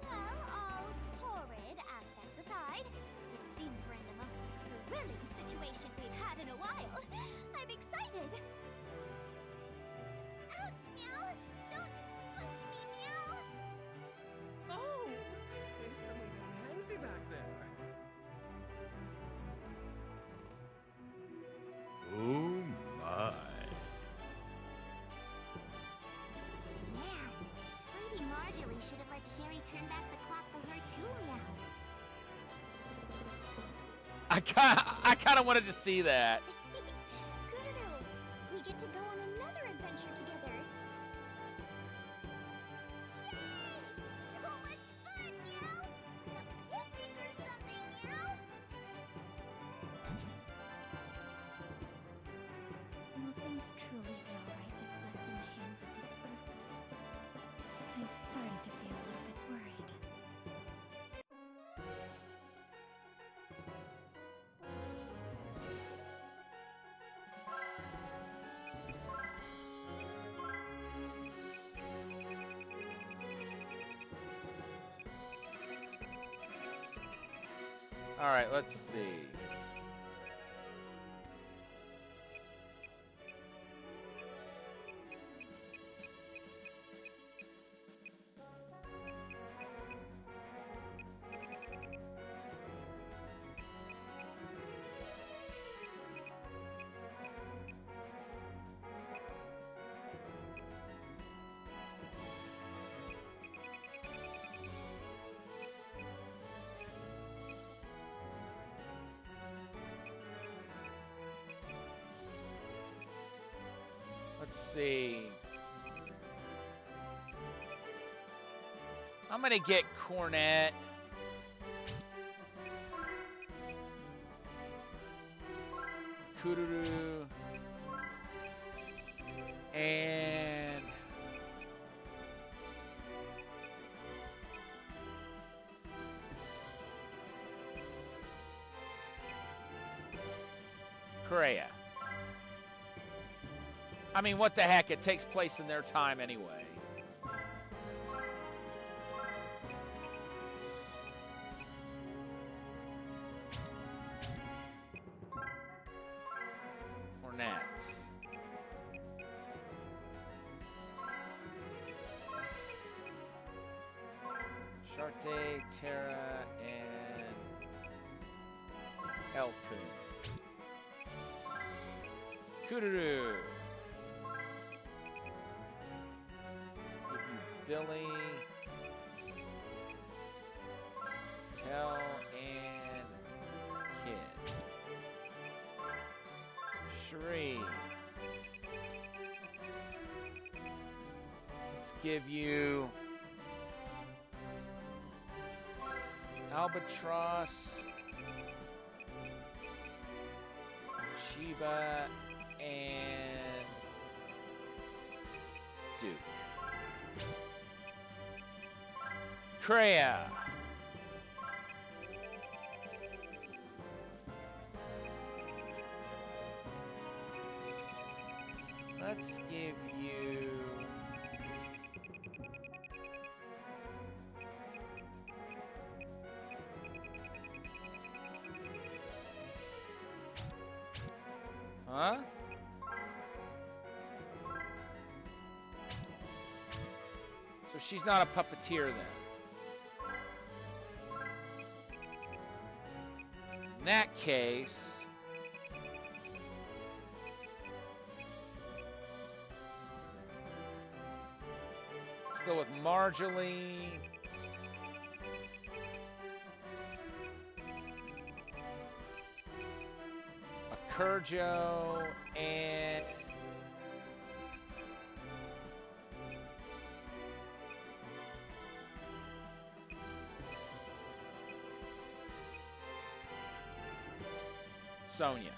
Well, all horrid aspects aside, it seems we're in the most thrilling situation we've had in a while. I'm excited! Ouch, Meow! Don't push me, Meow! Oh, there's someone very handsy back there. Oh my. Man, Lady Marjorie should have let Sherry turn back the clock for her too, Meow. I kind of wanted to see that. Good-o-do. We get to go on another adventure together. Yay! So much fun, Meow! Like a picnic or something, Meow! Will things truly be alright if left in the hands of this group? I'm starting to feel a little bit worried. All right, let's see. Let's see. I'm gonna get Cornet. Kururu. And Correa. I mean, what the heck? It takes place in their time anyway. Hornets. Sharte, Terra, and Elkun. Kururu. Let's give you Billy, Tell, and Kid. Shree. Let's give you Albatross, Sheba, and Duke. Kreia. Let's give you huh? So she's not a puppeteer then. In that case, let's go with Marjorie. Kurjo and Sonia.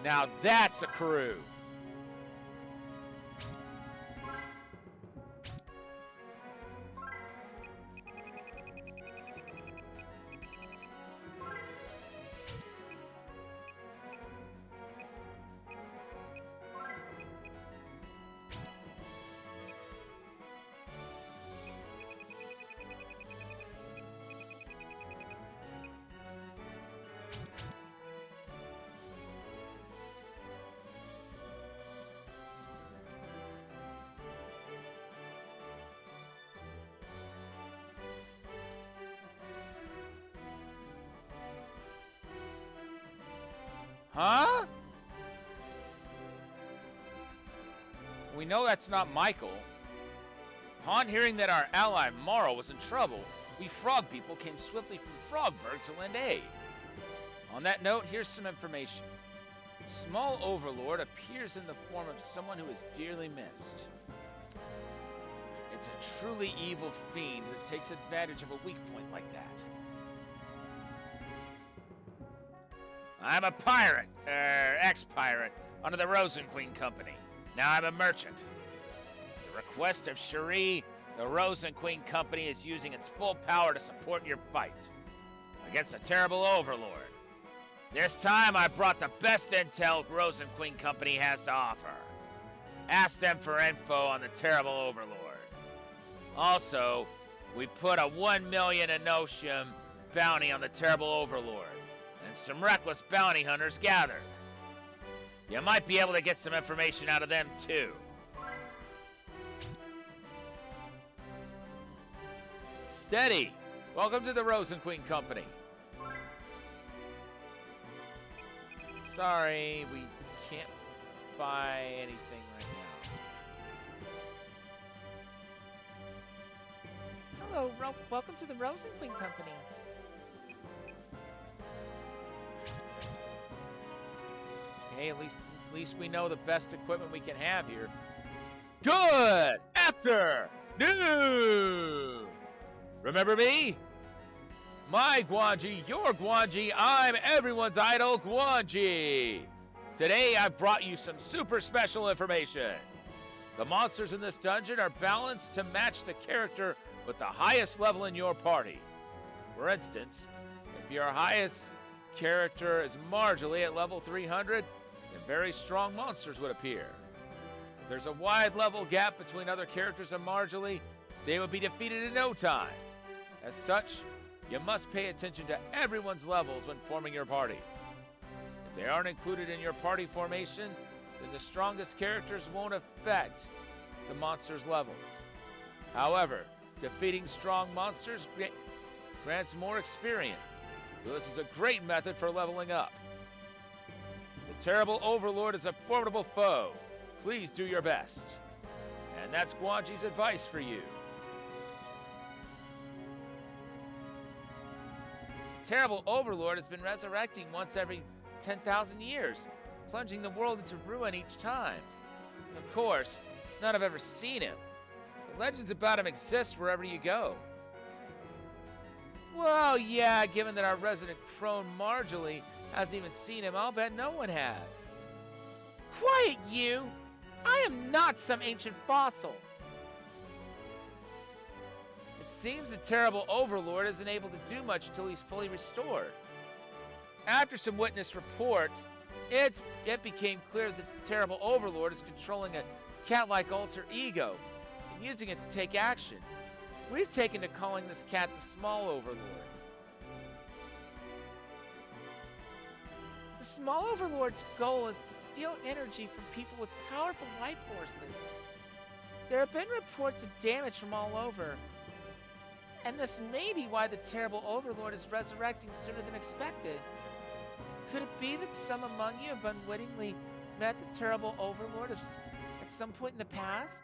Now that's a crew. Huh? We know that's not Michael. Upon hearing that our ally Marl was in trouble, we frog people came swiftly from Frogburg to lend aid. On that note, here's some information. Small Overlord appears in the form of someone who is dearly missed. It's a truly evil fiend that takes advantage of a weak point like that. I'm a pirate, ex-pirate, under the Rosen Queen Company. Now I'm a merchant. At the request of Cherie, the Rosen Queen Company is using its full power to support your fight against the terrible Overlord. This time I brought the best intel Rosen Queen Company has to offer. Ask them for info on the terrible Overlord. Also, we put a 1 million Enotium bounty on the terrible Overlord, and some reckless bounty hunters gathered. You might be able to get some information out of them too. Steady. Welcome to the Rosen Queen Company. Sorry, we can't buy anything right now. Hello, welcome to the Rosen Queen Company. Hey, at least we know the best equipment we can have here. Good after noon. Remember me? My Guanji, your Guanji, I'm everyone's idol, Guanji. Today I've brought you some super special information. The monsters in this dungeon are balanced to match the character with the highest level in your party. For instance, if your highest character is Marjorie at level 300, then very strong monsters would appear. If there's a wide level gap between other characters and Marjorie, they would be defeated in no time. As such, you must pay attention to everyone's levels when forming your party. If they aren't included in your party formation, then the strongest characters won't affect the monster's levels. However, defeating strong monsters grants more experience, so this is a great method for leveling up. The terrible Overlord is a formidable foe. Please do your best. And that's Guanji's advice for you. The terrible Overlord has been resurrecting once every 10,000 years, plunging the world into ruin each time. Of course, none have ever seen him, but legends about him exist wherever you go. Well, yeah, given that our resident crone Marjorie hasn't even seen him, I'll bet no one has. Quiet, you! I am not some ancient fossil. It seems the terrible Overlord isn't able to do much until he's fully restored. After some witness reports, it became clear that the terrible Overlord is controlling a cat-like alter ego and using it to take action. We've taken to calling this cat the Small Overlord. The Small Overlord's goal is to steal energy from people with powerful life forces. There have been reports of damage from all over, and this may be why the terrible Overlord is resurrecting sooner than expected. Could it be that some among you have unwittingly met the terrible Overlord at some point in the past?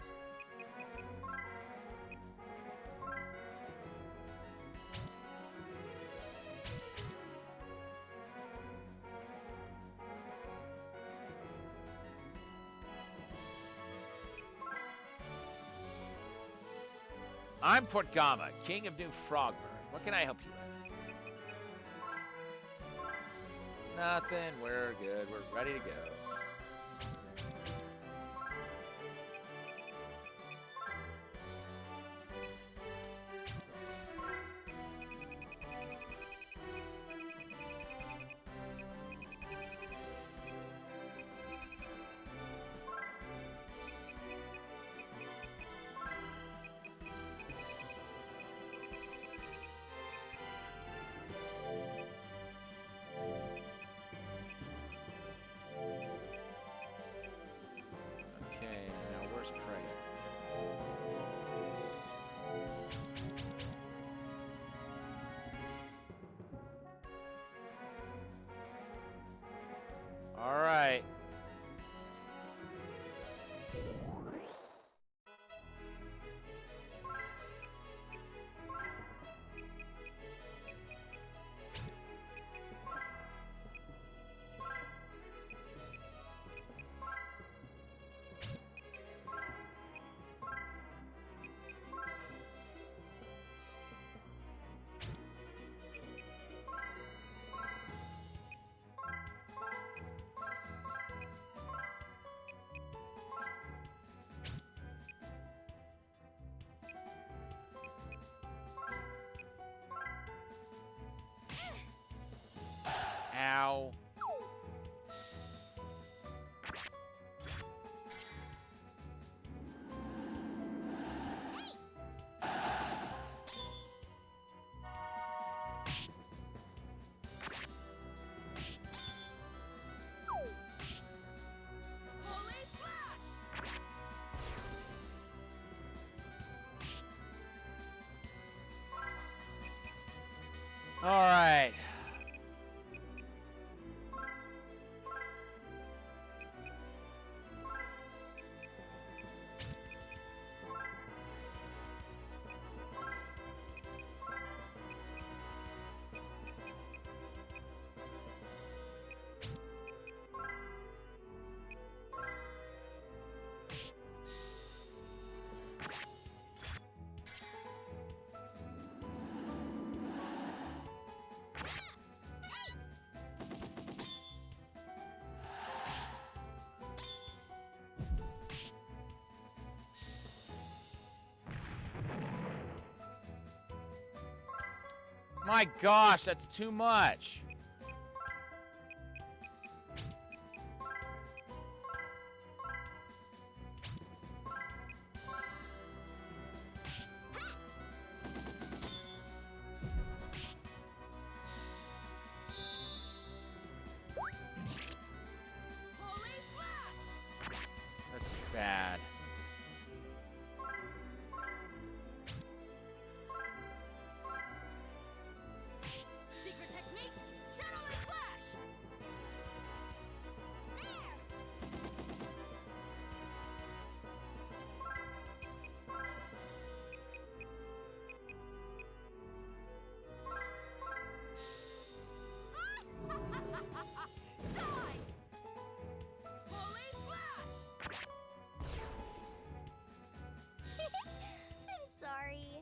I'm Portgama, King of New Frogburg. What can I help you with? Nothing. We're good. We're ready to go. All right. Ow. All right. My gosh, that's too much. This is bad. Secret technique, Shadowy Slash! There! Die! Holy Slash! I'm sorry. Die!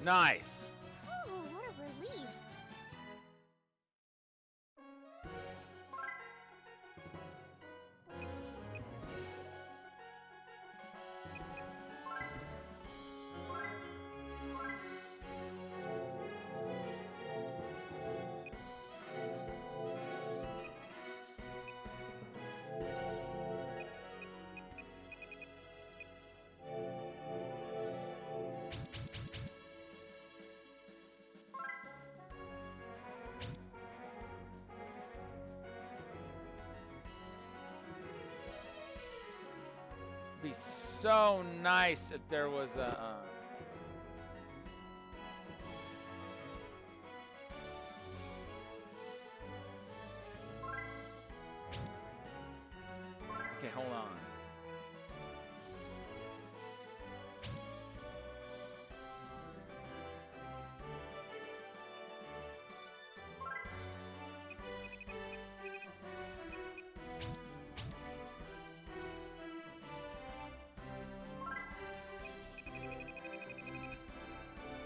Nice. Oh, what a relief. It'd be so nice if there was a. Okay, hold on.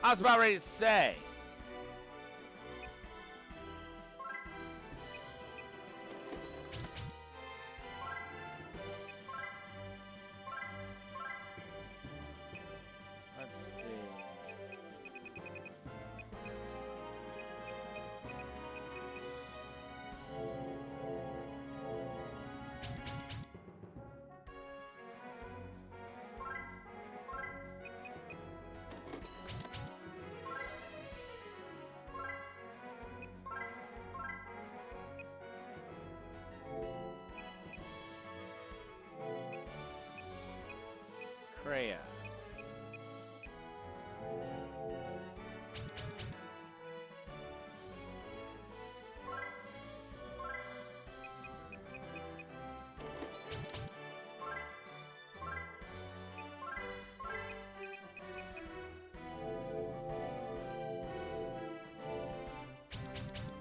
I was about ready to say. Let's see. Freya.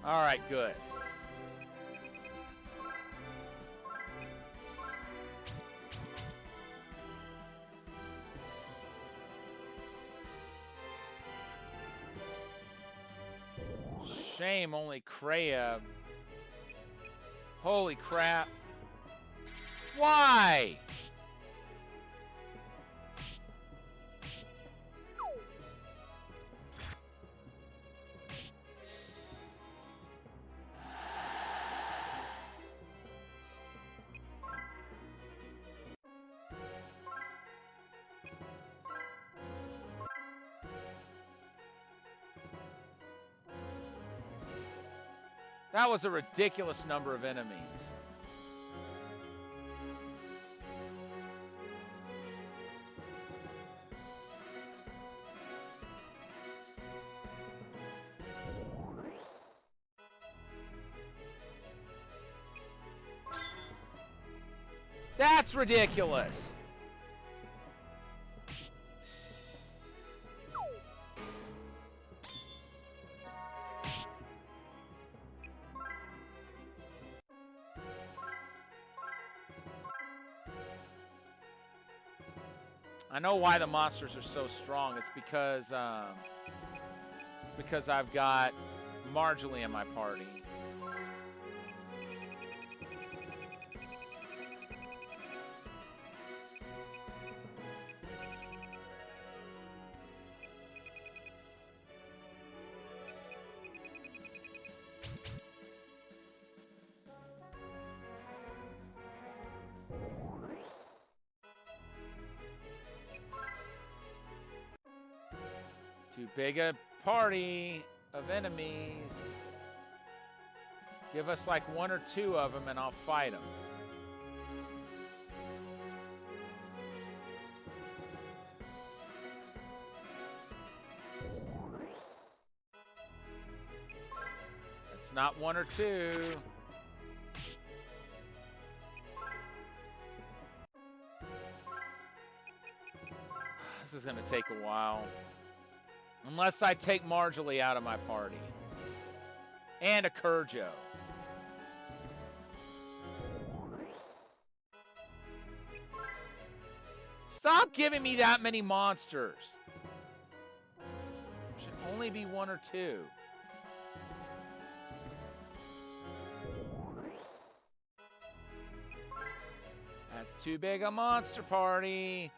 All right, good. Shame only Kreia. Holy crap. Why? That was a ridiculous number of enemies. That's ridiculous. I know why the monsters are so strong. It's because I've got Marjorie in my party. Too big a party of enemies. Give us like 1 or 2 of them and I'll fight them. It's not 1 or 2. This is going to take a while. Unless I take Marjorie out of my party. And a Kurjo. Stop giving me that many monsters. Should only be 1 or 2. That's too big a monster party.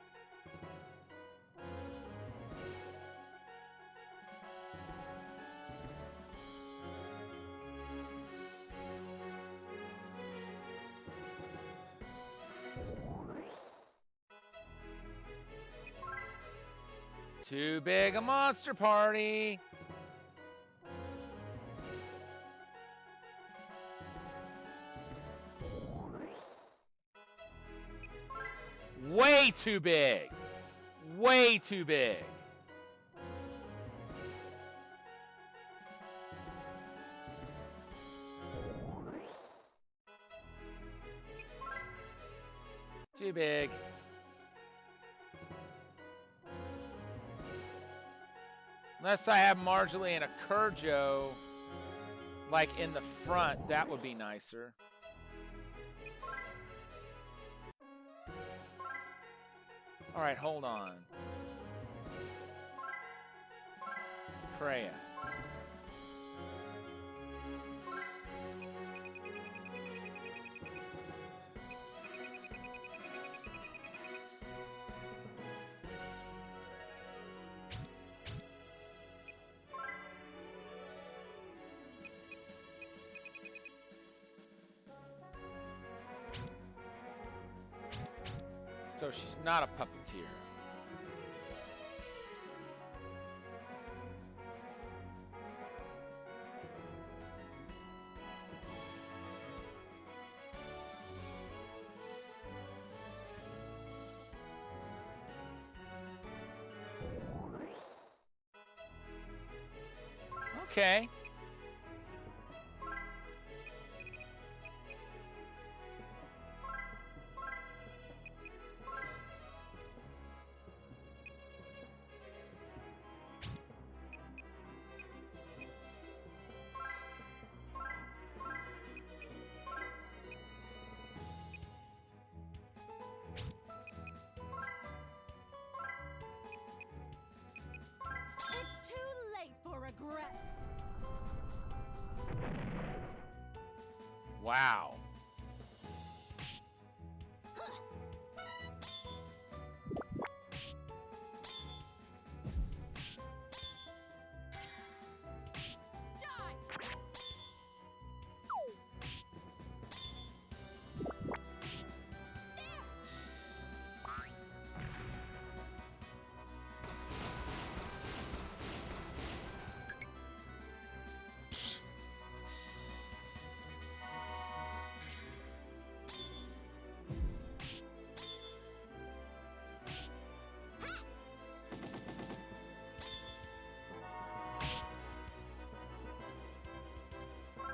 Too big a monster party. Way too big. Way too big. Too big. Unless I have Marjorie and a Kurjo, like in the front, that would be nicer. All right, hold on. Freya. So she's not a puppeteer. Okay. It's too late for regrets. Wow.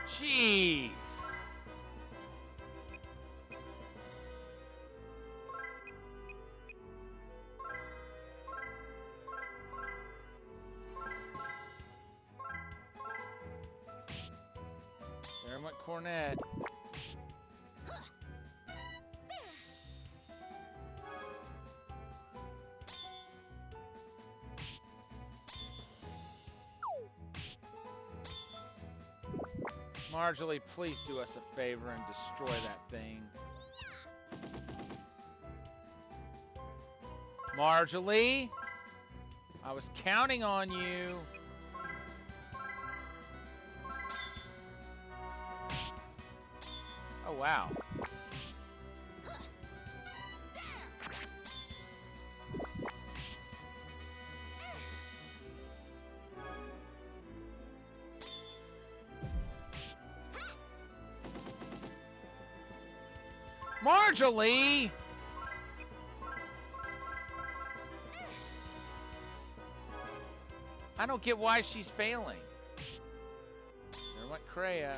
Jeez. There went Cornet. Marjorie, please do us a favor and destroy that thing. Marjorie, I was counting on you. Oh, wow. Marjorie! I don't get why she's failing. There went Kreia.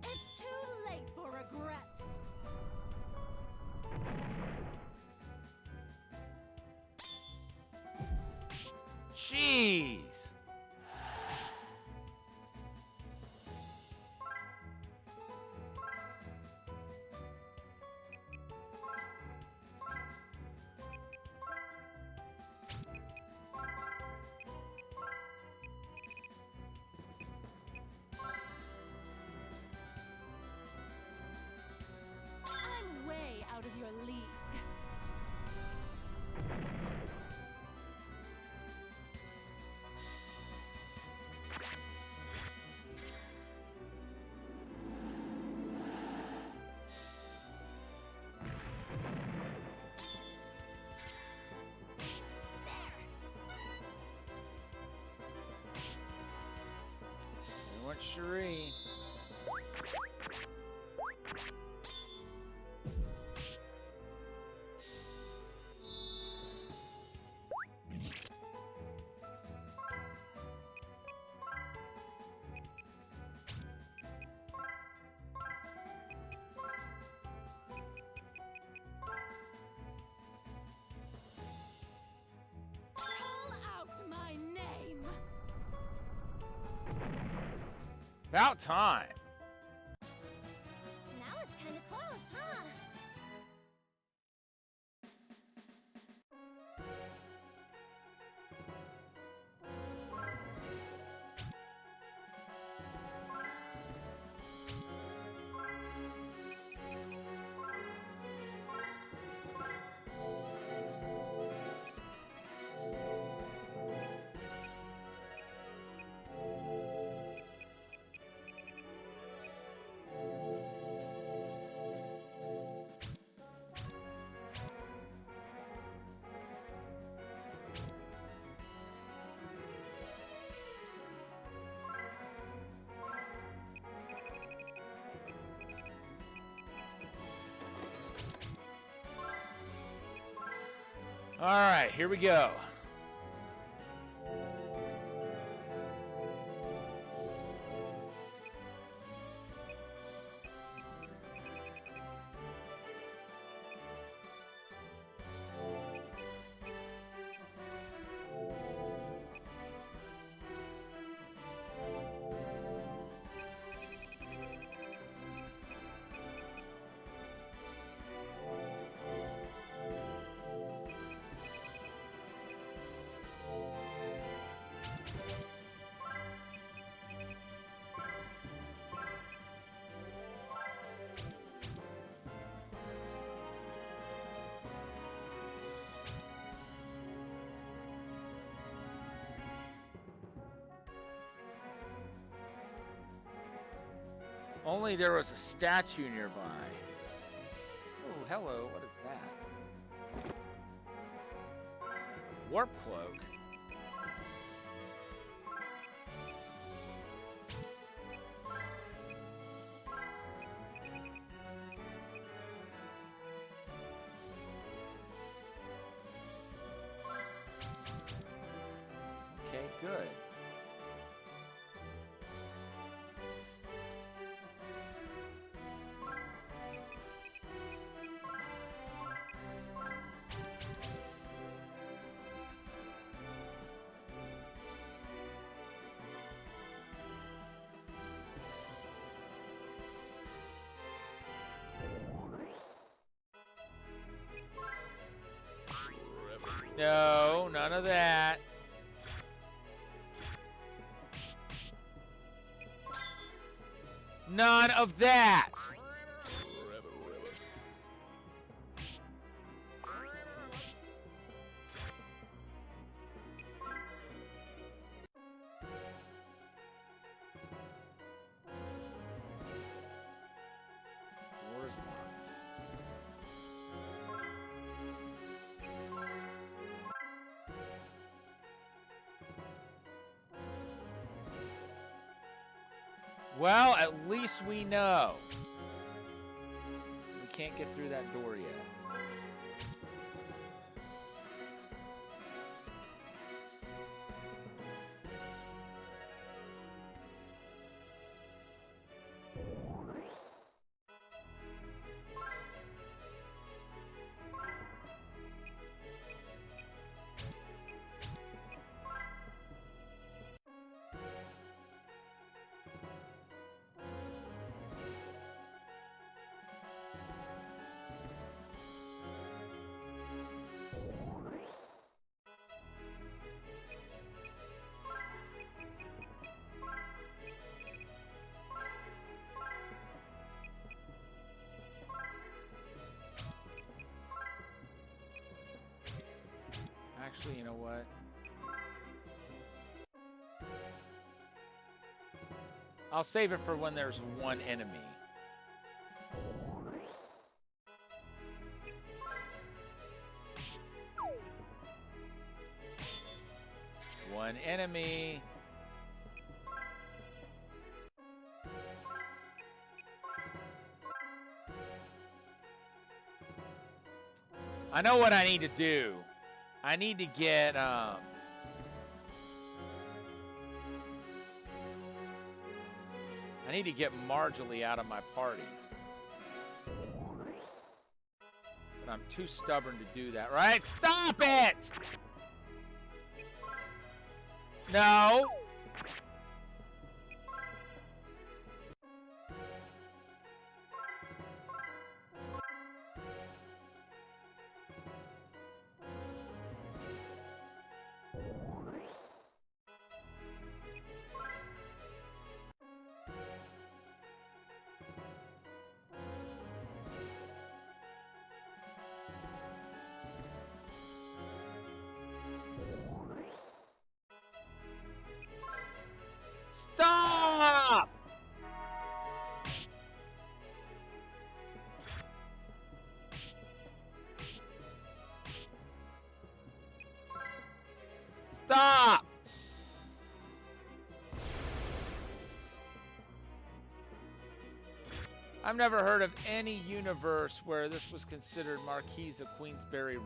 It's too late for regrets. Jeez. I'm way out of your league. There went Cherie. Call out my name. About time. Now it's kind of close, huh? All right, here we go. Only there was a statue nearby. Oh, hello. What is that? Warp cloak. Okay, good. No, none of that. None of that. Doors locked. Well, at least we know. We can't get through that door yet. Actually, you know what? I'll save it for when there's one enemy. One enemy. I know what I need to do. I need to get I need to get Marjorie out of my party. But I'm too stubborn to do that, right? Stop it! No! Stop! Stop! I've never heard of any universe where this was considered Marquise of Queensberry rule.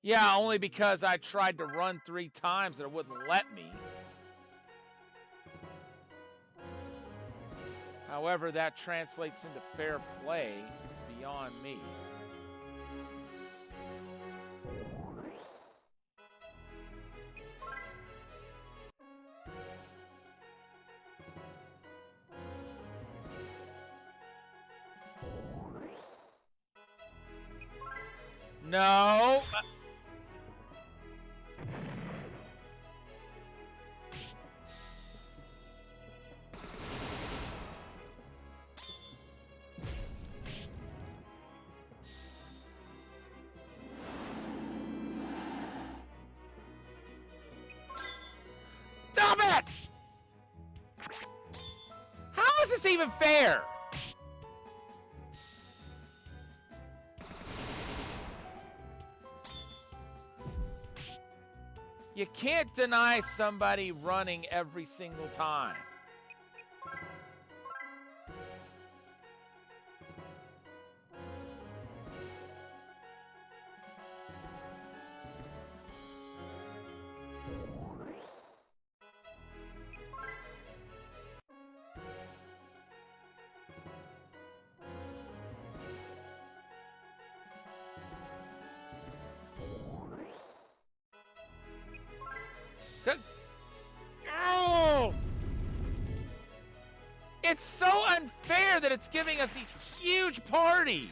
Yeah, only because I tried to run 3 times and it wouldn't let me. However, that translates into fair play. It's beyond me. No! Stop it! How is this even fair? You can't deny somebody running every single time. Oh! It's so unfair that it's giving us these huge parties.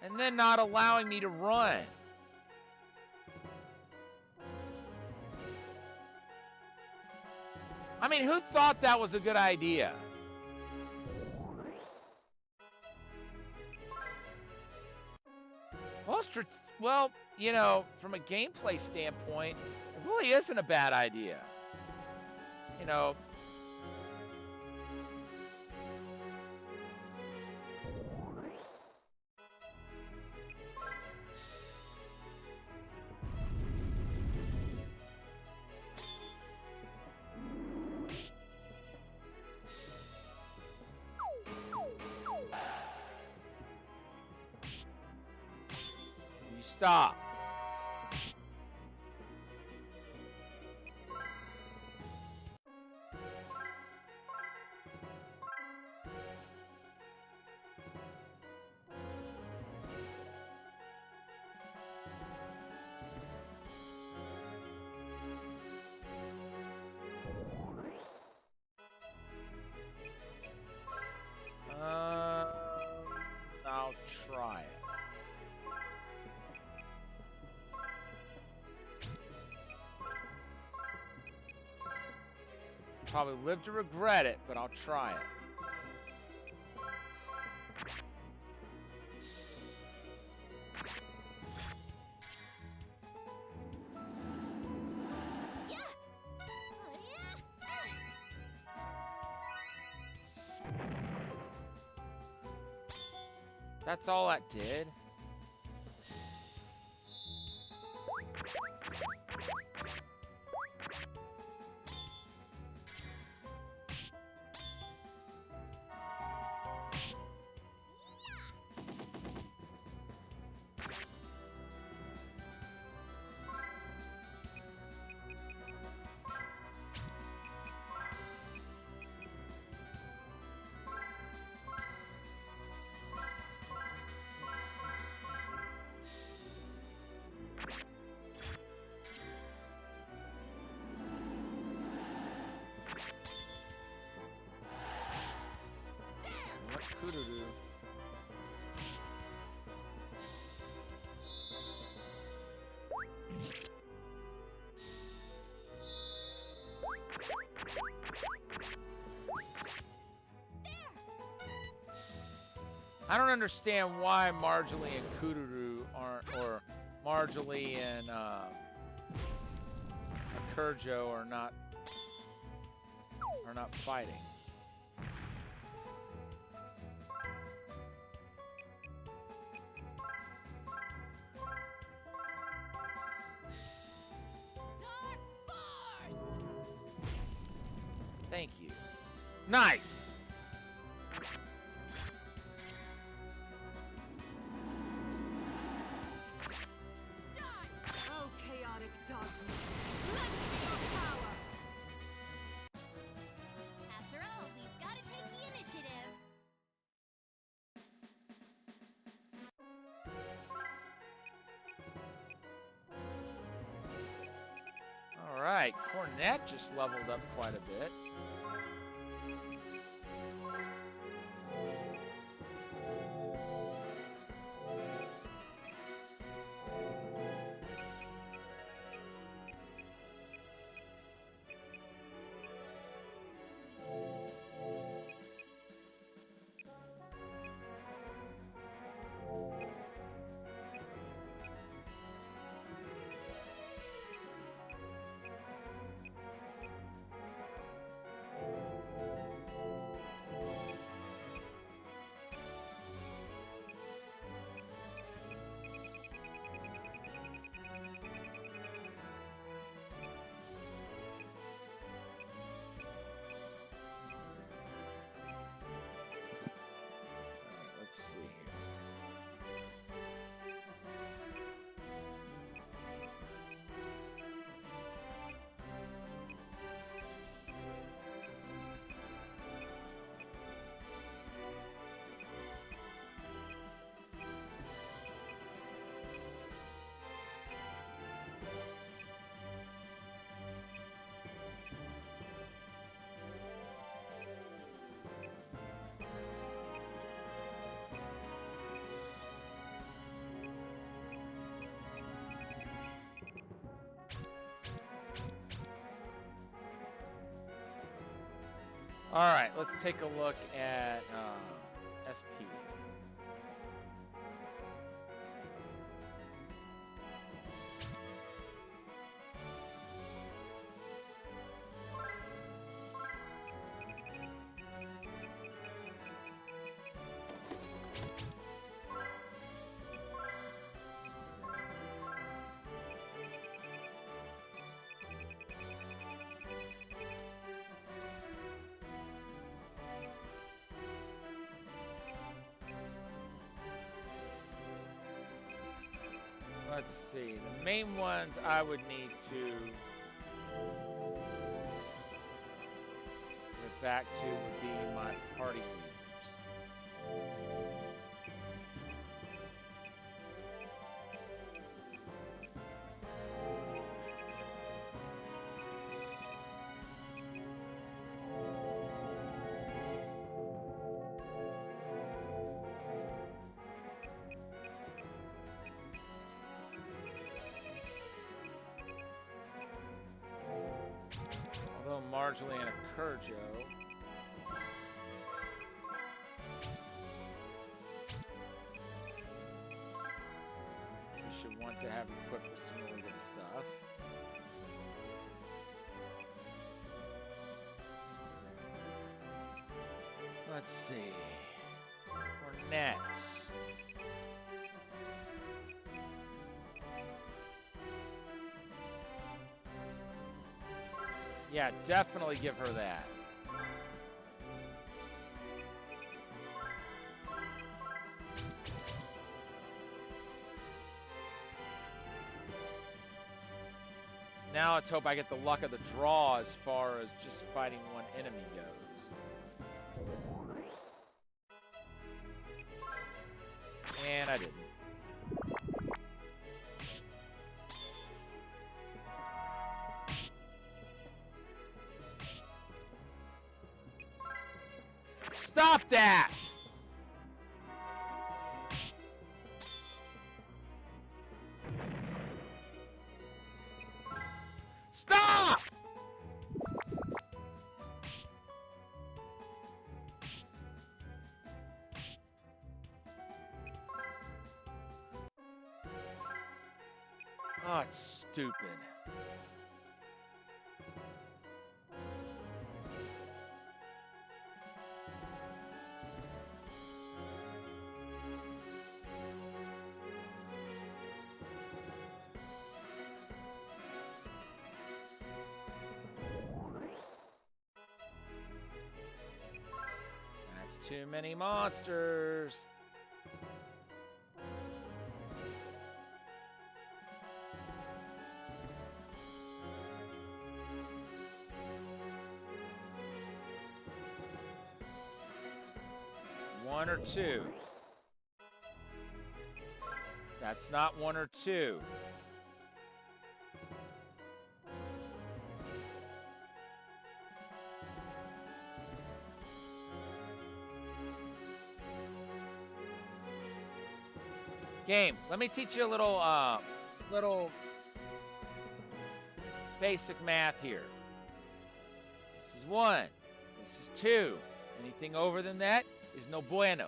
And then not allowing me to run. I mean, who thought that was a good idea? Well, you know, from a gameplay standpoint, it really isn't a bad idea. You know, you stop. I'll try it. Probably live to regret it, but I'll try it. That's all that did. What Kururu? I don't understand why Marjorie and Kururu aren't, or Marjorie and Kurjo are not fighting. Thank you. Nice. Oh, chaotic darkness. Let's feel power. After all, we've got to take the initiative. All right, Cornet just leveled up quite a bit. All right, let's take a look at SP. Let's see. The main ones I would need to get back to would be my party leaders. Although Marjorie and a Kurjo. We should want to have equipped with some really good stuff. Let's see. Cornets. Yeah, definitely give her that. Now let's hope I get the luck of the draw as far as just fighting one enemy goes. And I didn't. Stop that! Stop! Oh, it's stupid. That's too many monsters. One or two. That's not one or two. Game, let me teach you a little basic math here. This is one. This is two. Anything over than that is no bueno.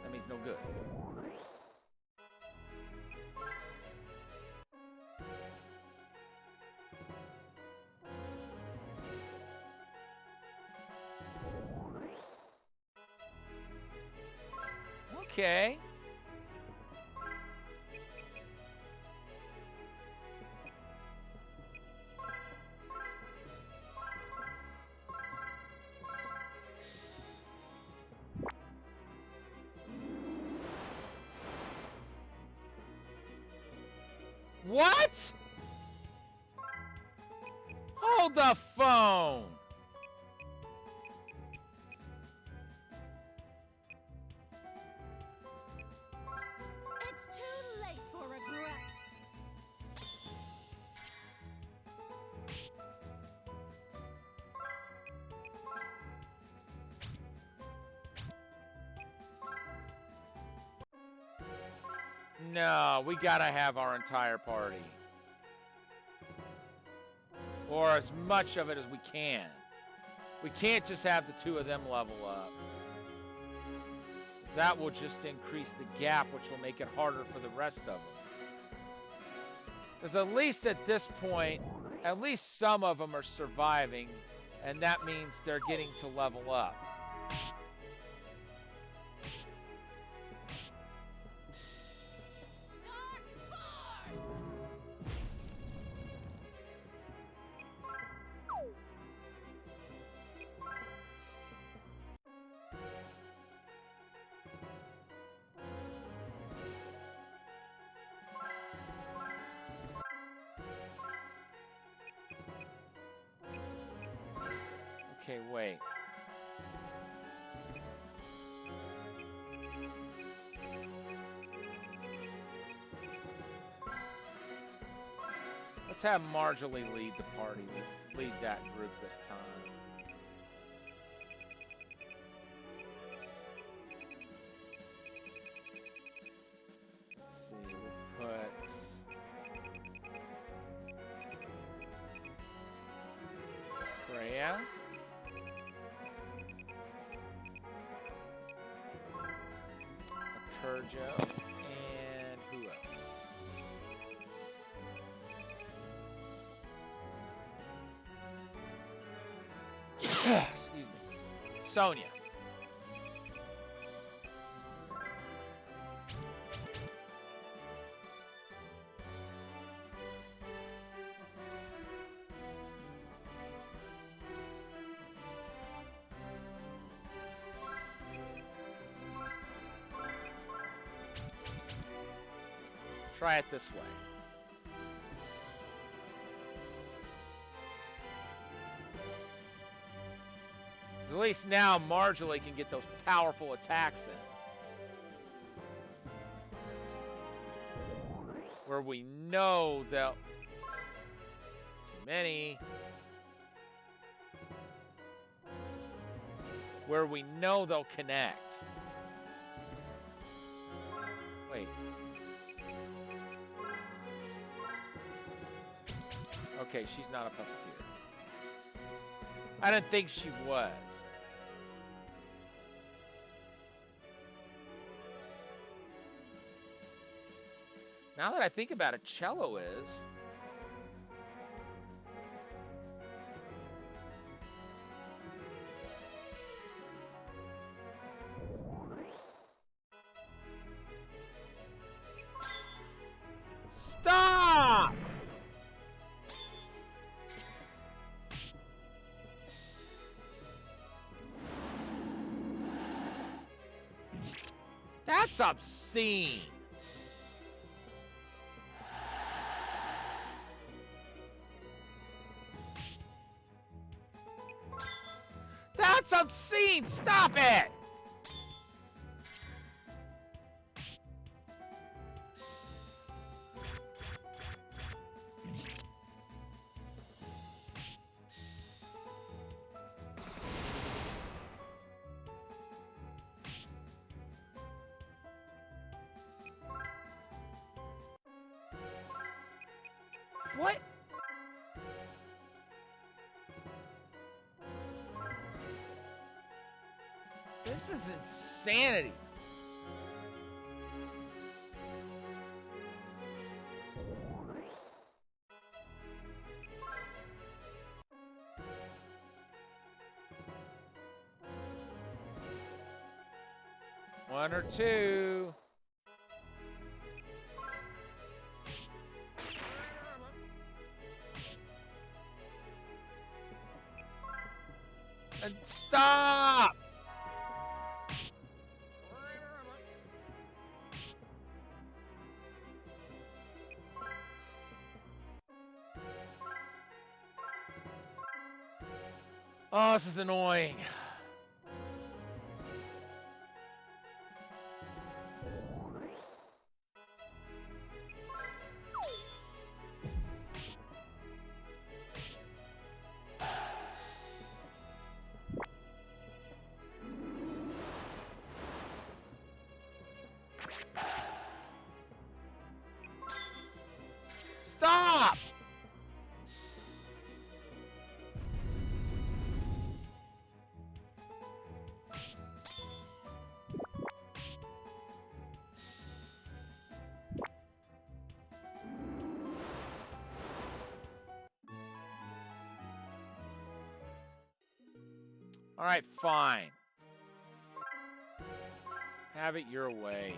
That means no good. Okay. What? Hold the phone. It's too late for regrets. No, we gotta have our entire party. Or as much of it as we can. We can't just have the two of them level up. That will just increase the gap, which will make it harder for the rest of them. Because at least at this point, at least some of them are surviving, and that means they're getting to level up. Okay, wait. Let's have Marjorie lead the party, lead that group this time. Let's see, we'll put... Freya. Kurjo, and who else? Excuse me. Sonya. Try it this way. At least now Marjorie can get those powerful attacks in. Where we know they'll... Too many. Where we know they'll connect. Wait. Okay, she's not a puppeteer. I didn't think she was. Now that I think about it, Cello is. Stop! That's obscene. That's obscene. Stop it. What? This is insanity. One or two. And stop! Oh, this is annoying. Stop! All right, fine. Have it your way.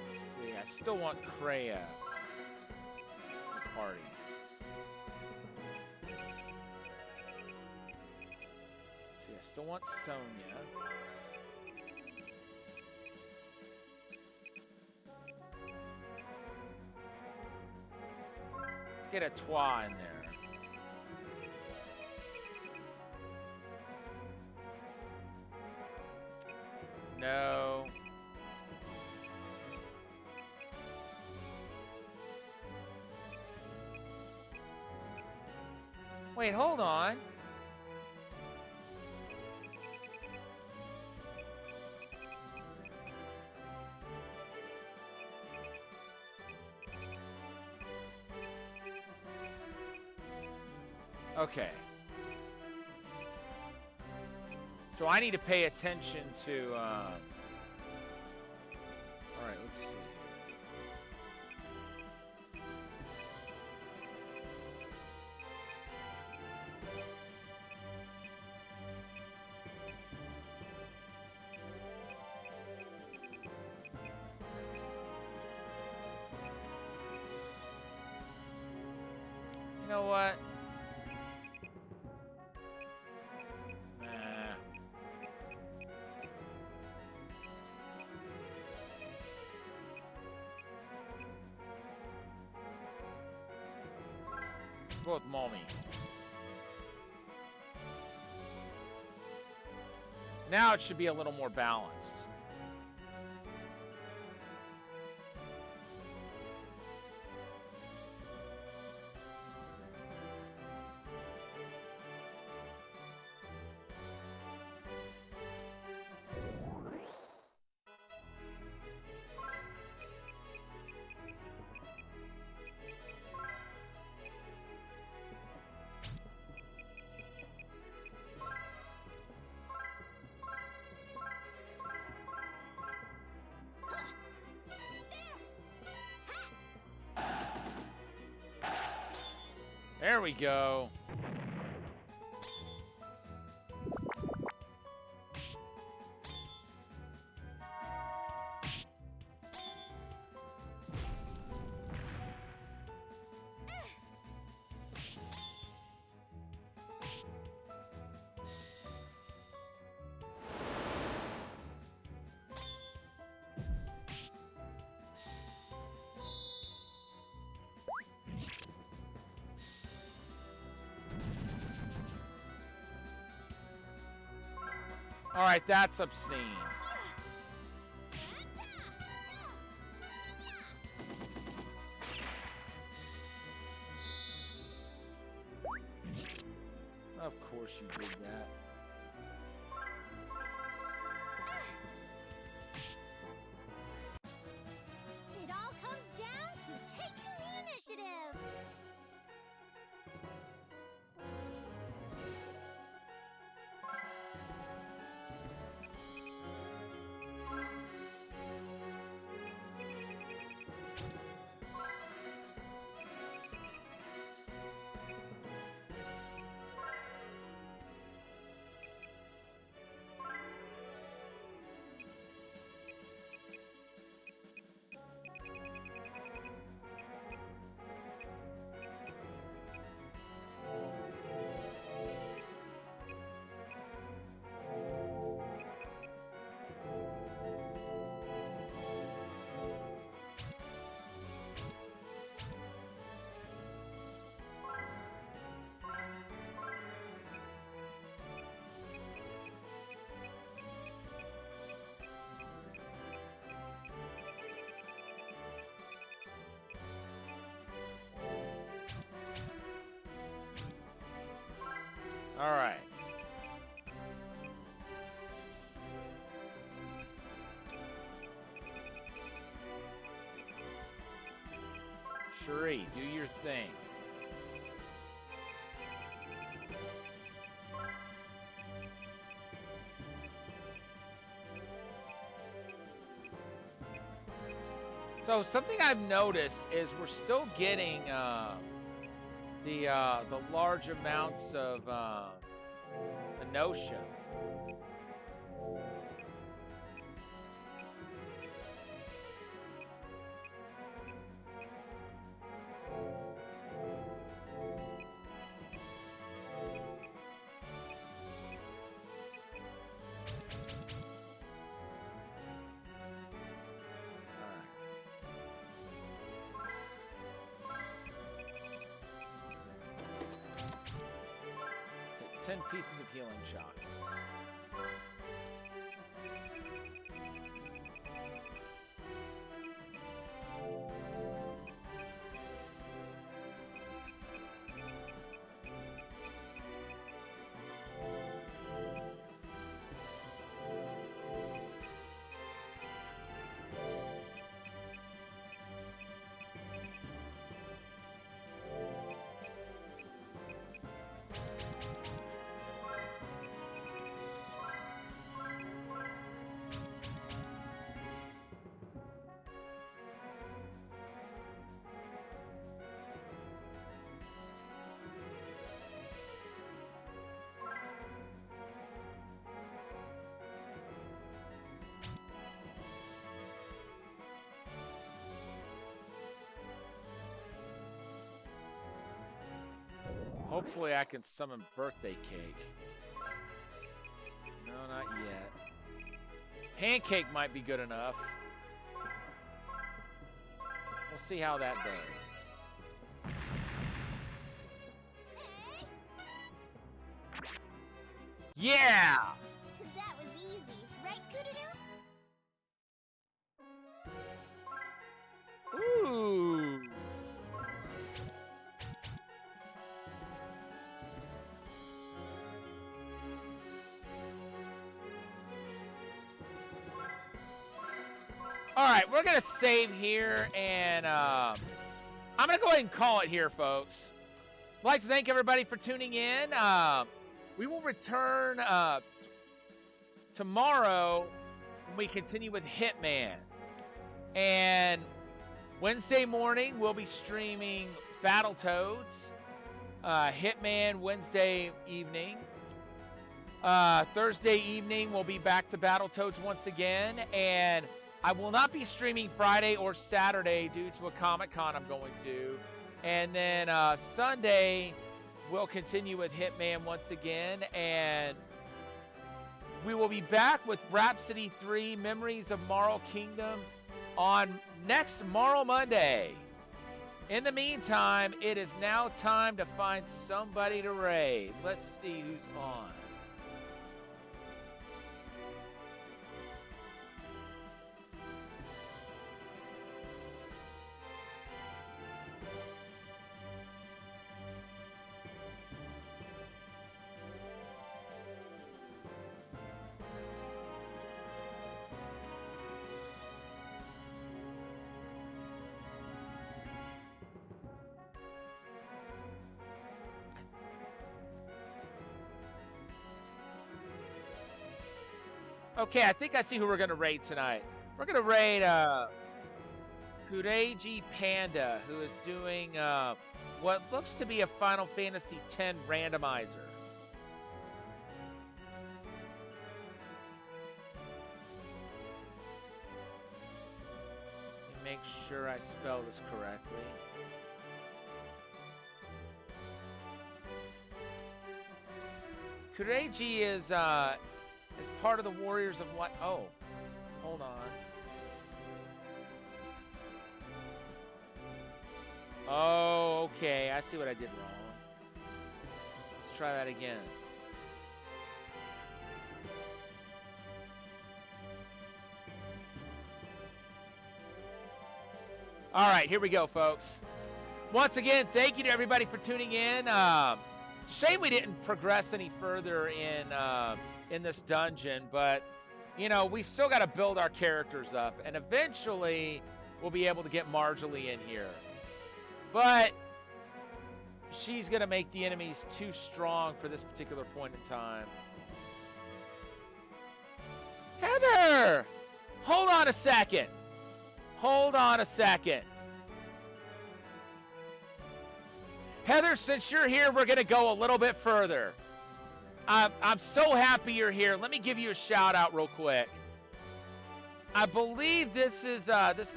Let's see, I still want Kreia to party. Let's see, I still want Sonia. Let's get a Twa in there. No. Wait, hold on. Okay. So I need to pay attention to, all right, let's see. You know what? Nah. Go with Mommy. Now it should be a little more balanced. There we go. All right, that's obscene. Of course you did that. It all comes down to taking the initiative. All right. Cherie, do your thing. So something I've noticed is we're still getting the large amounts of Enosia. Take 10 pieces of healing shot. Hopefully I can summon birthday cake. No, not yet. Pancake might be good enough. We'll see how that does. Yeah! That was easy, right, Kudadu? Ooh! All right, we're going to save here, and I'm going to go ahead and call it here, folks. I'd like to thank everybody for tuning in. We will return tomorrow when we continue with Hitman. And Wednesday morning, we'll be streaming Battletoads. Hitman Wednesday evening. Thursday evening, we'll be back to Battletoads once again. And I will not be streaming Friday or Saturday due to a Comic-Con I'm going to. And then Sunday, we'll continue with Hitman once again. And we will be back with Rhapsody 3, Memories of Marl Kingdom on next Marl Monday. In the meantime, it is now time to find somebody to raid. Let's see who's on. Okay, I think I see who we're going to raid tonight. We're going to raid Kureiji Panda, who is doing what looks to be a Final Fantasy X randomizer. Let me make sure I spell this correctly. Kureiji is part of the Warriors of Light. Oh, hold on. Oh, okay. I see what I did wrong. Let's try that again. All right, here we go, folks. Once again, thank you to everybody for tuning in. Shame we didn't progress any further in this dungeon, but you know, we still got to build our characters up, and eventually we'll be able to get Marjorie in here. But she's going to make the enemies too strong for this particular point in time. Heather! Hold on a second. Hold on a second. Heather, since you're here, we're going to go a little bit further. I'm so happy you're here. Let me give you a shout out real quick. I believe this is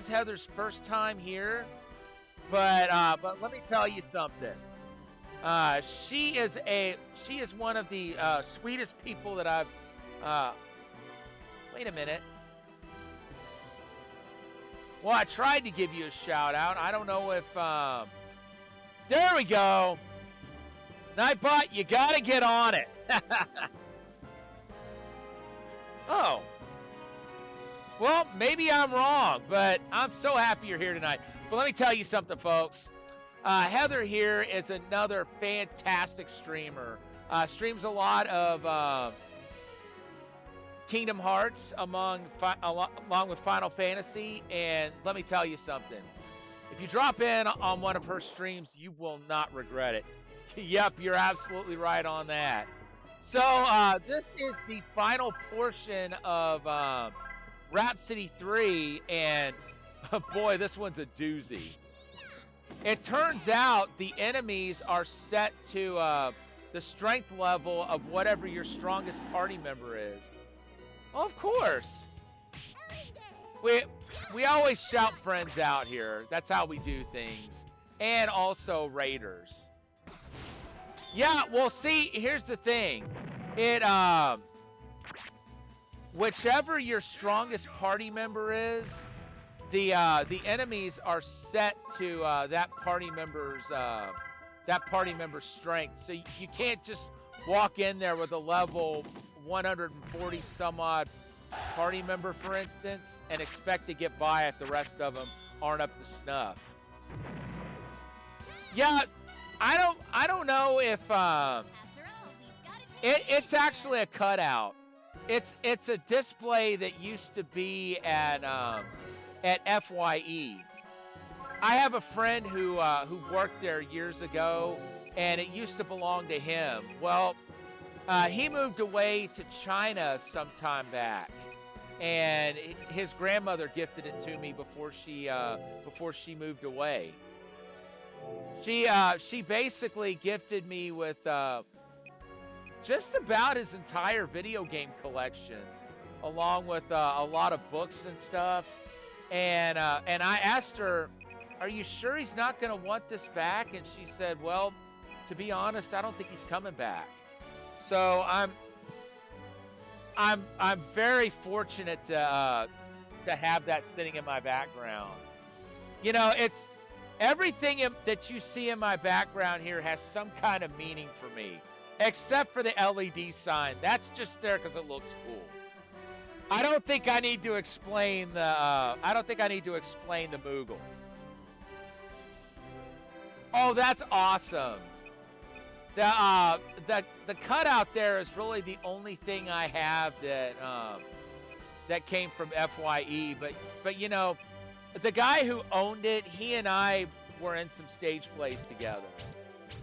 Heather's first time here, but let me tell you something. She is one of the sweetest people that I've. Wait a minute. Well, I tried to give you a shout out. I don't know if. There we go. Nightbot, you gotta get on it. Oh. Well, maybe I'm wrong, but I'm so happy you're here tonight. But let me tell you something, folks. Heather here is another fantastic streamer. Streams a lot of Kingdom Hearts along with Final Fantasy. And let me tell you something. If you drop in on one of her streams, you will not regret it. Yep, you're absolutely right on that. So this is the final portion of Rhapsody 3, and boy, this one's a doozy. It turns out the enemies are set to the strength level of whatever your strongest party member is. Of course. We always shout friends out here. That's how we do things. And also raiders. Yeah, well, see, here's the thing. Whichever your strongest party member is, the enemies are set to that party member's strength. So you can't just walk in there with a level 140 some odd party member, for instance, and expect to get by if the rest of them aren't up to snuff. Yeah, I don't know if it's actually a cutout. It's a display that used to be at FYE. I have a friend who worked there years ago, and it used to belong to him. Well, he moved away to China some time back, and his grandmother gifted it to me before she moved away. She basically gifted me with just about his entire video game collection, along with a lot of books and stuff. And I asked her, "Are you sure he's not going to want this back?" And she said, "Well, to be honest, I don't think he's coming back." So I'm very fortunate to have that sitting in my background. You know, it's everything that you see in my background here has some kind of meaning for me, except for the LED sign. That's just there because it looks cool. I don't think I need to explain the Moogle. Oh, that's awesome. The cutout there is really the only thing I have that came from FYE. But you know, the guy who owned it, he and I were in some stage plays together.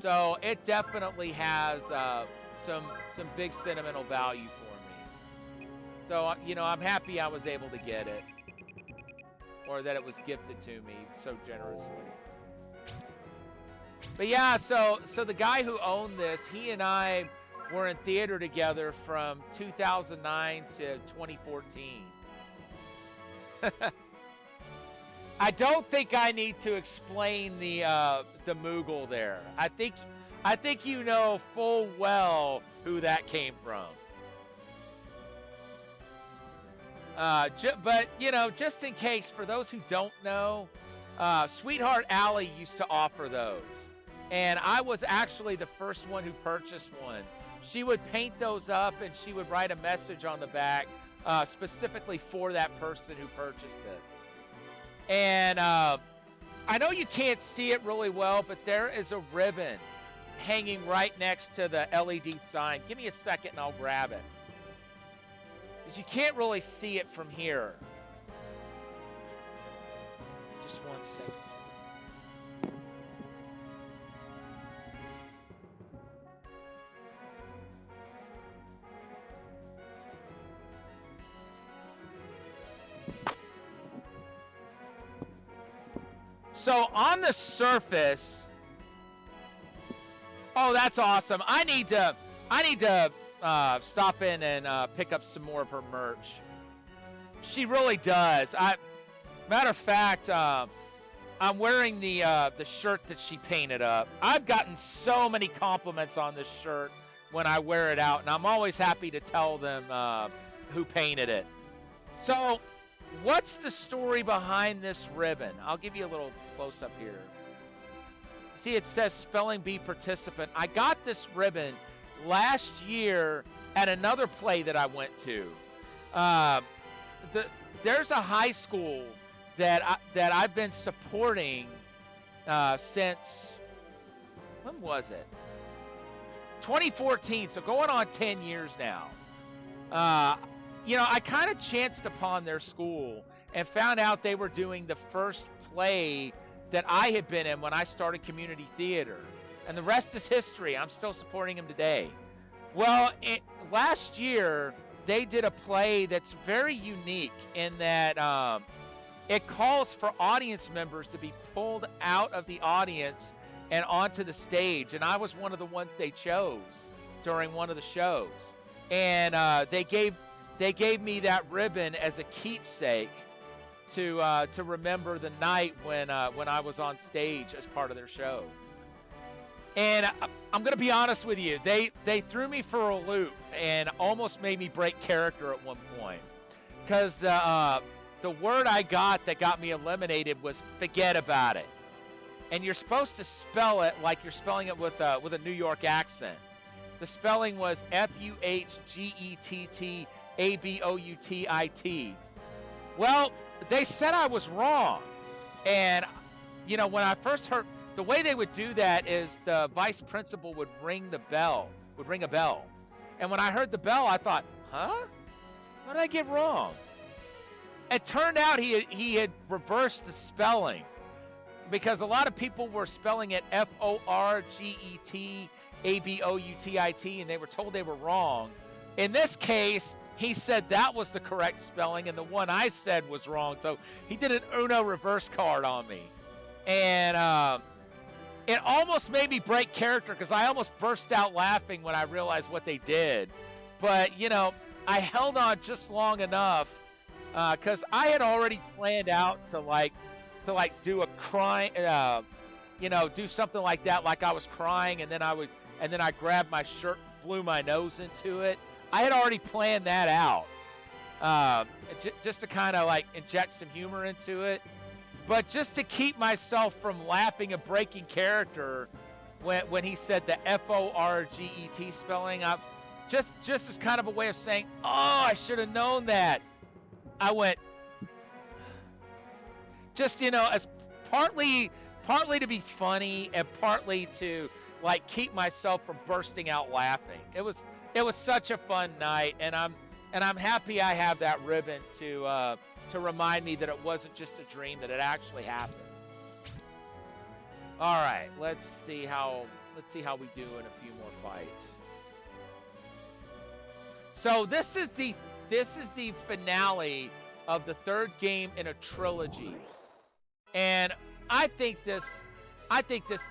So it definitely has some big sentimental value for me. So you know, I'm happy I was able to get it, or that it was gifted to me so generously. But yeah, so the guy who owned this, he and I were in theater together from 2009 to 2014. I don't think I need to explain the Moogle there. I think you know full well who that came from. But you know, just in case, for those who don't know, Sweetheart Alley used to offer those. And I was actually the first one who purchased one. She would paint those up, and she would write a message on the back specifically for that person who purchased it. And I know you can't see it really well, but there is a ribbon hanging right next to the LED sign. Give me a second and I'll grab it, because you can't really see it from here. Just 1 second. So on the surface, oh, that's awesome. I need to stop in and pick up some more of her merch. She really does. Matter of fact, I'm wearing the shirt that she painted up. I've gotten so many compliments on this shirt when I wear it out, and I'm always happy to tell them who painted it. So, what's the story behind this ribbon? I'll give you a little close-up here. See, it says Spelling Bee participant. I got this ribbon last year at another play that I went to. There's a high school that I've been supporting since, when was it? 2014, so going on 10 years now. I kind of chanced upon their school and found out they were doing the first play that I had been in when I started community theater. And the rest is history. I'm still supporting them today. Well, last year, they did a play that's very unique in that it calls for audience members to be pulled out of the audience and onto the stage. And I was one of the ones they chose during one of the shows. And they gave me that ribbon as a keepsake to remember the night when I was on stage as part of their show. And I'm going to be honest with you, they threw me for a loop and almost made me break character at one point. Because the word I got that got me eliminated was forget about it. And you're supposed to spell it like you're spelling it with a New York accent. The spelling was Fugettaboutit. Well, they said I was wrong. And, when I first heard, the way they would do that is the vice principal would ring a bell. And when I heard the bell, I thought, huh? What did I get wrong? It turned out he had reversed the spelling because a lot of people were spelling it Forgettaboutit, and they were told they were wrong. In this case, he said that was the correct spelling, and the one I said was wrong. So he did an Uno reverse card on me. And it almost made me break character because I almost burst out laughing when I realized what they did. But, I held on just long enough because I had already planned out to do a crying, do something like that, like I was crying, and then I grabbed my shirt, blew my nose into it. I had already planned that out, just to kind of inject some humor into it, but just to keep myself from laughing and breaking character when he said the Forget spelling. Just as kind of a way of saying, oh, I should have known that. I went, just, as partly to be funny and partly to keep myself from bursting out laughing. It was such a fun night, and I'm happy I have that ribbon to remind me that it wasn't just a dream, that it actually happened. All right, let's see how we do in a few more fights. So this is the finale of the third game in a trilogy. And I think this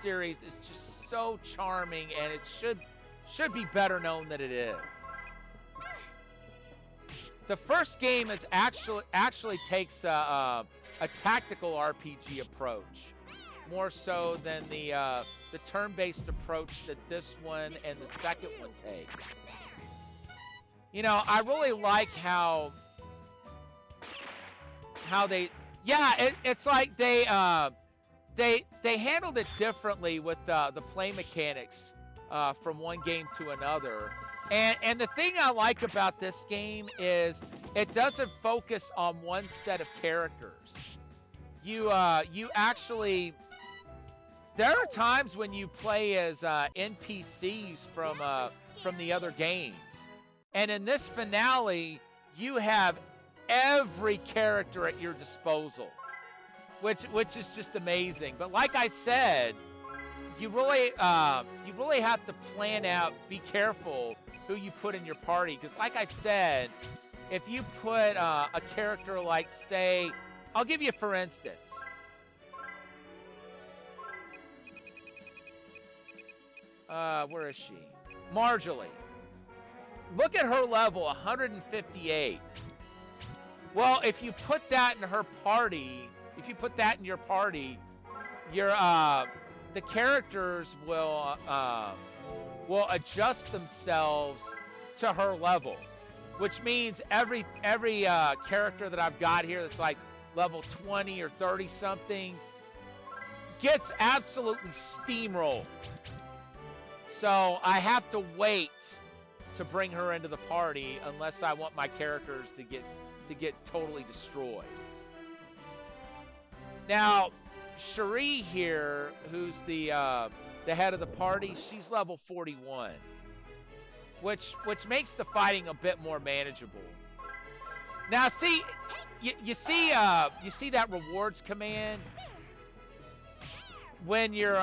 series is just so charming, and it should be better known than it is. The first game is actually takes a tactical RPG approach, more so than the turn-based approach that this one and the second one take. I really like how it's like they handled it differently with the play mechanics from one game to another. And the thing I like about this game is it doesn't focus on one set of characters. You actually, there are times when you play as NPCs from the other games. And in this finale, you have every character at your disposal, which is just amazing. But like I said, you really have to plan out, be careful who you put in your party. Because like I said, if you put a character like, say, I'll give you for instance, Where is she? Marjorie. Look at her level, 158. Well, if you put that in her party, if you put that in your party, your the characters will adjust themselves to her level, which means every character that I've got here that's like level 20 or 30 something gets absolutely steamrolled. So I have to wait to bring her into the party unless I want my characters to get totally destroyed. Now, Cherie here, who's the head of the party, she's level 41, which makes the fighting a bit more manageable. Now, see, you see that rewards command when you're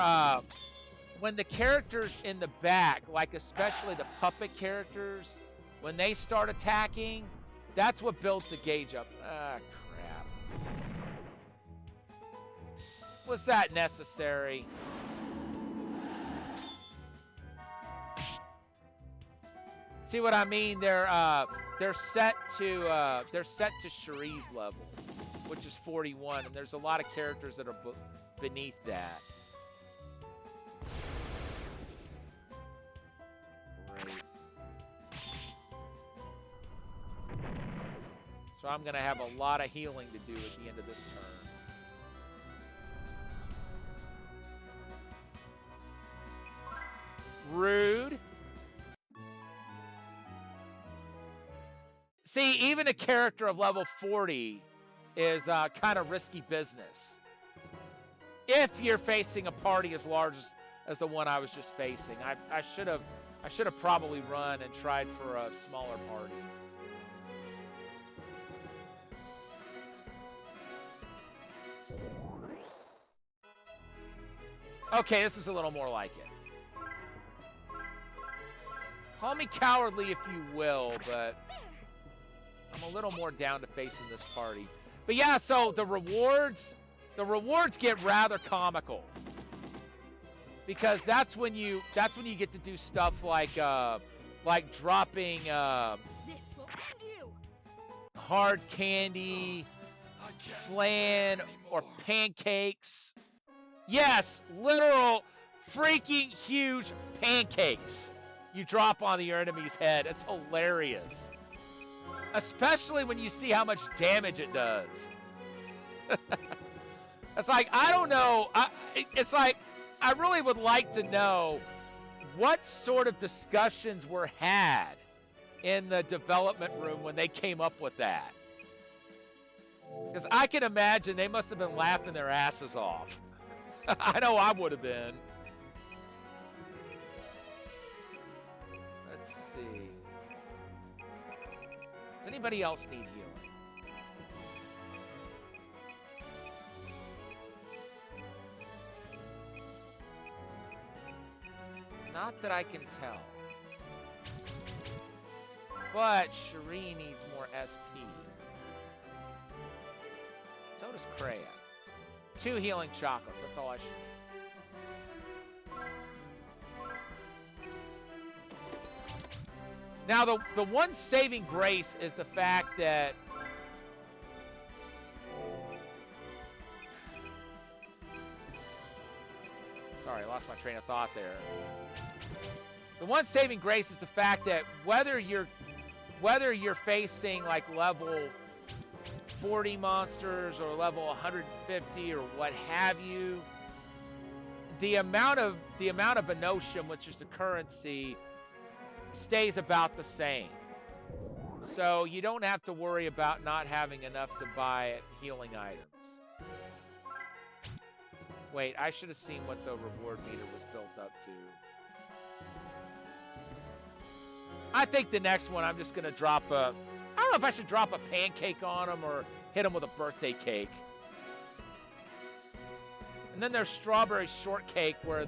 when the characters in the back, like especially the puppet characters, when they start attacking, that's what builds the gauge up. Ah, crap. Was that necessary? See what I mean? They're set to Cherie's level, which is 41, and there's a lot of characters that are beneath that. Great. So I'm gonna have a lot of healing to do at the end of this turn. Rude. See, even a character of level 40 is kind of risky business. If you're facing a party as large as the one I was just facing, I should have probably run and tried for a smaller party. Okay, this is a little more like it. Call me cowardly if you will, but I'm a little more down to facing this party. But yeah, so the rewards get rather comical. Because that's when you get to do stuff like dropping hard candy, flan, or pancakes. Yes, literal freaking huge pancakes you drop on your enemy's head. It's hilarious. Especially when you see how much damage it does. It's like, I don't know. It's like, I really would like to know what sort of discussions were had in the development room when they came up with that. Because I can imagine they must have been laughing their asses off. I know I would have been. Let's see. Does anybody else need healing? Not that I can tell. But Cherie needs more SP. So does Kreia. 2 healing chocolates, that's all I should need. Now, the one saving grace is the fact that sorry, I lost my train of thought there. The one saving grace is the fact that whether you're facing like level 40 monsters or level 150 or what have you, the amount of Enotium, which is the currency, stays about the same. So you don't have to worry about not having enough to buy healing items. Wait, I should have seen what the reward meter was built up to. I think the next one I'm just going to drop a... I don't know if I should drop a pancake on them or hit them with a birthday cake. And then there's strawberry shortcake where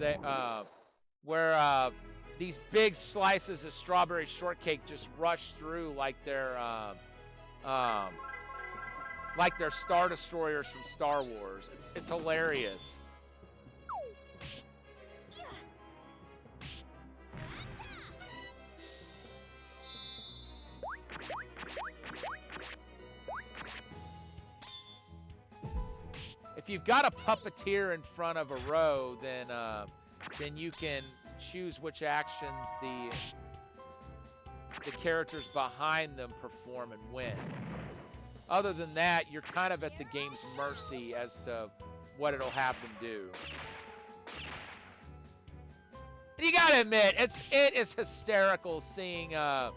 these big slices of strawberry shortcake just rush through like they're Star Destroyers from Star Wars. It's hilarious. if you've got a puppeteer in front of a row, then you can choose which actions the characters behind them perform and when. Other than that, you're kind of at the game's mercy as to what it'll have them do. And you gotta admit, it is hysterical seeing a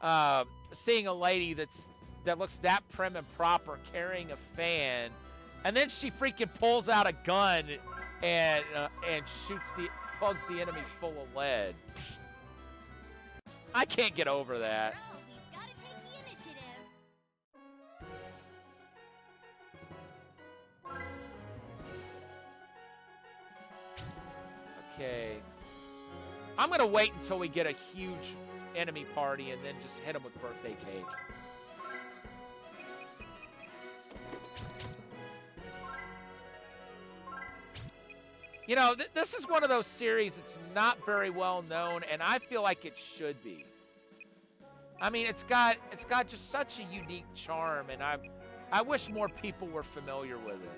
lady that looks that prim and proper carrying a fan, and then she freaking pulls out a gun and plugs the enemy full of lead. I can't get over that. Marl, we've got to take the initiative. Okay. I'm going to wait until we get a huge enemy party and then just hit them with birthday cake. You know, this is one of those series that's not very well known, and I feel like it should be. I mean, it's got just such a unique charm, and I wish more people were familiar with it.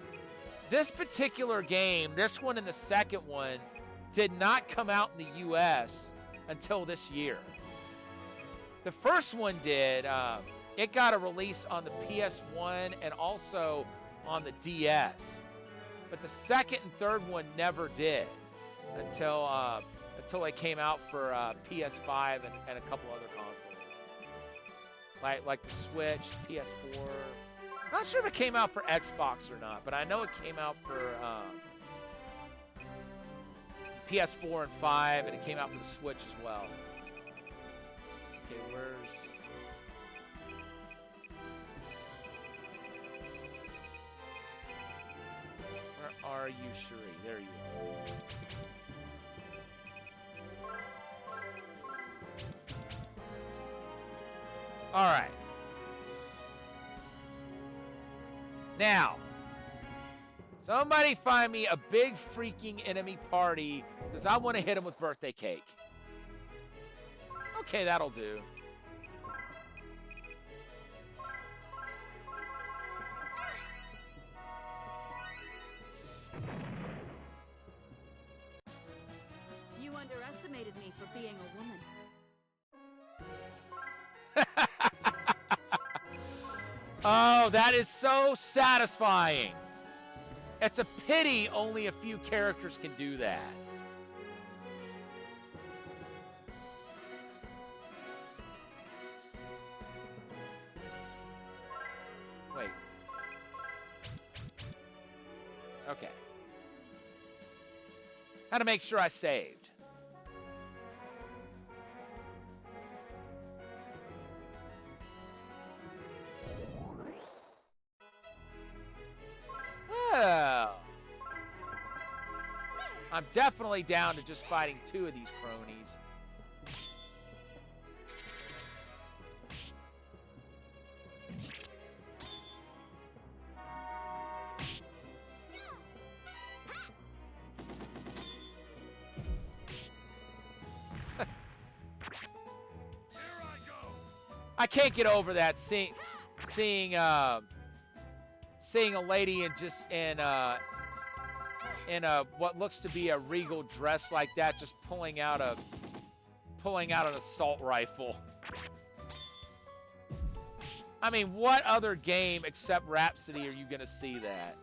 This particular game, this one and the second one, did not come out in the U.S. until this year. The first one did. It got a release on the PS1 and also on the DS. But the second and third one never did until they came out for PS5 and a couple other consoles. Like the Switch, PS4. I'm not sure if it came out for Xbox or not, but I know it came out for PS4 and 5, and it came out for the Switch as well. Okay, where are you, Cherie? There you are. All right. Now, somebody find me a big freaking enemy party because I want to hit them with birthday cake. Okay, that'll do. You underestimated me for being a woman. Oh, that is so satisfying. It's a pity only a few characters can do that. Wait. Okay. How to make sure I saved. Well, I'm definitely down to just fighting two of these cronies. I can't get over that seeing a lady in what looks to be a regal dress like that, just pulling out an assault rifle. I mean, what other game except Rhapsody are you gonna see that?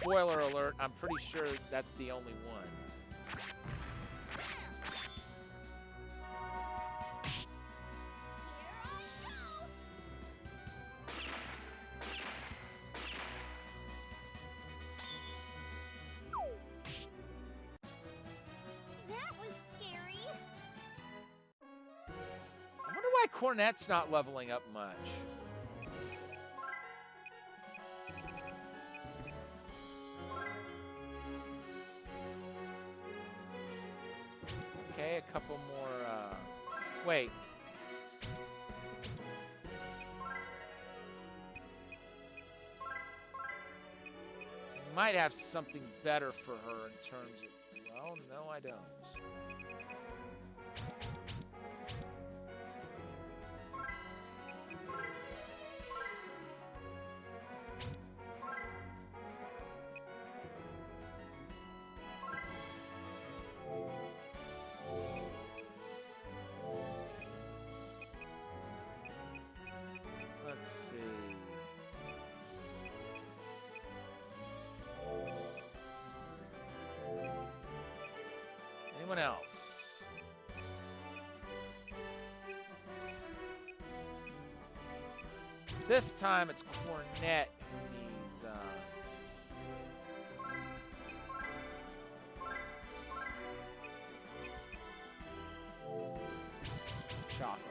Spoiler alert, I'm pretty sure that's the only one. Cornet's not leveling up much. Okay, a couple more, wait. Might have something better for her in terms of, well, no, I don't. anyone else? This time it's Cornet who needs chocolate.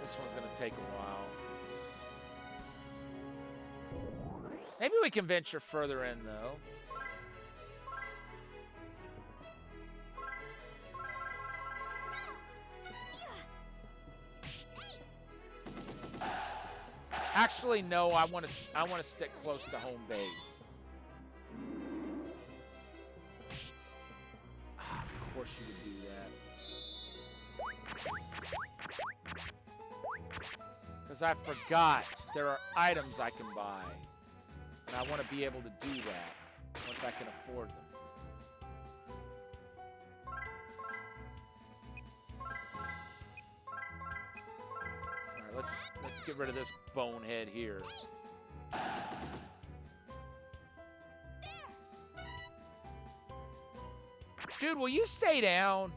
This one's going to take a while. Maybe we can venture further in, though. Actually, no. I want to stick close to home base. Of course you would do that. Because I forgot there are items I can buy. And I want to be able to do that once I can afford them. All right, let's get rid of this bonehead here. Dude, will you stay down?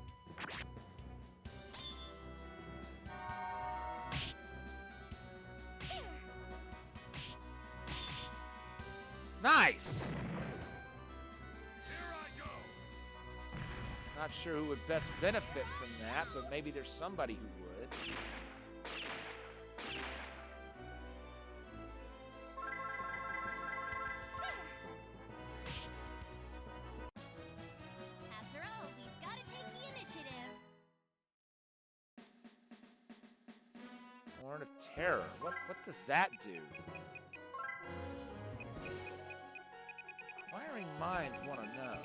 Nice! Not sure who would best benefit from that, but maybe there's somebody who would. After all, we've got to take the initiative. Horn of Terror. What does that do? Acquiring minds want to know.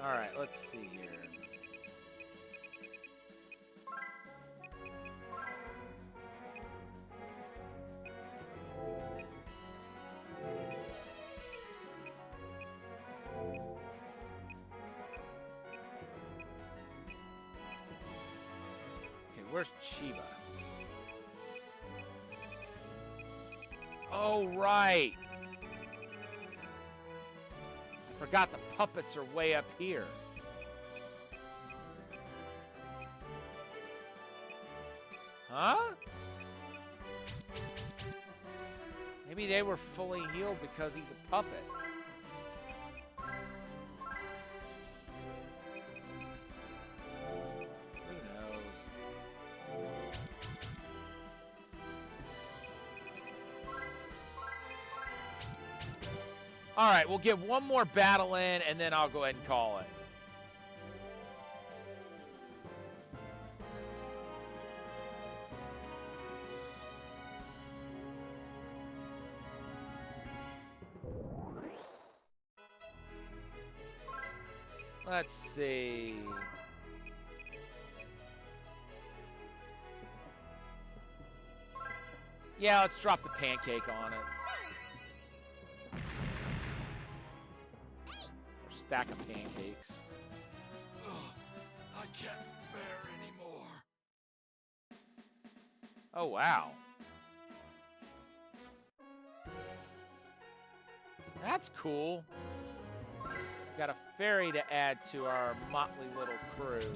All right, let's see here. Where's Chiba? Oh, right. I forgot the puppets are way up here. Huh? Maybe they were fully healed because he's a puppet. All right, we'll get one more battle in, and then I'll go ahead and call it. Let's see. Yeah, let's drop the pancake on it. Stack of pancakes. Ugh, I can't bear anymore. Oh, wow. That's cool. Got a fairy to add to our motley little crew.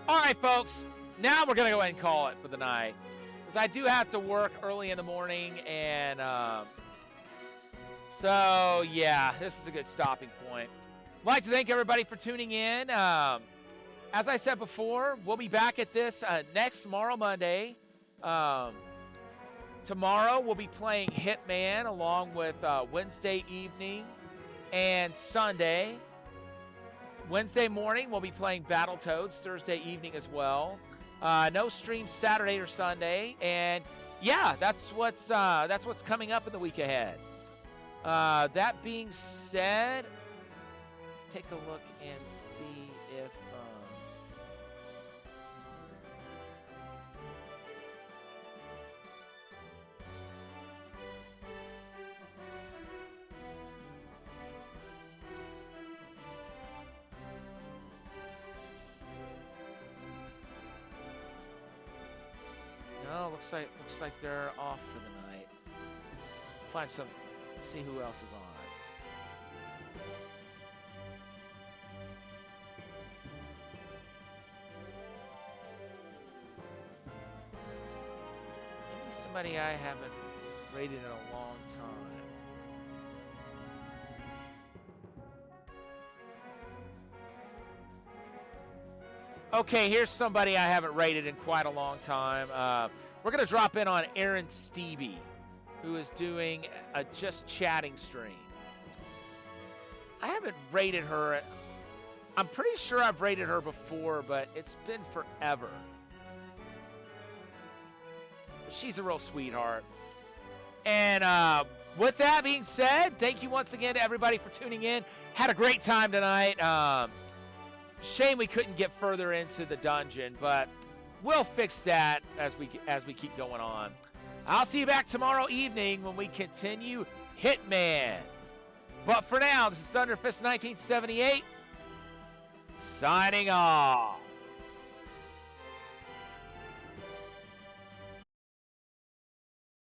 All right, folks. Now we're going to go ahead and call it for the night. Because I do have to work early in the morning. And so, yeah, this is a good stopping point. I'd like to thank everybody for tuning in. As I said before, we'll be back at this next Marl Monday. Tomorrow we'll be playing Hitman along with Wednesday evening and Sunday. Wednesday morning we'll be playing Battletoads. Thursday evening as well. No stream Saturday or Sunday. And yeah, that's what's coming up in the week ahead. That being said, take a look and see if looks like they're off for the night. See who else is on. Maybe somebody I haven't rated in a long time. Okay, here's somebody I haven't rated in quite a long time. We're going to drop in on Aaron Stevie, who is doing a just chatting stream. I haven't rated her. I'm pretty sure I've rated her before, but it's been forever. But she's a real sweetheart. And with that being said, thank you once again to everybody for tuning in. Had a great time tonight. Shame we couldn't get further into the dungeon, but we'll fix that as we keep going on. I'll see you back tomorrow evening when we continue Hitman. But for now, this is Thunderfist 1978, signing off.